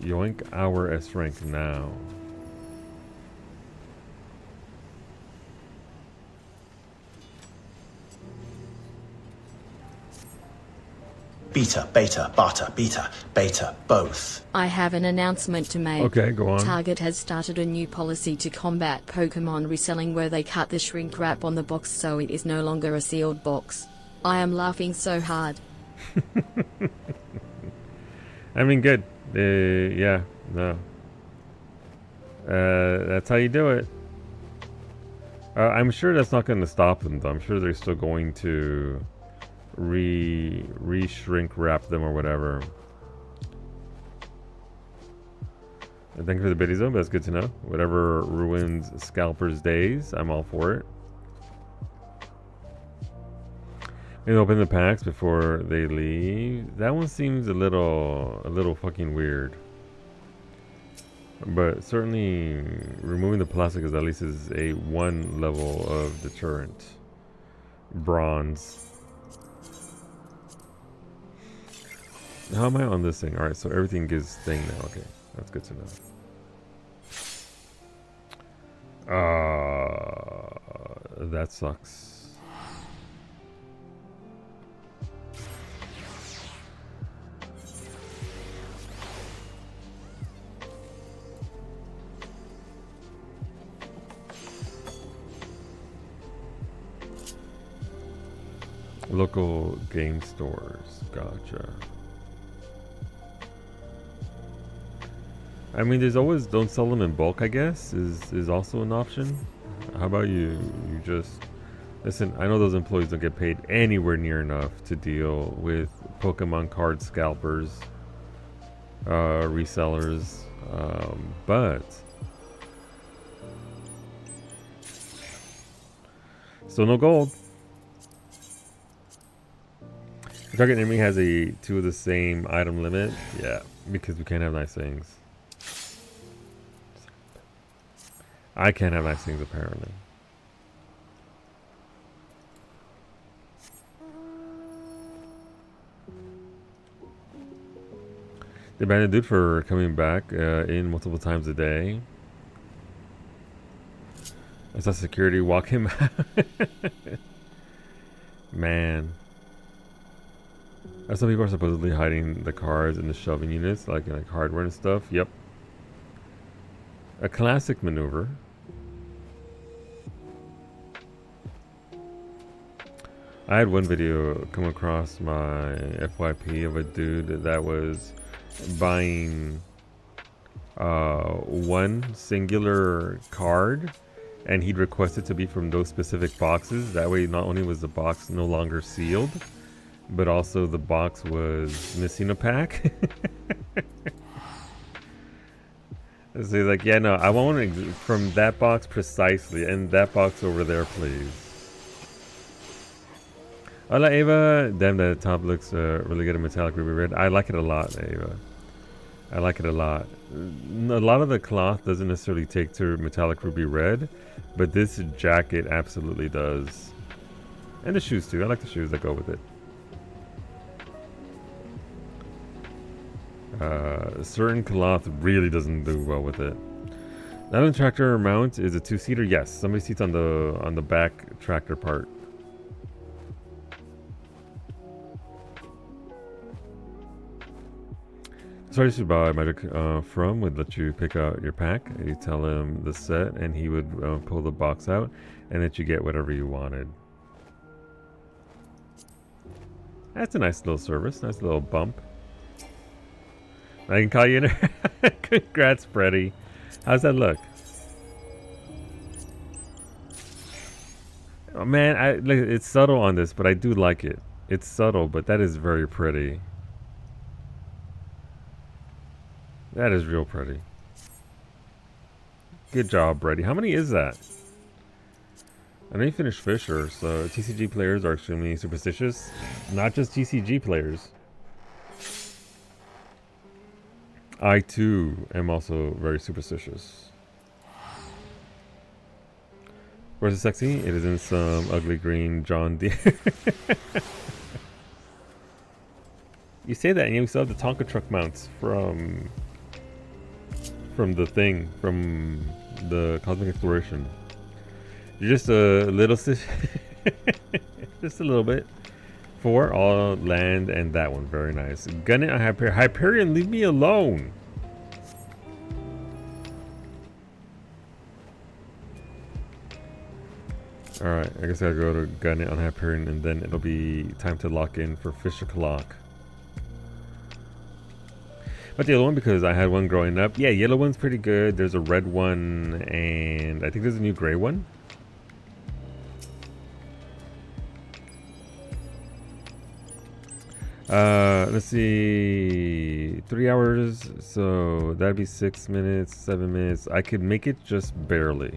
Yoink our S rank now. Beta, beta, bata, beta, beta, both. I have an announcement to make. Okay, go on. Target has started a new policy to combat Pokemon reselling where they cut the shrink wrap on the box so it is no longer a sealed box. I am laughing so hard. I mean, good. Yeah, no. That's how you do it. I'm sure that's not going to stop them, though. I'm sure they're still going to re-shrink wrap them or whatever. Thank you for the biddy zone, but that's good to know. Whatever ruins scalpers' days, I'm all for it. Maybe open the packs before they leave. That one seems a little fucking weird. But certainly removing the plastic is at least is a 1 level of deterrent. Bronze. How am I on this thing? Alright, so everything gives thing now. Okay, that's good to know. That sucks. Local game stores. Gotcha. I mean, there's always don't sell them in bulk, I guess, is also an option. How about you just listen, I know those employees don't get paid anywhere near enough to deal with Pokemon card scalpers, resellers, but still no gold. The target enemy has a 2 of the same item limit. Yeah, because we can't have nice things. I can't have nice things, apparently. They banned a dude for coming back in multiple times a day. I saw security walk him out. Man. Some people are supposedly hiding the cards in the shelving units, like hardware and stuff. Yep. A classic maneuver. I had one video come across my FYP of a dude that was buying one singular card, and he'd request it to be from those specific boxes. That way not only was the box no longer sealed, but also the box was missing a pack. So he's like, yeah, no, I want it from that box precisely, and that box over there, please. Hola, Ava. Damn, that top looks really good in metallic ruby red. I like it a lot, Ava. I like it a lot. A lot of the cloth doesn't necessarily take to metallic ruby red, but this jacket absolutely does. And the shoes, too. I like the shoes that go with it. Certain cloth really doesn't do well with it. Now the tractor mount is a 2-seater. Yes, somebody seats on the back tractor part. Sorry to buy Magic from would let you pick out your pack. You tell him the set, and he would pull the box out, and let you get whatever you wanted. That's a nice little service, nice little bump. I can call you in. Congrats, Freddy. How's that look? Oh man, look, it's subtle on this, but I do like it. It's subtle, but that is very pretty. That is real pretty. Good job, Brady. How many is that? I know you finished Fisher, so TCG players are extremely superstitious. Not just TCG players. I too am also very superstitious. Where's it sexy? It is in some ugly green John Deere. You say that, and you still have the Tonka truck mounts from the thing, from the Cosmic Exploration. You're just a little, just a little bit. For all land and that one, very nice. Gun it on Hyperion. Hyperion, leave me alone. Alright, I guess I gotta go to gun it on Hyperion, and then it'll be time to lock in for Fisher Clock. But the yellow one, because I had one growing up. Yeah, yellow one's pretty good. There's a red one, and I think there's a new gray one. Let's see. 3 hours, so that'd be 6 minutes, 7 minutes. I could make it just barely.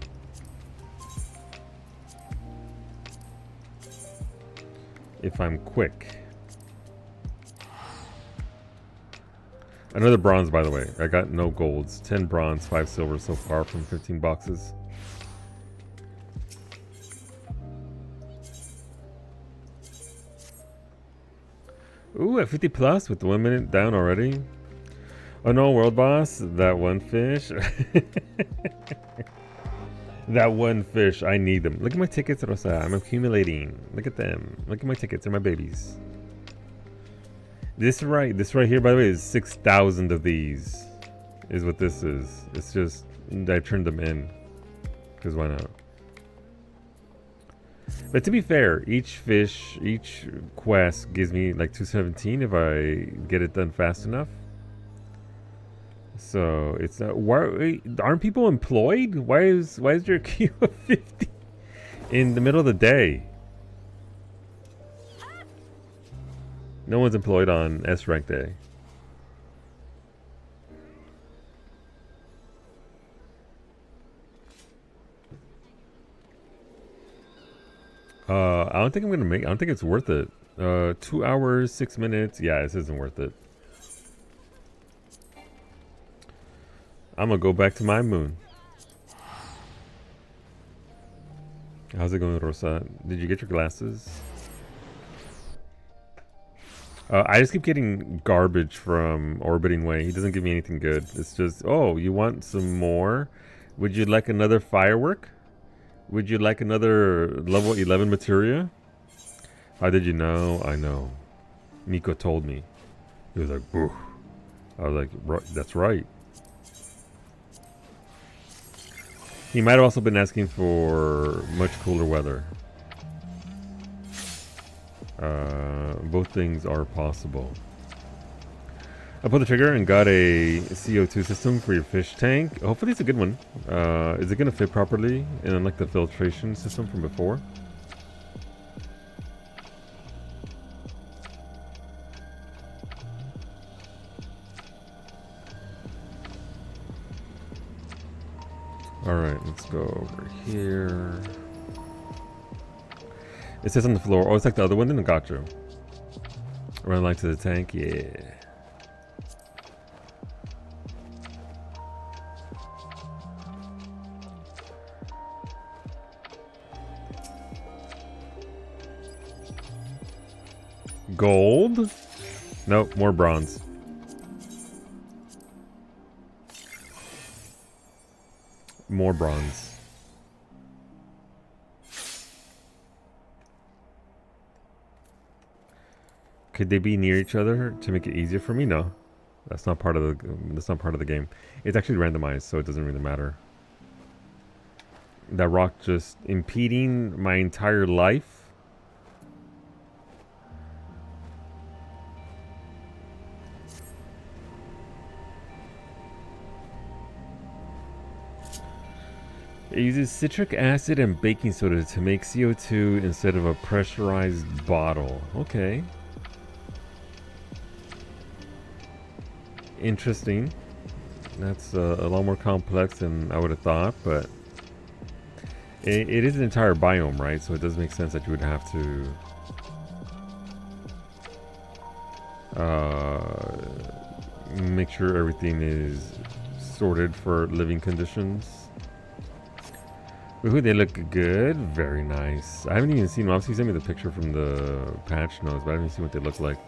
If I'm quick. Another bronze, by the way. I got no golds. 10 bronze, 5 silver so far from 15 boxes. Ooh, at 50 plus with the 1 minute down already. Oh no, world boss. That one fish. That one fish. I need them. Look at my tickets, Rosa. I'm accumulating. Look at them. Look at my tickets. They're my babies. This right here, by the way, is 6,000 of these. Is what this is. It's just I turned them in. Because why not? But to be fair, each quest gives me like 217 if I get it done fast enough. So it's not. Why aren't people employed? Why is there a queue of 50 in the middle of the day? No one's employed on S rank day. I don't think I'm gonna make. I don't think it's worth it. 2 hours, 6 minutes. Yeah, this isn't worth it. I'm gonna go back to my moon. How's it going, Rosa? Did you get your glasses? I just keep getting garbage from Orbiting Way. He doesn't give me anything good. It's just, oh, you want some more? Would you like another firework? Would you like another level 11 materia? How did you know? I know. Miko told me. He was like, boo. I was like, that's right. He might have also been asking for much cooler weather. Both things are possible. I pulled the trigger and got a CO2 system for your fish tank. Hopefully it's a good one. Is it going to fit properly? And unlike the filtration system from before. Alright, let's go over here. It says on the floor. Oh, it's like the other one, then I got you. Run light to the tank, yeah. Gold? Nope, more bronze. More bronze. Could they be near each other to make it easier for me? No. That's not part of the game. It's actually randomized, so it doesn't really matter. That rock just impeding my entire life. It uses citric acid and baking soda to make CO2 instead of a pressurized bottle. Okay. Interesting. That's a lot more complex than I would have thought, but it is an entire biome, right? So it does make sense that you would have to make sure everything is sorted for living conditions. Ooh, they look good. Very nice. I haven't even seen them. Obviously, you sent me the picture from the patch notes, but I haven't seen what they look like.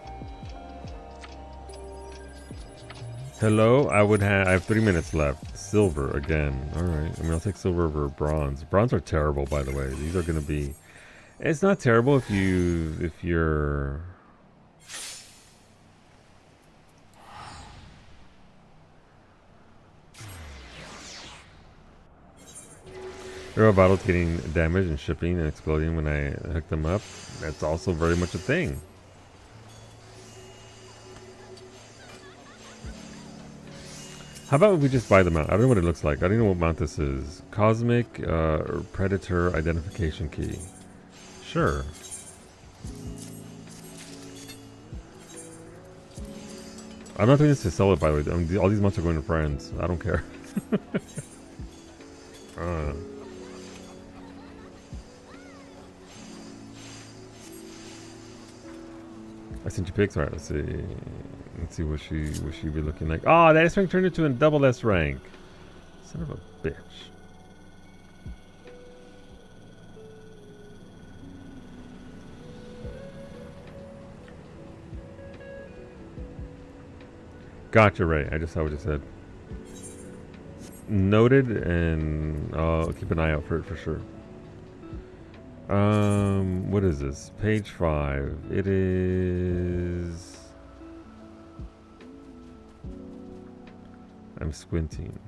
Hello, I have 3 minutes left. Silver again. Alright. I mean, I'll take silver over bronze. Bronze are terrible, by the way. These are gonna be... It's not terrible if you're... Hero bottles getting damaged and shipping and exploding when I hook them up. That's also very much a thing. How about we just buy the mount? I don't know what it looks like. I don't know what mount this is. Cosmic Predator Identification Key. Sure. I'm not doing this to sell it, by the way. I mean, all these mounts are going to friends. I don't care. I sent you pics. Alright, let's see. Let's see what she be looking like. Oh, that S rank turned into a double S rank. Son of a bitch. Gotcha, Ray. I just saw what you said. Noted, and I'll keep an eye out for it for sure. What is this? Page 5. It is... I'm squinting.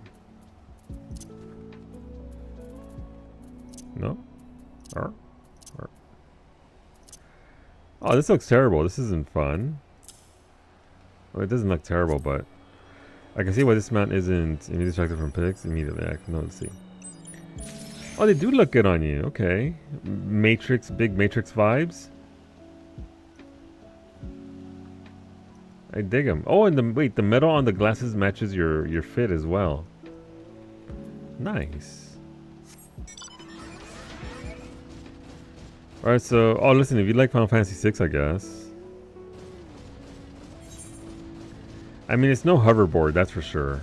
No? Oh, this looks terrible. This isn't fun. Well, it doesn't look terrible, but I can see why this mount isn't immediately distracted from pics immediately. No, let's see. Oh, they do look good on you. Okay. Matrix, big Matrix vibes. I dig them. Oh, and wait, the metal on the glasses matches your fit as well. Nice. Alright, so... Oh, listen, if you like Final Fantasy VI, I guess. I mean, it's no hoverboard, that's for sure.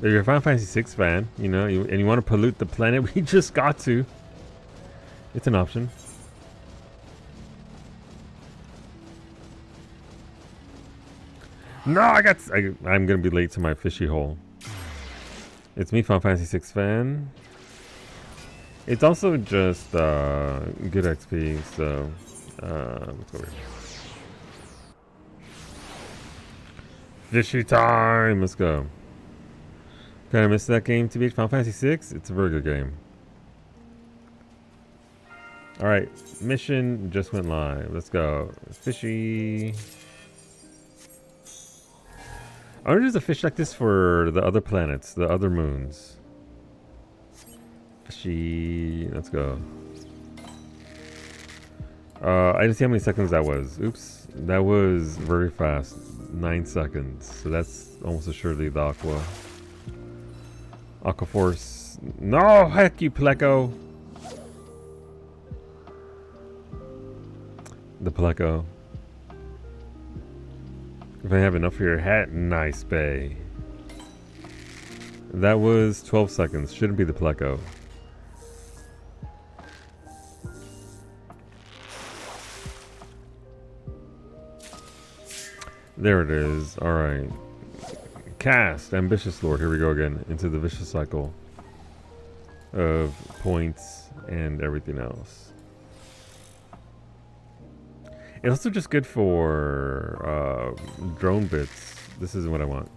If you're a Final Fantasy VI fan, you know, and you want to pollute the planet we just got to, it's an option. No, I'm gonna be late to my fishy hole. It's me, Final Fantasy VI fan. It's also just good XP, so let's go over here. Fishy time! Let's go. Kind of missed that game, TBH. Final Fantasy VI? It's a very good game. Alright, mission just went live. Let's go. Fishy. I wonder if there's a fish like this for the other planets, the other moons. Fishy. Let's go. I didn't see how many seconds that was. Oops. That was very fast. 9 seconds. So that's almost assuredly the Aqua Force. No! Heck you, Pleco! The Pleco. If I have enough for your hat, nice, Bay. That was 12 seconds. Shouldn't be the Pleco. There it is. Alright. Cast. Ambitious Lord. Here we go again. Into the vicious cycle of points and everything else. It's also just good for drone bits. This isn't what I want.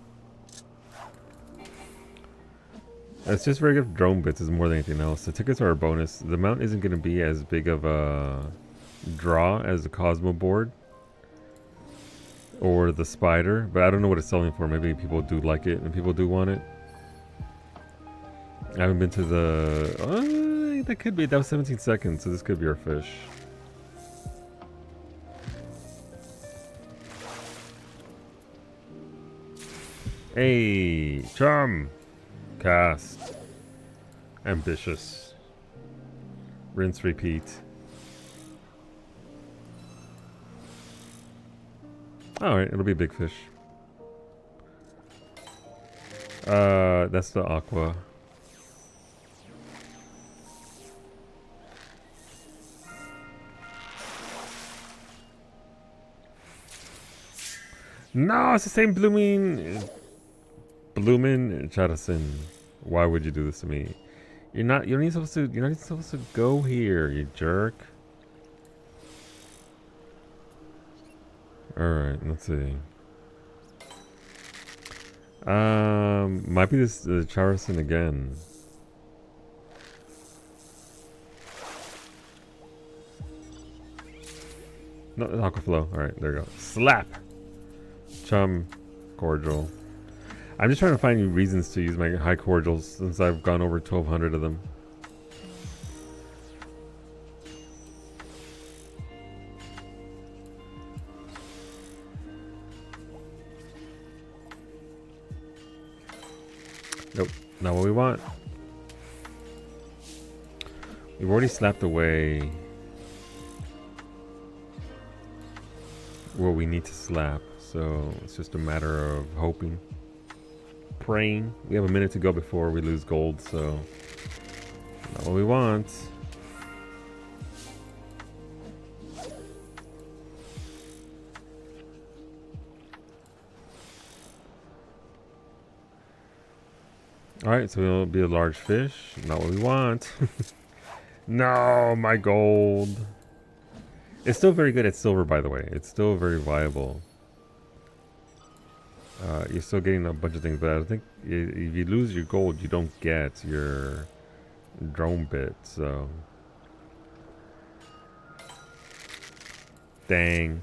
It's just very good for drone bits is more than anything else. The tickets are a bonus. The mount isn't going to be as big of a draw as the Cosmo board or the Spider, but I don't know what it's selling for. Maybe people do like it and people do want it. I haven't been to the... that could be. That was 17 seconds, so this could be our fish. Hey, charm, cast, ambitious, rinse, repeat. Alright, it'll be a big fish. That's the aqua. No, it's the same blooming Charasin. Why would you do this to me? You're not even supposed to go here, you jerk. Alright, let's see. Might be this Charasin again. No, Aquaflow. Alright, there you go. Slap! Chum. Cordial. I'm just trying to find reasons to use my high cordials since I've gone over 1,200 of them. Nope, not what we want. We've already slapped away what we need to slap, so it's just a matter of hoping, praying. We have a minute to go before we lose gold, so not what we want. Alright, so it'll be a large fish. Not what we want. No, my gold. It's still very good at silver, by the way. It's still very viable. You're still getting a bunch of things, but I think if you lose your gold, you don't get your drone bit, so. Dang.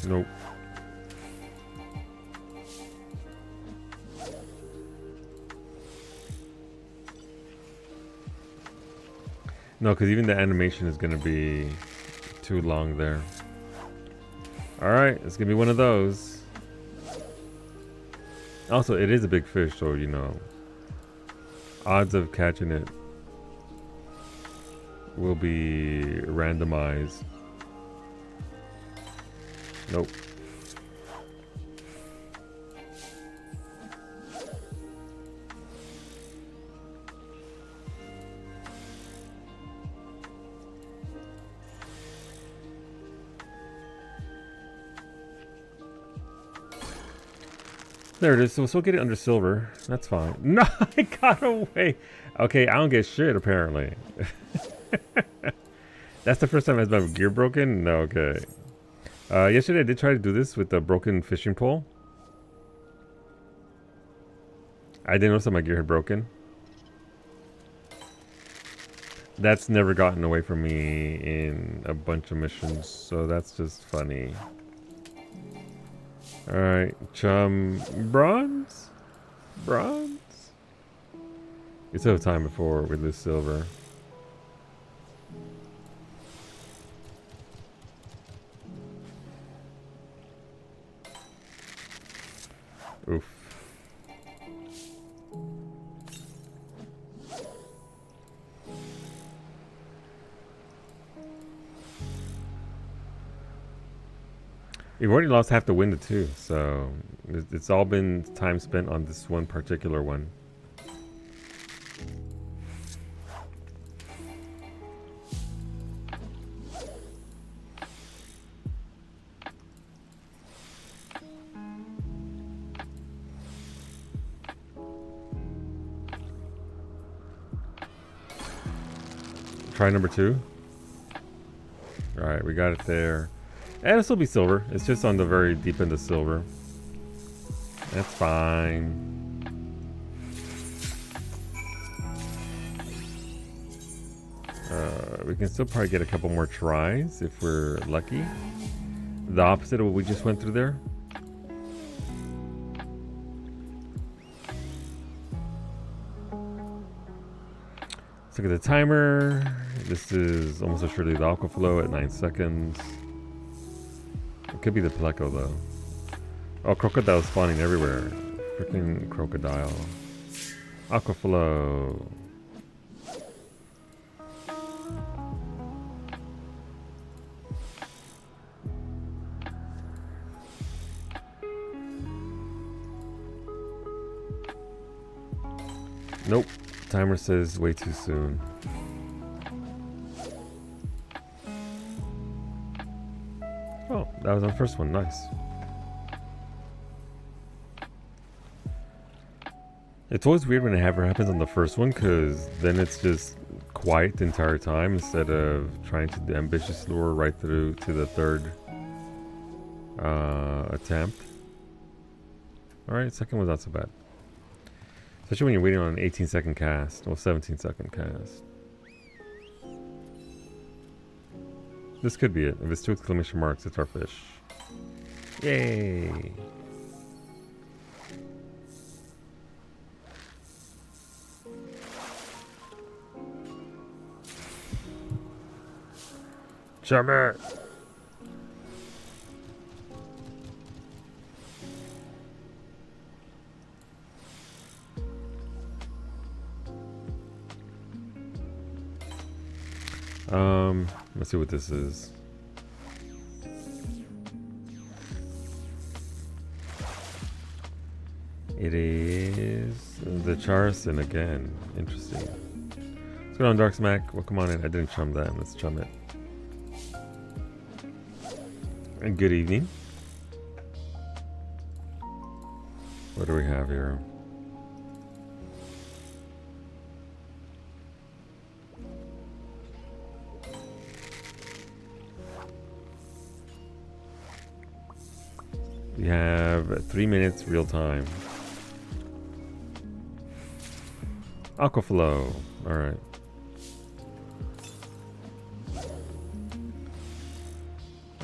Nope. No, because even the animation is going to be too long there. Alright, it's going to be one of those. Also, it is a big fish, so, you know, odds of catching it will be randomized. Nope. There it is. So we'll still get it under silver. That's fine. No, I got away. Okay, I don't get shit apparently. That's the first time I had my gear broken? No, okay. Yesterday I did try to do this with the broken fishing pole. I didn't notice that my gear had broken. That's never gotten away from me in a bunch of missions, so that's just funny. Alright, chum. Bronze? Bronze? We still have time before we lose silver. Oof. You've already lost half the window too, so it's all been time spent on this one particular one. Try number 2. Alright, we got it there. And it'll still be silver. It's just on the very deep end of silver. That's fine. We can still probably get a couple more tries if we're lucky. The opposite of what we just went through there. Let's look at the timer. This is almost assuredly the Aquaflow at 9 seconds. It could be the Pleco though. Oh, crocodile spawning everywhere. Freaking crocodile. Aquaflow. Nope. Timer says way too soon. Oh, that was our first one. Nice. It's always weird when it ever happens on the first one, because then it's just quiet the entire time instead of trying to ambitiously lure right through to the third attempt. Alright, second one's not so bad. Especially when you're waiting on an 18-second cast, or 17-second cast. This could be it. If it's 2 exclamation marks, it's our fish. Yay! Chum it! Let's see what this is. It is the Charson again. Interesting. What's going on, Dark Smack? Well, come on in. I didn't chum that. Let's chum it. And good evening. What do we have here? We have 3 minutes real time. Aquaflow. Alright.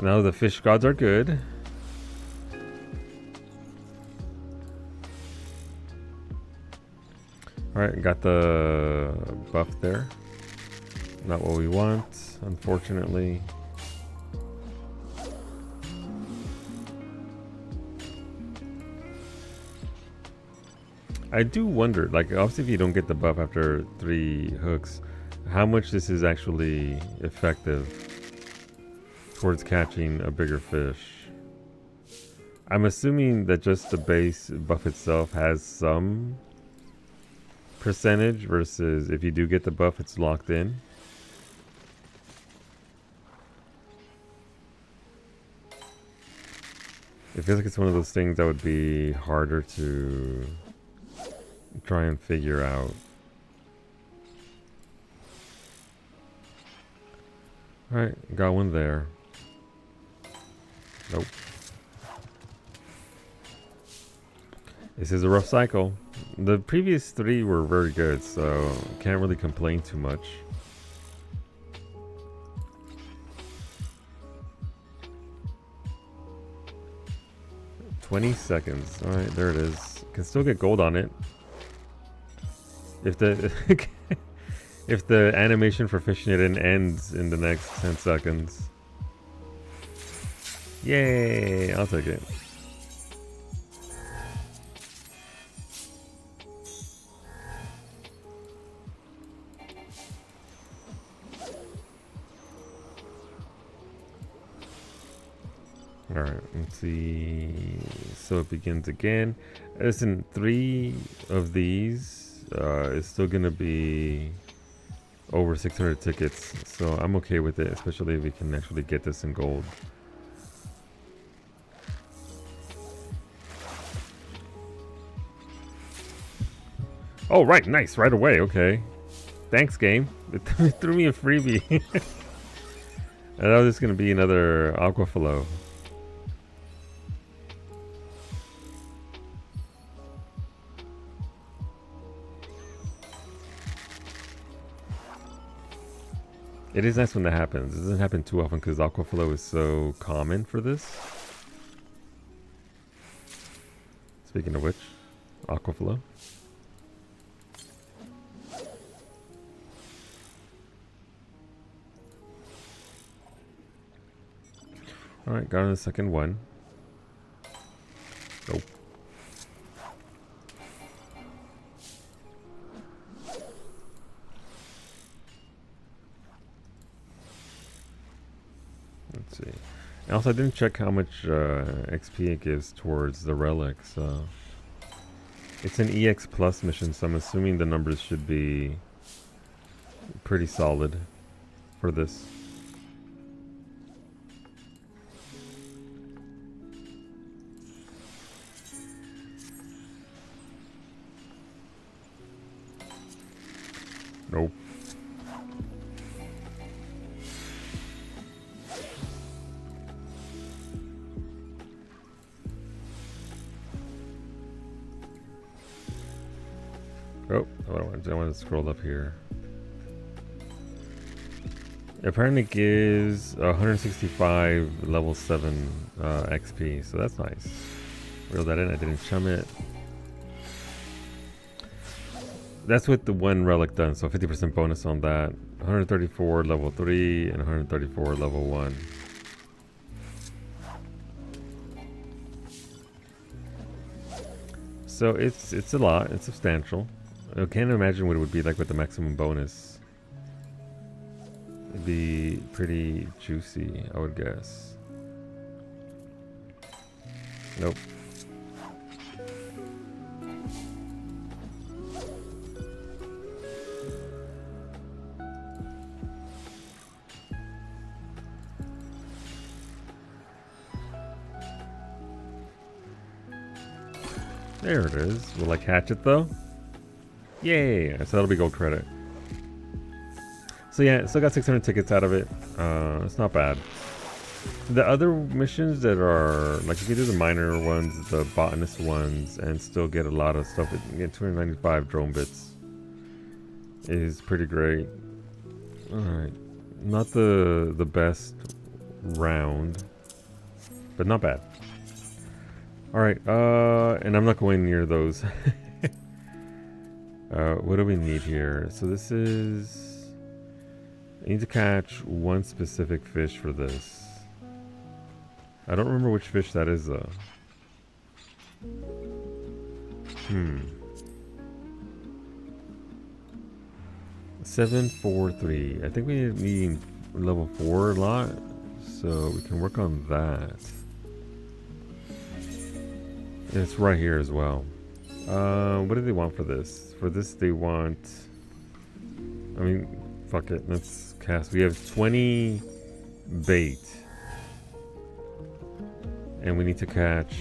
Now the fish gods are good. Alright, got the buff there. Not what we want, unfortunately. I do wonder, like, obviously if you don't get the buff after 3 hooks, how much this is actually effective towards catching a bigger fish. I'm assuming that just the base buff itself has some percentage, versus if you do get the buff, it's locked in. It feels like it's one of those things that would be harder to try and figure out. Alright, got one there. Nope. This is a rough cycle. The previous 3 were very good, so can't really complain too much. $20 seconds. Alright, there it is. Can still get gold on it. If the if the animation for fishing it in ends in the next 10 seconds. Yay! I'll take it. Alright, let's see. So it begins again. Listen, 3 of these is still gonna be over 600 tickets, so I'm okay with it, especially if we can actually get this in gold. Oh, right, nice, right away, okay. Thanks, game. It threw me a freebie. And that was just gonna be another Aquaflow. It is nice when that happens. It doesn't happen too often because Aquaflow is so common for this. Speaking of which, Aquaflow. Alright, got on the second one. Let's see. And also, I didn't check how much XP it gives towards the relic, so... It's an EX Plus mission, so I'm assuming the numbers should be pretty solid for this. Nope. Oh, I want to scroll up here. Apparently it gives 165 level 7 XP, so that's nice. Reel that in, I didn't chum it. That's what the one relic done, so 50% bonus on that. 134 level 3 and 134 level 1. So it's a lot, it's substantial. I can't imagine what it would be like with the maximum bonus. It'd be pretty juicy, I would guess. Nope. There it is. Will I catch it though? Yay! So that'll be gold credit. So yeah, still got 600 tickets out of it. It's not bad. The other missions that are, like, you can do the minor ones, the botanist ones, and still get a lot of stuff. You can get 295 drone bits. Is pretty great. Alright. Not the best round, but not bad. Alright, and I'm not going near those. What do we need here? So this is... I need to catch one specific fish for this. I don't remember which fish that is though. 743. I think we need level 4 a lot, so we can work on that. It's right here as well. What do they want for this? For this they want... I mean, fuck it. Let's cast. We have 20 bait. And we need to catch...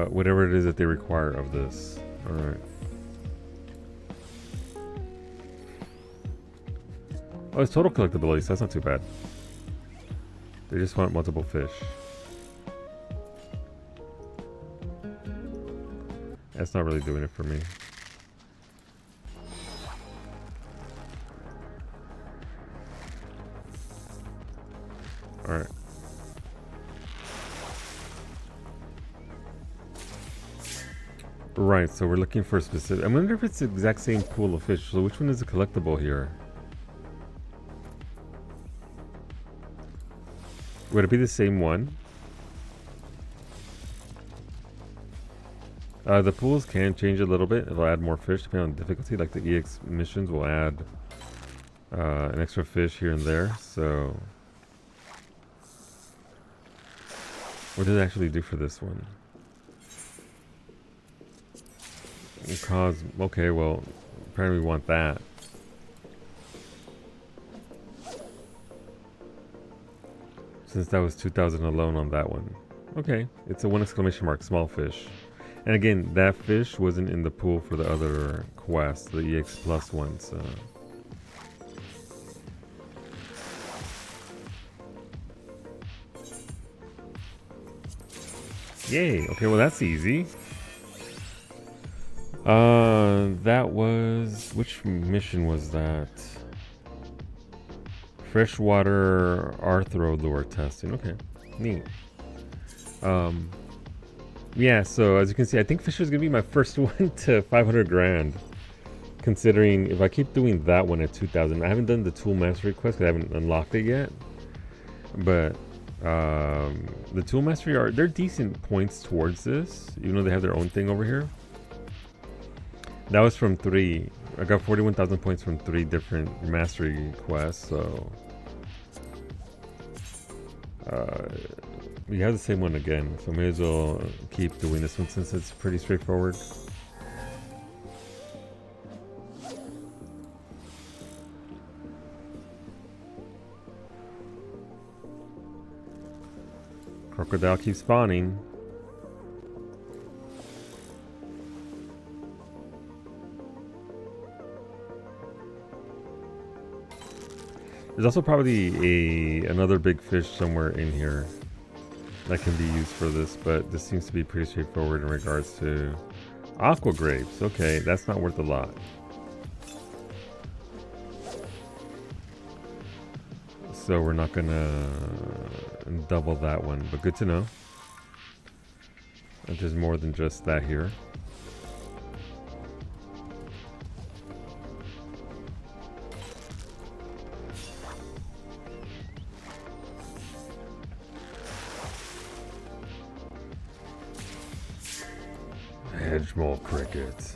whatever it is that they require of this. Alright. Oh, it's total collectability, so that's not too bad. They just want multiple fish. That's not really doing it for me. Alright. Right, so we're looking for a specific... I wonder if it's the exact same pool of fish. So which one is the collectible here? Would it be the same one? The pools can change a little bit. It'll add more fish depending on difficulty. Like the EX missions will add an extra fish here and there. So what did it actually do for this one? Cause, okay, well, apparently we want that. Since that was 2,000 alone on that one. Okay, it's a 1 exclamation mark, small fish. And again, that fish wasn't in the pool for the other quest, the EX Plus one, so... Yay, okay, well that's easy. That was... Which mission was that? Freshwater Arthro lure testing. Okay, neat. Yeah, so as you can see, I think Fisher is gonna be my first one to 500 grand. Considering if I keep doing that one at 2,000, I haven't done the tool mastery quest because I haven't unlocked it yet. But The Tool Mastery are, they're decent points towards this, even though they have their own thing over here. That was from 3. I got 41,000 points from 3 different mastery quests, so we have the same one again, so may as well keep doing this one since it's pretty straightforward. Crocodile keeps spawning. There's also probably another big fish somewhere in here that can be used for this, but this seems to be pretty straightforward in regards to aqua grapes. Okay, that's not worth a lot. So we're not gonna double that one, but good to know. There's more than just that here. Hedgemole cricket,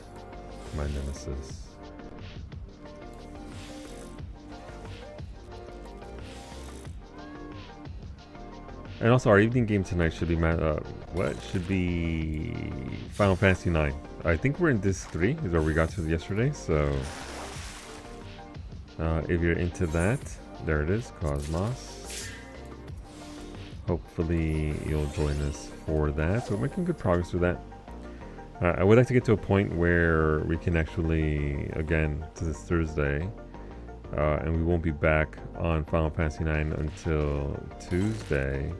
my nemesis. And also, our evening game tonight should be should be Final Fantasy 9. I think we're in Disc 3, is where we got to yesterday. So, if you're into that, there it is, Cosmos. Hopefully, you'll join us for that. We're making good progress with that. I would like to get to a point where we can actually, again, to this Thursday, and we won't be back on Final Fantasy 9 until Tuesday.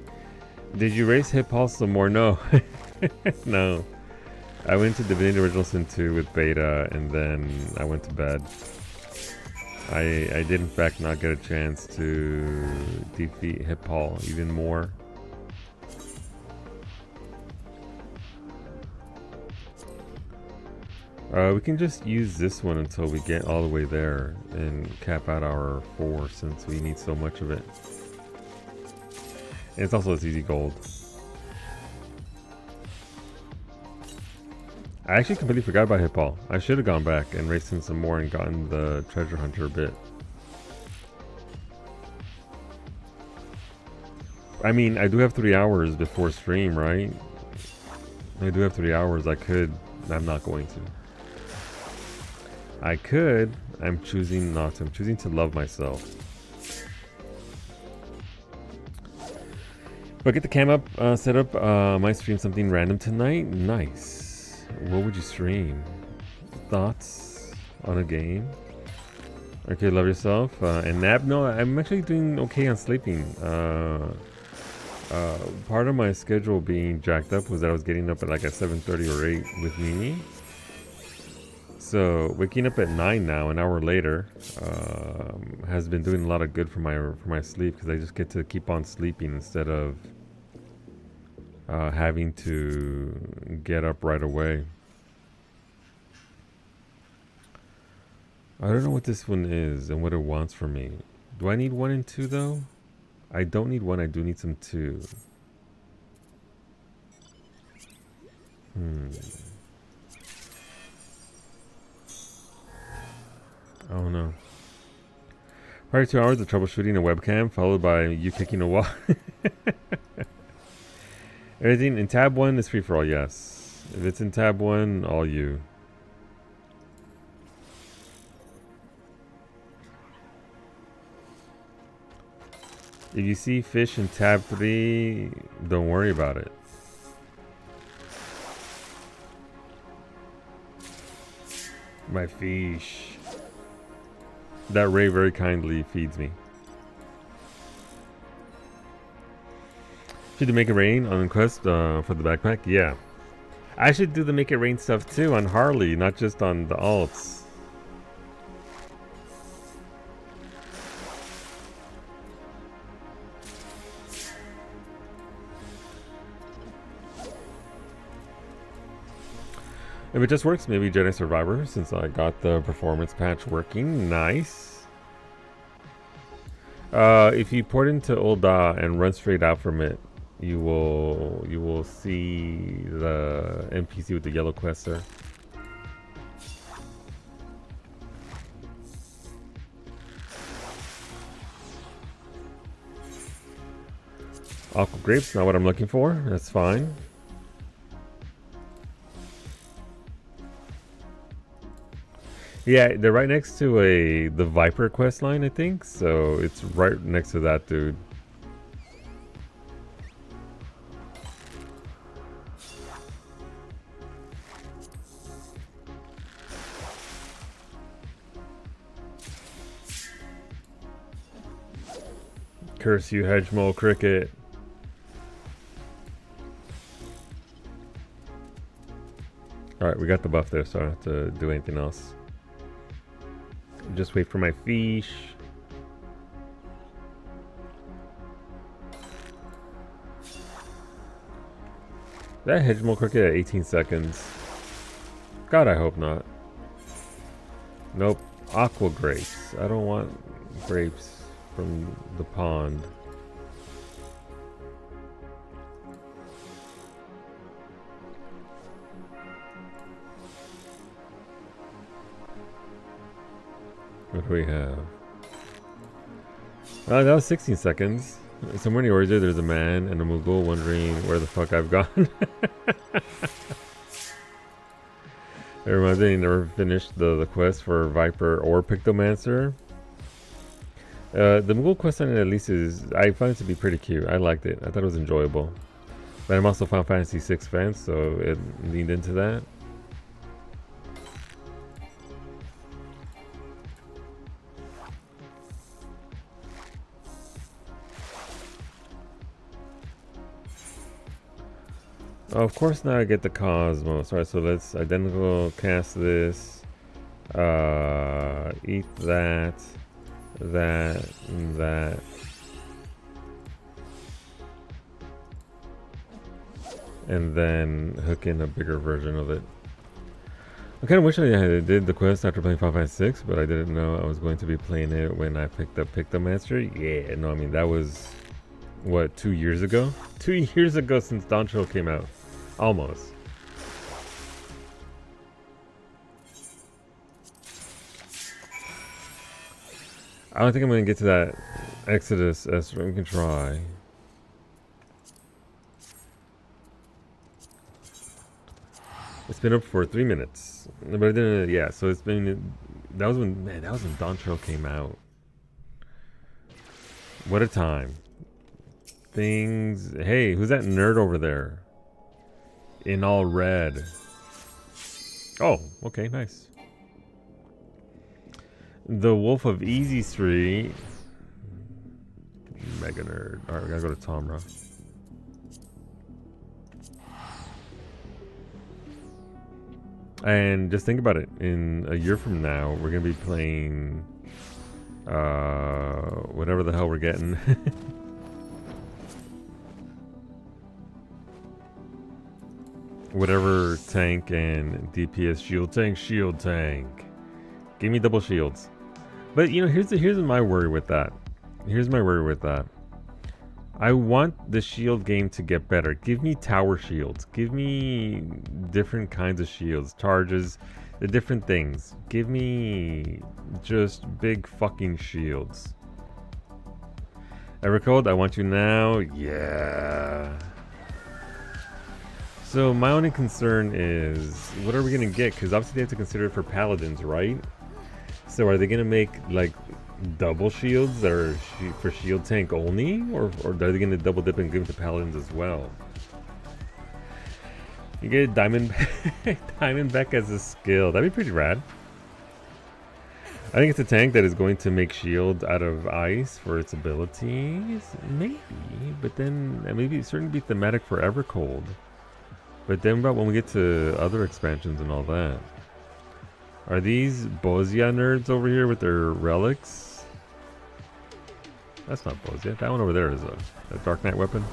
Did you race Hip Hall some more? No. No. I went to Divinity Original Sin 2 with beta, and then I went to bed. I did in fact not get a chance to defeat Hip Hall even more. We can just use this one until we get all the way there and cap out our 4 since we need so much of it. And it's also easy gold. I actually completely forgot about Hip Hall. I should have gone back and raced him some more and gotten the treasure hunter a bit. I mean, I do have 3 hours before stream, right? I do have 3 hours. I'm not going to. I could. I'm choosing not to. I'm choosing to love myself. But get the cam up, set up. Might stream something random tonight. Nice. What would you stream? Thoughts on a game? Okay, love yourself. And nap? No, I'm actually doing okay on sleeping. Part of my schedule being jacked up was that I was getting up at like at 7:30 or 8 with Mimi. So waking up at 9 now, an hour later, has been doing a lot of good for my sleep because I just get to keep on sleeping instead of having to get up right away. I don't know what this one is and what it wants from me. Do I need 1 and 2 though? I don't need 1. I do need some 2. Oh no. Probably 2 hours of troubleshooting a webcam, followed by you kicking a wall. Everything in tab 1 is free for all, yes. If it's in tab 1, all you. If you see fish in tab 3, don't worry about it. My fish. That Ray very kindly feeds me. Should you make it rain on quest for the backpack? Yeah. I should do the make it rain stuff too on Harley, not just on the alts. If it just works, maybe Jedi Survivor, since I got the performance patch working. Nice. If you port into Ul'dah and run straight out from it, you will see the NPC with the yellow quest there. Aqua grapes, not what I'm looking for. That's fine. Yeah, they're right next to the Viper quest line, I think. So it's right next to that, dude. Curse you, Hedgemole Cricket. Alright, we got the buff there, so I don't have to do anything else. Just wait for my fish. That Hedgemole Cricket at 18 seconds. God, I hope not. Nope. Aqua grapes. I don't want grapes from the pond. What do we have? That was 16 seconds. Somewhere near Auxesia, there's a man and a Mughal wondering where the fuck I've gone. It reminds me, I never finished the quest for Viper or Pictomancer. The Mughal quest on it at least is, I find it to be pretty cute. I liked it. I thought it was enjoyable. But I'm also Final Fantasy VI fan, so it leaned into that. Oh, of course now I get the Cosmos. Alright, so let's identical cast this. Eat that. That. And that. And then hook in a bigger version of it. I kind of wish I did the quest after playing Final Fantasy VI, but I didn't know I was going to be playing it when I picked up Pictomancer. Yeah, no, I mean, that was, what, 2 years ago? 2 years ago since Dawn Trail came out. Almost. I don't think I'm going to get to that Exodus as we can try. It's been up for 3 minutes. But I didn't, yeah, so it's been, that was when Dawn Trail came out. What a time. Things, hey, who's that nerd over there? In all red. Oh, okay, nice. The Wolf of Easy Street. Mega nerd. Alright, we gotta go to Tomra. And just think about it. In a year from now, we're gonna be playing whatever the hell we're getting. Whatever tank and DPS shield tank. Give me double shields. But you know, here's my worry with that. Here's my worry with that. I want the shield game to get better. Give me tower shields. Give me different kinds of shields, charges, the different things. Give me just big fucking shields. Evercode, I want you now. Yeah. So my only concern is, what are we gonna get? Because obviously they have to consider it for paladins, right? So are they gonna make like double shields that are for shield tank only, or are they gonna double dip and give it to paladins as well? You get Diamondback as a skill. That'd be pretty rad. I think it's a tank that is going to make shield out of ice for its abilities, maybe. But then maybe it certainly be thematic for Evercold. But then about when we get to other expansions and all that. Are these Bozia nerds over here with their relics? That's not Bozia. That one over there is a Dark Knight weapon.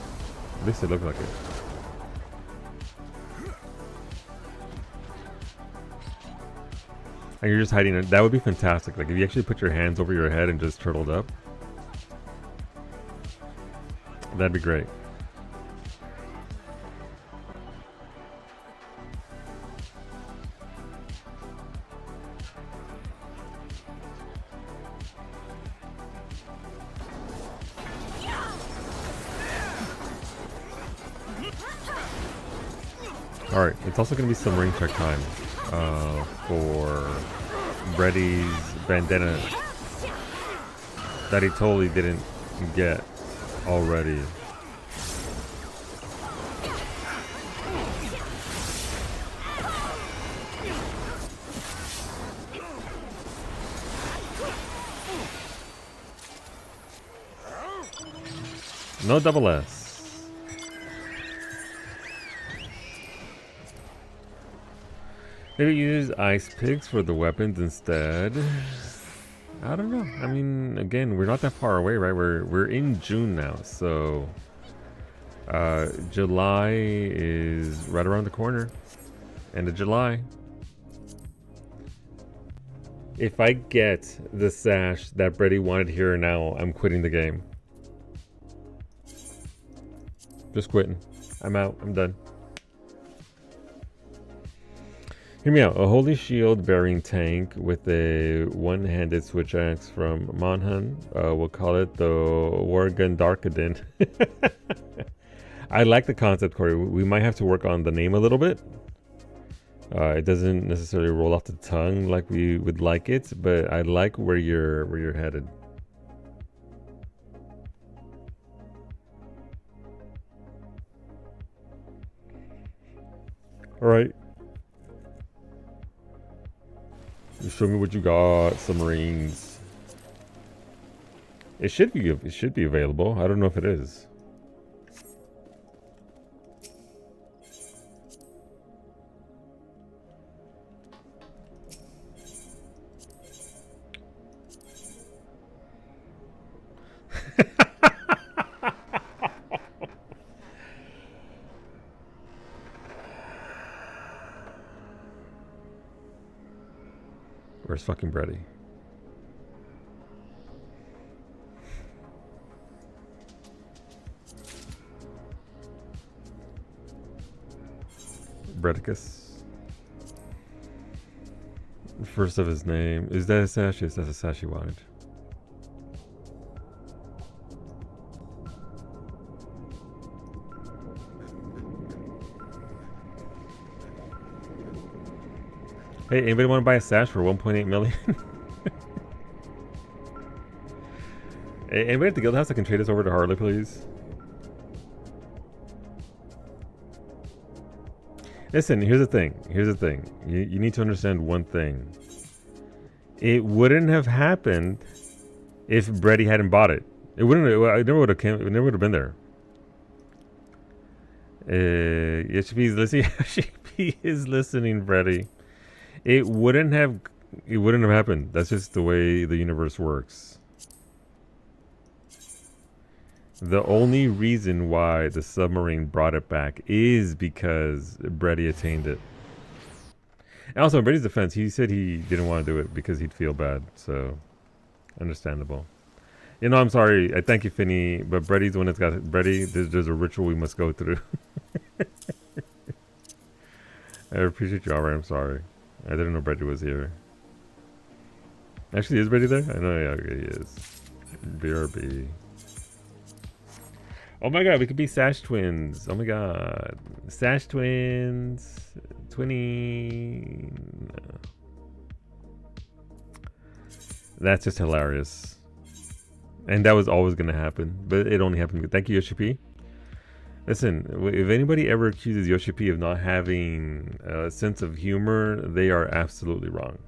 At least it looks like it. And you're just hiding it. That would be fantastic. Like if you actually put your hands over your head and just turtled up. That'd be great. Alright, it's also going to be some ring check time for Brady's bandana that he totally didn't get already. No double S. Maybe use ice picks for the weapons instead. I don't know. I mean, again, we're not that far away, right? We're in June now, so July is right around the corner. End of July. If I get the sash that Brady wanted here and now, I'm quitting the game. Just quitting. I'm out. I'm done. Hear me out. A holy shield bearing tank with a one-handed switch axe from Monhan. We'll call it the Worgen Darkadin. I like the concept, Corey. We might have to work on the name a little bit. It doesn't necessarily roll off the tongue like we would like it, but I like where you're headed. All right. You show me what you got, submarines. It should be available. I don't know if it is. Where's fucking Brady? Bredicus. First of his name. Is that a sash? Yes, that's a sash he wanted. Hey, anybody want to buy a sash for 1.8 million? Hey, anybody at the guild house that can trade us over to Harley, please? Listen, here's the thing. Here's the thing. You need to understand one thing. It wouldn't have happened if Brady hadn't bought it. It wouldn't. It never would have came. It never would have been there. HP is listening. HP is listening, Brady. It wouldn't have happened. That's just the way the universe works. The only reason why the submarine brought it back is because Brady attained it. And also, in Brady's defense, he said he didn't want to do it because he'd feel bad. So, understandable. You know, I'm sorry. I thank you, Finny, but Brady's the one that's got it. Brady, there's a ritual we must go through. I appreciate you, alright. I'm sorry. I didn't know Brady was here. Actually, is Brady there? I know, yeah, okay, he is. BRB. Oh my god, we could be Sash twins. Oh my god. Sash twins. Twinning. That's just hilarious. And that was always going to happen. But it only happened. Thank you, Yoshi P. Listen, if anybody ever accuses Yoshi P of not having a sense of humor, they are absolutely wrong.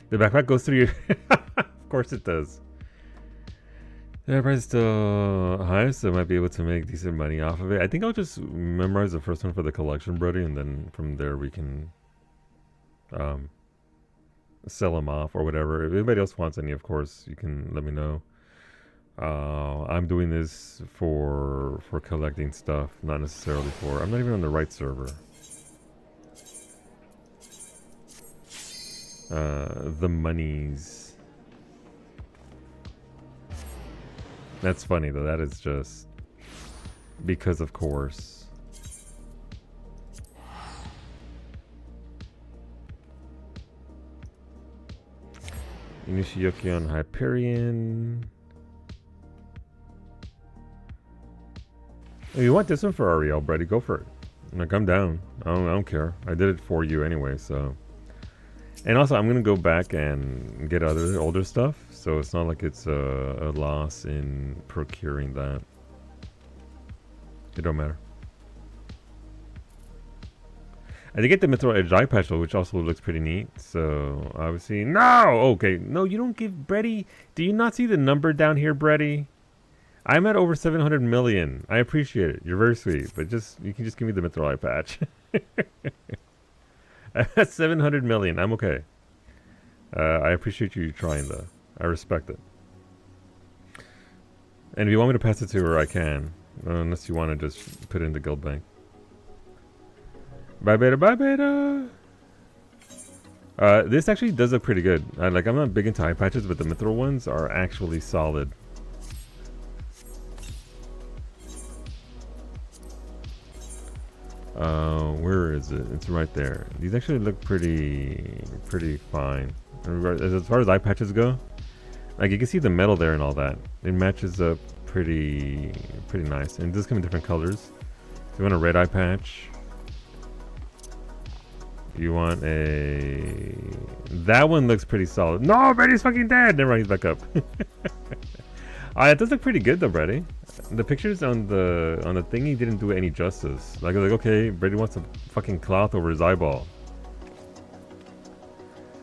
The backpack goes through your... Of course it does. The price is still high, so I might be able to make decent money off of it. I think I'll just memorize the first one for the collection, Brody, and then from there we can sell them off or whatever. If anybody else wants any, of course, you can let me know. I'm doing this for collecting stuff, not necessarily for... I'm not even on the right server. The monies. That's funny though. That is just because, of course. Inishiyuki on Hyperion. If you want this one for Ariel, Brady, go for it. Like, I'm down. I don't care. I did it for you anyway, so. And also, I'm gonna go back and get other older stuff, so it's not like it's a loss in procuring that. It don't matter. I did get the Mithril Edge eye patch, which also looks pretty neat. So obviously, no. Okay, no, you don't give Brady. Do you not see the number down here, Brady? I'm at over 700 million. I appreciate it. You're very sweet, but you can just give me the Mithril eye patch. That's 700 million. I'm okay. I appreciate you trying though. I respect it. And if you want me to pass it to her, I can. Unless you want to just put it in the guild bank. Bye beta, bye beta. This actually does look pretty good. I'm not big into eye patches, but the mithril ones are actually solid. Where is it? It's right there. These actually look pretty fine. As far as eye patches go, like you can see the metal there and all that. It matches up pretty nice. And this come in different colors. If you want a red eye patch, you want a... That one looks pretty solid. No, Brady's fucking dead! Never mind, he's back up. It does look pretty good though, Brady. The pictures on the thingy didn't do it any justice. Like, okay, Brady wants a fucking cloth over his eyeball.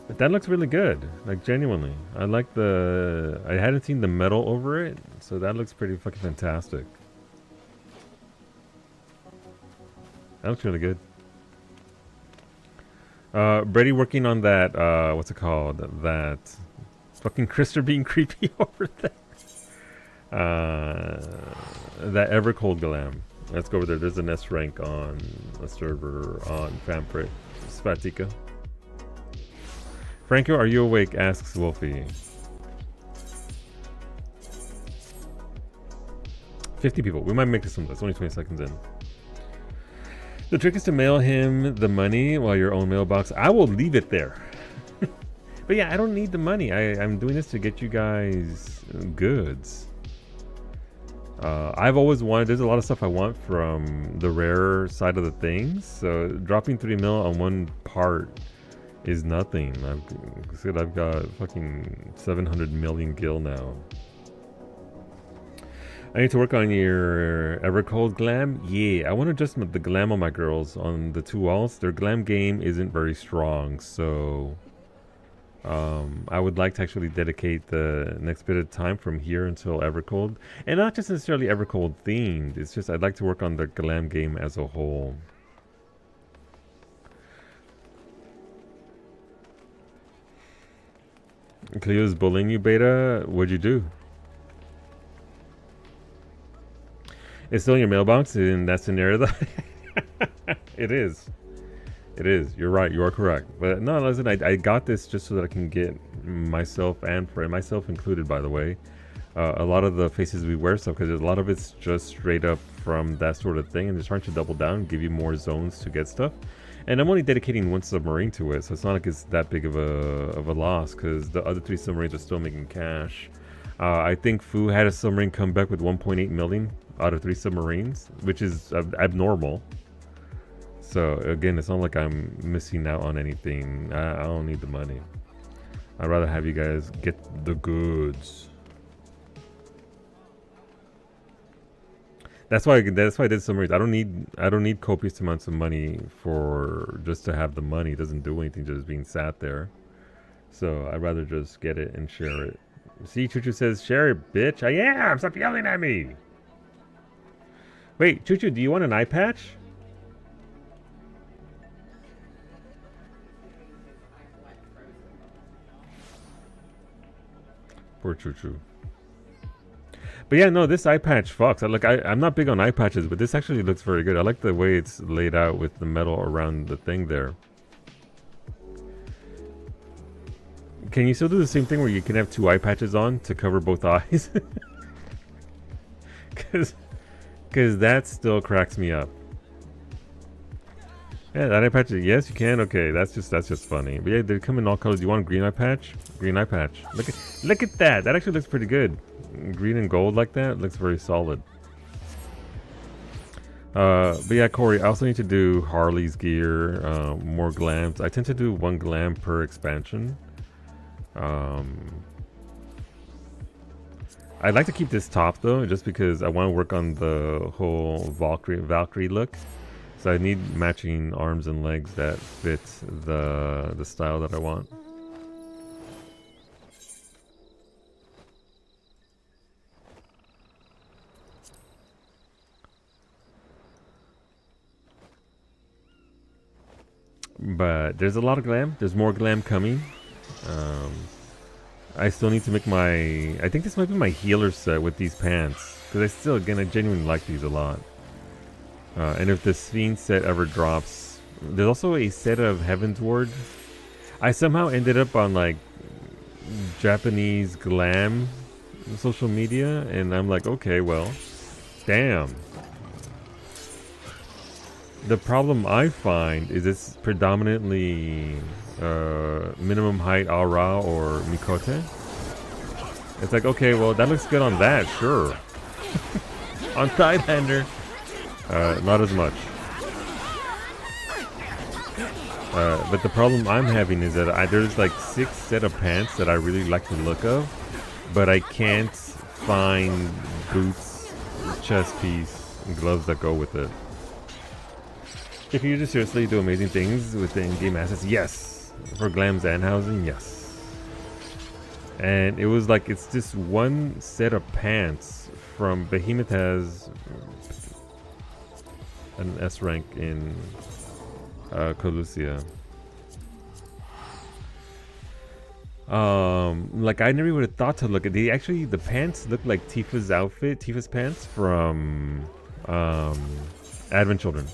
But that looks really good. Like, genuinely. I like I hadn't seen the metal over it, so that looks pretty fucking fantastic. That looks really good. Brady working on that, what's it called? That fucking Krister being creepy over there. That Evercold Glam. Let's go over there. There's an S rank on a server on Fanprit. Svatika. Franco, are you awake? Asks Wolfie. 50 people. We might make this one. That's only 20 seconds in. The trick is to mail him the money while your own mailbox. I will leave it there. But yeah, I don't need the money. I'm doing this to get you guys goods. I've always wanted, there's a lot of stuff I want from the rare side of the things. So dropping 3 mil on one part is nothing. I've got fucking 700 million gil now. I need to work on your Evercold glam. Yeah, I want to adjust the glam on my girls on the 2 alts. Their glam game isn't very strong, so I would like to actually dedicate the next bit of time from here until Evercold, and not just necessarily Evercold themed. It's just I'd like to work on the glam game as a whole. Cleo's bullying you, Beta. What'd you do? It's still in your mailbox in that scenario. It is. It is. You're right. You are correct. But no, listen, I got this just so that I can get myself and friend, myself included, by the way, a lot of the Faces We Wear stuff, because a lot of it's just straight up from that sort of thing, and they're trying to double down, give you more zones to get stuff. And I'm only dedicating 1 submarine to it, so it's not like it's that big of a loss, because the other 3 submarines are still making cash. I think Fu had a submarine come back with 1.8 million out of 3 submarines, which is abnormal. So again, it's not like I'm missing out on anything. I don't need the money. I'd rather have you guys get the goods. That's why I did submarines. I don't need copious amounts of money for just to have the money. It doesn't do anything just being sat there. So I'd rather just get it and share it. See, Choo-Choo says, share it, bitch. I am! Stop yelling at me! Wait, Choo-Choo, do you want an eye patch? Poor Choo-Choo. But yeah, no, this eye patch fucks. I'm not big on eye patches, but this actually looks very good. I like the way it's laid out with the metal around the thing there. Can you still do the same thing where you can have 2 eye patches on to cover both eyes? Because that still cracks me up. Yeah, that eye patch. Yes, you can. Okay, that's just funny. But yeah, they come in all colors. You want a green eye patch? Green eye patch. Look at that. That actually looks pretty good. Green and gold like that looks very solid. But yeah, Corey, I also need to do Harley's gear, more glams. I tend to do 1 glam per expansion. I'd like to keep this top though, just because I want to work on the whole Valkyrie look. So I need matching arms and legs that fit the style that I want. But there's a lot of glam. There's more glam coming. I still need to make my... I think this might be my healer set with these pants. Because I genuinely like these a lot. And if the Sphinx set ever drops... There's also a set of Heaven's Ward. I somehow ended up on like Japanese glam social media. And I'm like, okay, well, damn. The problem I find is it's predominantly minimum height aura or mikote. It's like, okay, well, that looks good on that, sure. On Thailander, not as much. But the problem I'm having is that there's like 6 set of pants that I really like the look of, but I can't find boots, chest piece, and gloves that go with it. If you just seriously do amazing things with the in-game assets, yes. For glams and housing, yes. And it was like, it's just 1 set of pants from Behemoth has an S rank in Colusia. Like I never would have thought to look at the pants look like Tifa's pants from Advent Children.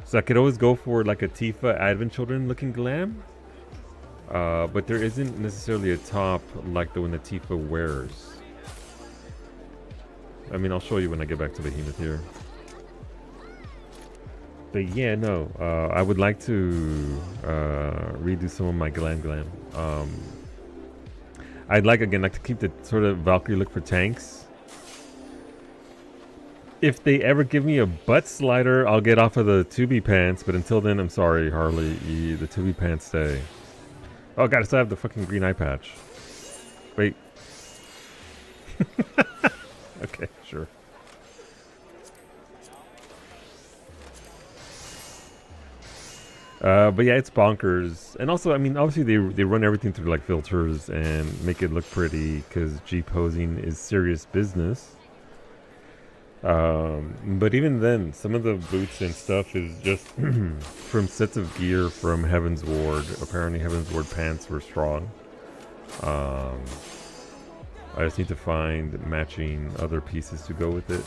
So I could always go for like a Tifa Advent Children looking glam. But there isn't necessarily a top like the one that Tifa wears. I mean, I'll show you when I get back to Behemoth here. But yeah, no, I would like to redo some of my glam. I'd like to keep the sort of Valkyrie look for tanks. If they ever give me a butt slider, I'll get off of the 2B pants. But until then, I'm sorry, Harley. The 2B pants stay. Oh god, I still have the fucking green eye patch. Wait. Okay, sure. But yeah, it's bonkers. And also, I mean, obviously they run everything through like filters and make it look pretty because G-posing is serious business. But even then, some of the boots and stuff is just from sets of gear from Heaven's Ward. Apparently Heaven's Ward pants were strong. I just need to find matching other pieces to go with it.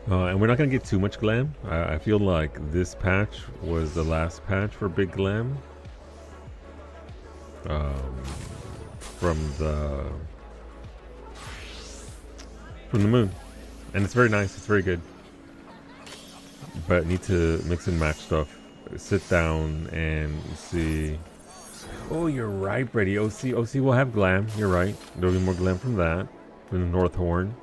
And we're not going to get too much glam. I feel like this patch was the last patch for big glam. From the moon. And it's very nice. It's very good. But need to mix and match stuff. Sit down and see. Oh, you're right, Brady. OC will have glam. You're right. There'll be more glam from that. From the North Horn.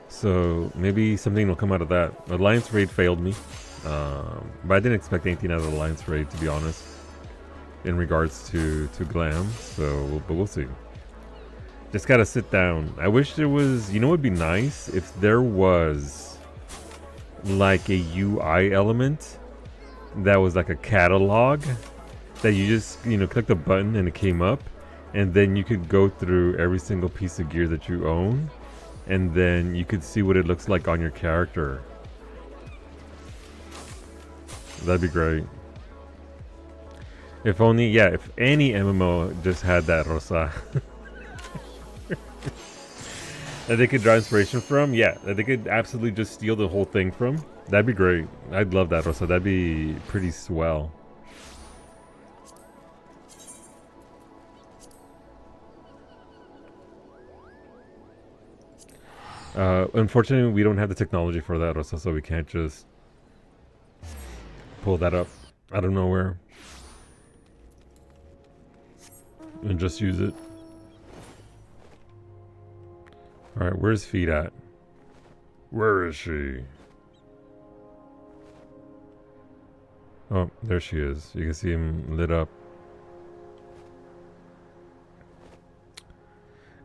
So maybe something will come out of that. Alliance Raid failed me. But I didn't expect anything out of the Alliance Raid, to be honest. In regards to glam. But we'll see. Just gotta sit down. I wish there was... You know what would be nice? If there was like a UI element that was like a catalog that you just, click the button and it came up. And then you could go through every single piece of gear that you own. And then you could see what it looks like on your character. That'd be great. If only, yeah, if any MMO just had that, Rosa. That they could draw inspiration from? Yeah, that they could absolutely just steal the whole thing from? That'd be great. I'd love that also. That'd be pretty swell. Unfortunately, we don't have the technology for that also, so we can't just pull that up out of nowhere and just use it. Alright, where's Feet at? Where is she? Oh, there she is. You can see him lit up.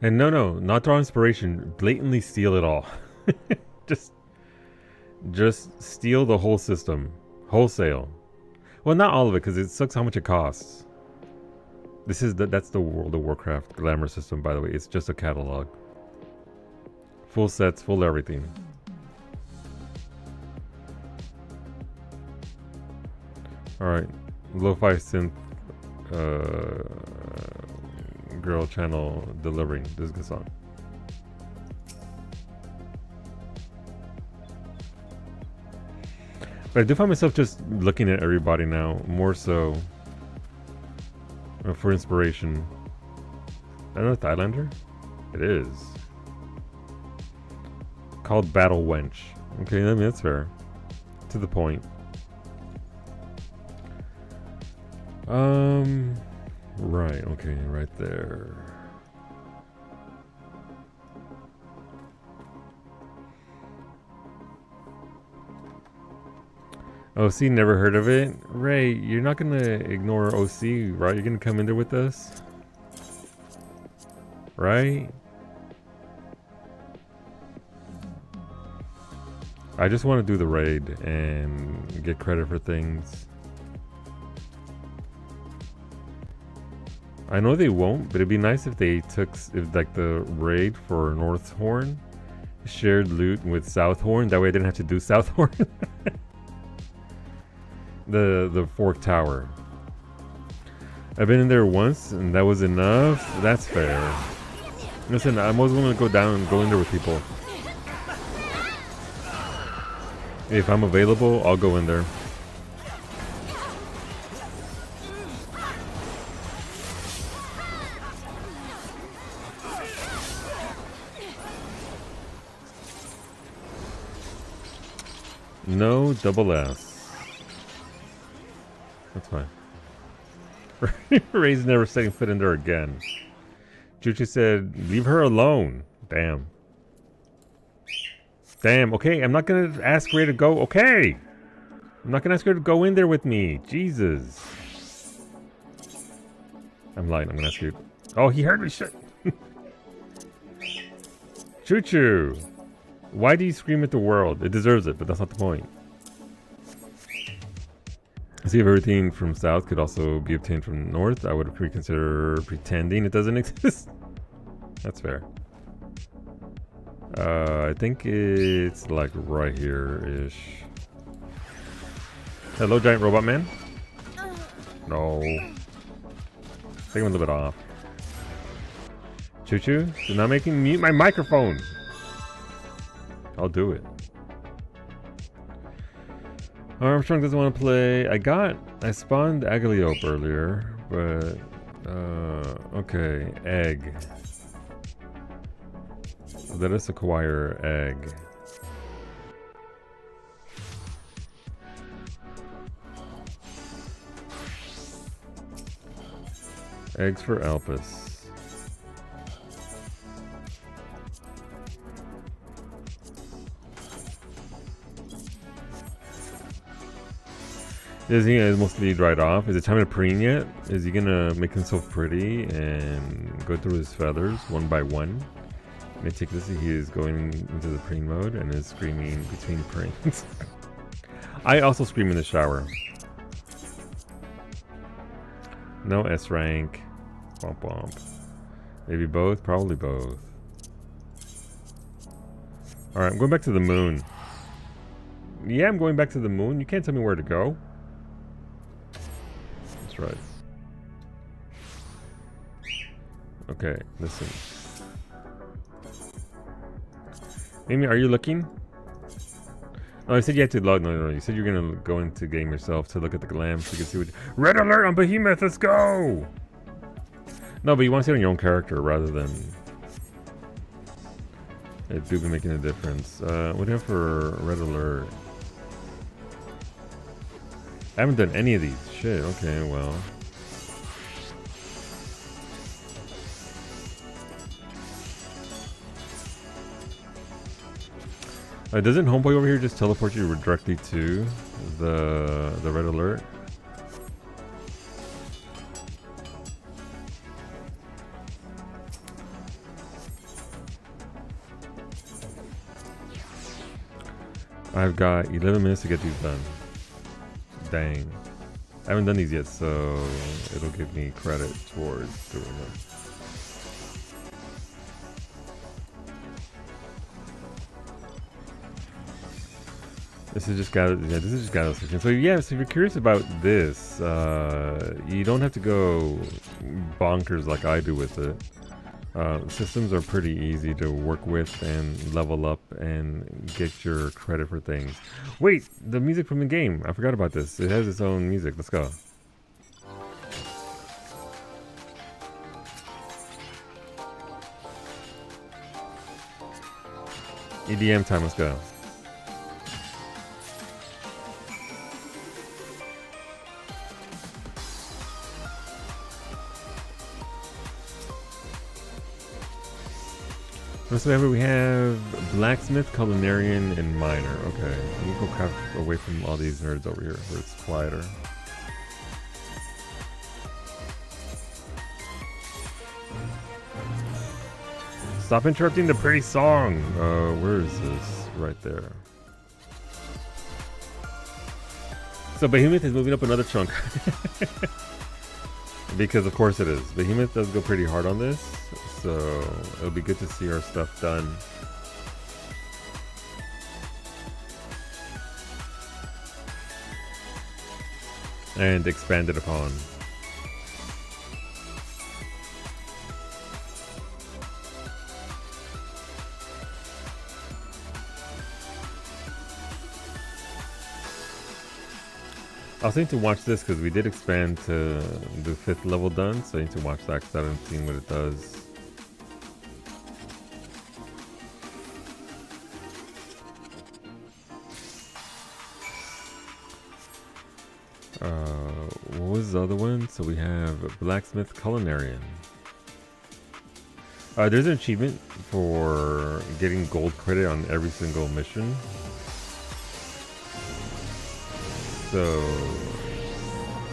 And no, not draw inspiration. Blatantly steal it all. just steal the whole system. Wholesale. Well, not all of it, because it sucks how much it costs. That's the World of Warcraft glamour system, by the way. It's just a catalog. Full sets, full everything. Alright. Lo-fi synth girl channel delivering. This is a good song. But I do find myself just looking at everybody now, more so for inspiration. I don't know, Thailander? It is. Called Battle Wench. Okay, I mean, that's fair. To the point. Right, okay, right there. OC, never heard of it? Ray, you're not gonna ignore OC, right? You're gonna come in there with us? Right? I just want to do the raid and get credit for things. I know they won't, but it'd be nice if they if like the raid for North Horn shared loot with South Horn. That way I didn't have to do South Horn. the Fork Tower. I've been in there once and that was enough. That's fair. Listen, I'm always willing to go down and go in there with people. If I'm available, I'll go in there. No double S. That's fine. Ray's never setting foot in there again. Chuchu said, leave her alone. Damn. Damn, okay, I'm not gonna ask Ray to go. Okay! I'm not gonna ask her to go in there with me. Jesus. I'm lying, I'm gonna ask you. Oh, he heard me. Shit. Choo-choo. Why do you scream at the world? It deserves it, but that's not the point. See if everything from south could also be obtained from north. I would reconsider pretending it doesn't exist. That's fair. I think it's like right here-ish. Hello, giant robot man. No. Take him a little bit off. Choo-choo, you're not making me mute my microphone. I'll do it. Armstrong doesn't want to play. I spawned Agaliope earlier, but okay, egg. Let us acquire egg. Eggs for Alpus. Is he mostly dried off? Is it time to preen yet? Is he gonna make himself pretty and go through his feathers one by one? Meticulously, he is going into the preen mode and is screaming between preens. I also scream in the shower. No S rank. Womp womp. Maybe both? Probably both. Alright, I'm going back to the moon. Yeah, I'm going back to the moon. You can't tell me where to go. That's right. Okay, listen. Amy, are you looking? Oh, I said you had to log. No. You said you're gonna go into game yourself to look at the glam so you can see what. Red alert on Behemoth. Let's go. No, but you want to see it on your own character rather than it do be making a difference. What do you have for red alert? I haven't done any of these. Shit. Okay, well. Doesn't Homeboy over here just teleport you directly to the red alert? I've got 11 minutes to get these done. Dang. I haven't done these yet, so it'll give me credit towards doing them. This is just Gallo section. So yeah, so if you're curious about this, you don't have to go bonkers like I do with it. Systems are pretty easy to work with and level up and get your credit for things. Wait, the music from the game. I forgot about this. It has its own music. Let's go. EDM time, let's go. So we have blacksmith, culinarian, and miner. Okay, let me go craft away from all these nerds over here where it's quieter. Stop interrupting the pretty song. Where is this? Right there. So Behemoth is moving up another chunk. Because of course it is. Behemoth does go pretty hard on this, so it'll be good to see our stuff done. And expanded upon. I was thinking to watch this because we did expand to the 5th level done, so I need to watch that because I haven't seen what it does. What was the other one? So we have blacksmith, culinarian. There's an achievement for getting gold credit on every single mission. So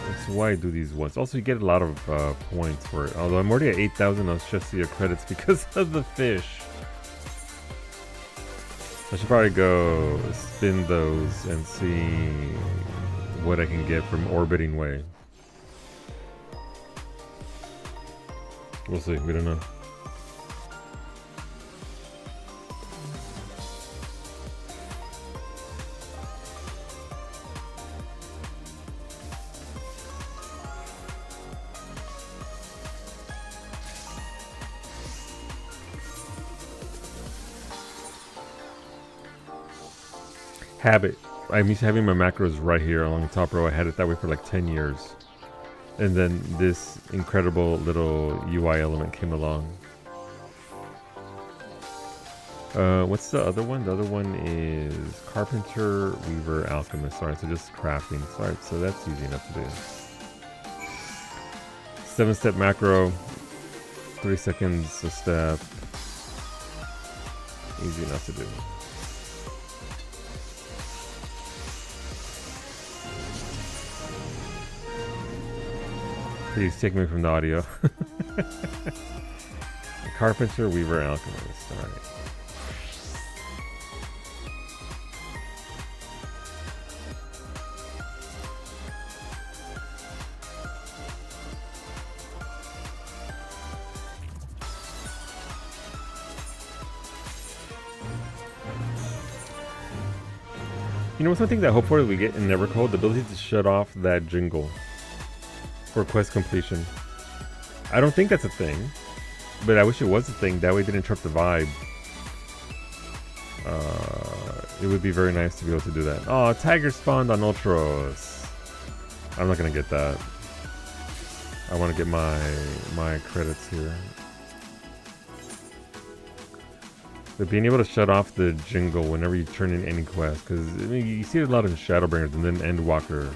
that's why I do these once. Also, you get a lot of points for it. Although I'm already at 8,000 Auxesia credits because of the fish. I should probably go spin those and see what I can get from orbiting way. We'll see. We don't know. Habit. I'm used to having my macros right here along the top row. I had it that way for like 10 years. And then this incredible little UI element came along. What's the other one? The other one is Carpenter, Weaver, Alchemist. Alright, so just crafting. Alright, so that's easy enough to do. 7-step macro. 3 seconds a step. Easy enough to do. Please take me from the audio. Carpenter, Weaver, Alchemist. Alright. You know what's something that hopefully we get in Nevercode? The ability to shut off that jingle for quest completion. I don't think that's a thing, but I wish it was a thing. That way it didn't interrupt the vibe. It would be very nice to be able to do that. Oh, tiger spawned on Ultros. I'm not gonna get that. I want to get my credits here. But being able to shut off the jingle whenever you turn in any quest, because I mean, you see it a lot in Shadowbringers and then Endwalker,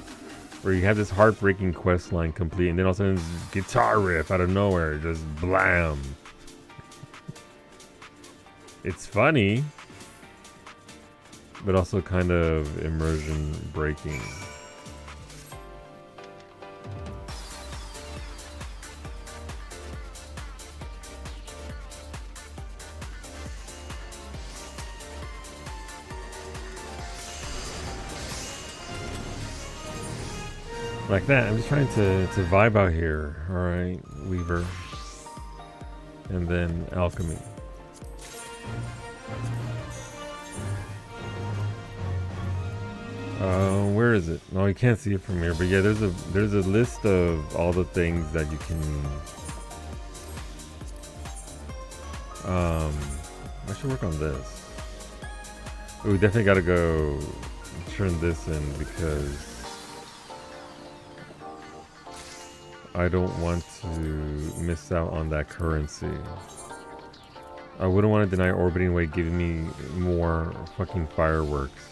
where you have this heartbreaking quest line complete, and then all of a sudden this guitar riff out of nowhere, just blam. It's funny, but also kind of immersion breaking. Like that. I'm just trying to vibe out here. Alright, Weaver. And then Alchemy. Where is it? No, you can't see it from here, but yeah, there's a list of all the things that you can I should work on this. We definitely gotta go turn this in because I don't want to miss out on that currency. I wouldn't want to deny Orbiting Way giving me more fucking fireworks.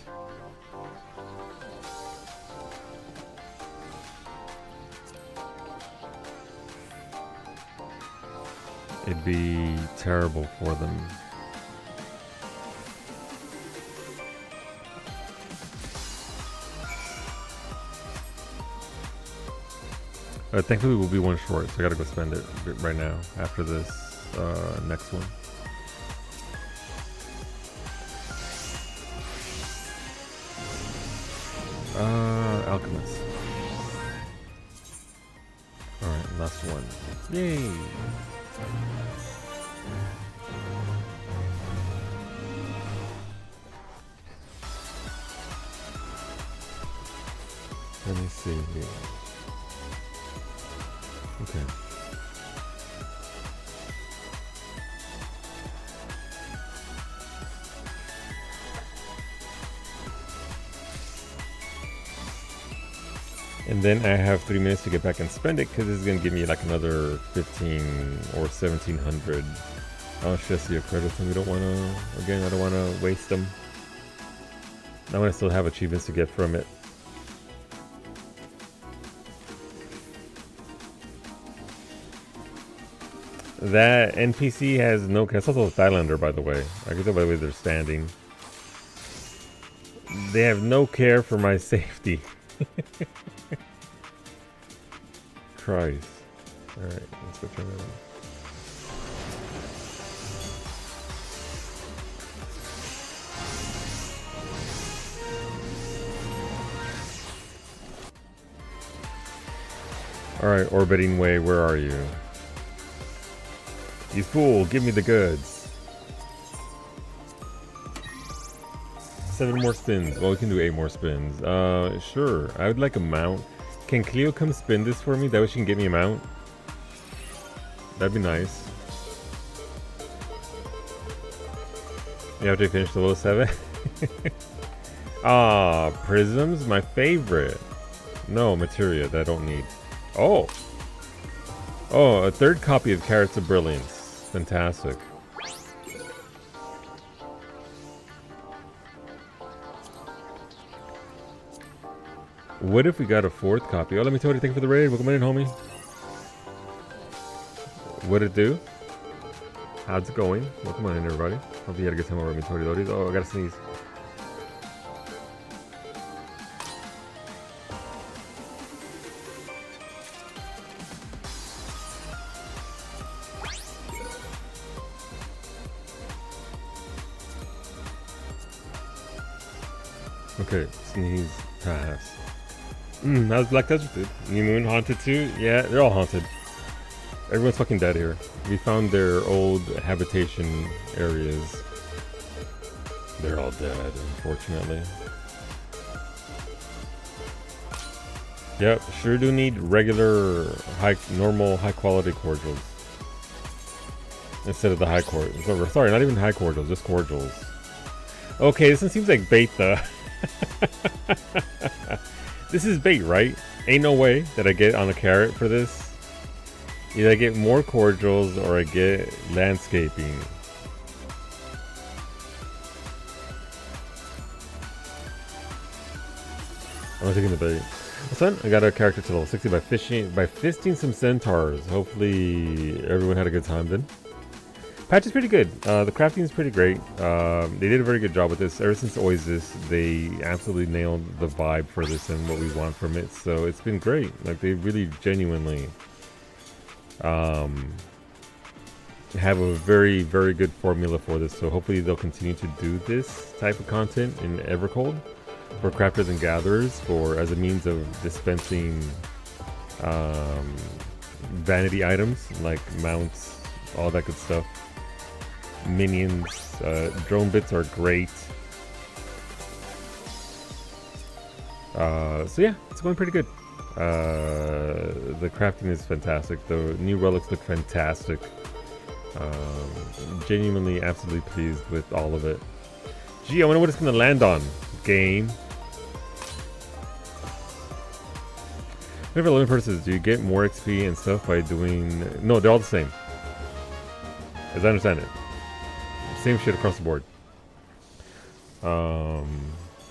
It'd be terrible for them. Thankfully we'll be one short, so I gotta go spend it right now after this next one. Alchemist. Alright, last one. Yay! Let me see here. Okay. And then I have 3 minutes to get back and spend it because this is going to give me like another 15 or 1700 Auxesia credits, and we don't want to, again, I don't want to waste them. I want to still have achievements to get from it. That NPC has no care. It's also a Thailander, by the way. I can tell by the way they're standing. They have no care for my safety. Christ. Alright, let's go turn that on. Alright, Orbiting Way, where are you? You fool, give me the goods. 7 more spins. Well, we can do 8 more spins. Sure. I would like a mount. Can Cleo come spin this for me? That way she can get me a mount. That'd be nice. You have to finish the level 7? Ah, prisms? My favorite. No, materia that I don't need. Oh! Oh, a 3rd copy of Carrots of Brilliance. Fantastic. What if we got a 4th copy? Oh, let me tell you, thank you for the raid. Welcome in, homie. What'd it do? How's it going? Welcome on in, everybody. Hope you had a good time over at Inventory Loadies. Oh, I gotta sneeze. Okay, sneeze, pass. How's Black Desert, dude? New Moon haunted too? Yeah, they're all haunted. Everyone's fucking dead here. We found their old habitation areas. They're all dead, unfortunately. Yep, sure do need regular, normal, high-quality cordials. Instead of the high cordials. Sorry, not even high cordials, just cordials. Okay, this one seems like bait though. This is bait, right? Ain't no way that I get on a carrot for this. Either I get more cordials or I get landscaping. I'm taking the bait. Son, I got a character to level 60 by fisting some centaurs. Hopefully everyone had a good time then. Patch is pretty good. The crafting is pretty great. They did a very good job with this. Ever since Auxesia, they absolutely nailed the vibe for this and what we want from it. So it's been great. Like they really genuinely have a very, very good formula for this. So hopefully they'll continue to do this type of content in Evercold for crafters and gatherers as a means of dispensing vanity items like mounts, all that good stuff. Minions, drone bits are great. So yeah, it's going pretty good. The crafting is fantastic. The new relics look fantastic. Genuinely absolutely pleased with all of it. Gee, I wonder what it's going to land on. Game. Whenever 11 persons, do you get more XP and stuff by doing... No, they're all the same. As I understand it. Same shit across the board. I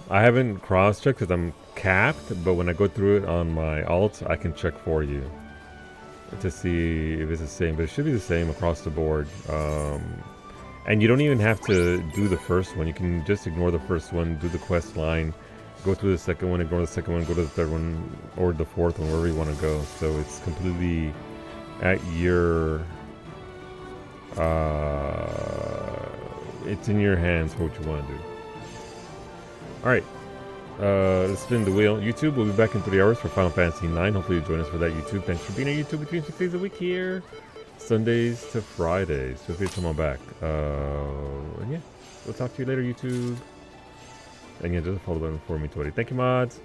haven't cross-checked because I'm capped, but when I go through it on my alt, I can check for you to see if it's the same, but it should be the same across the board. And you don't even have to do the first one. You can just ignore the first one, do the quest line, go through the second one, ignore the second one, go to the third one, or the fourth one, wherever you want to go. So it's completely at your... it's in your hands for what you want to do. Alright. Let's spin the wheel. YouTube, we'll be back in 3 hours for Final Fantasy IX. Hopefully you'll join us for that, YouTube. Thanks for being on YouTube between 6 days a week here. Sundays to Fridays. Feel free to come on back. And yeah, we'll talk to you later, YouTube. And yeah, just follow the button for me, Tony. Thank you, mods.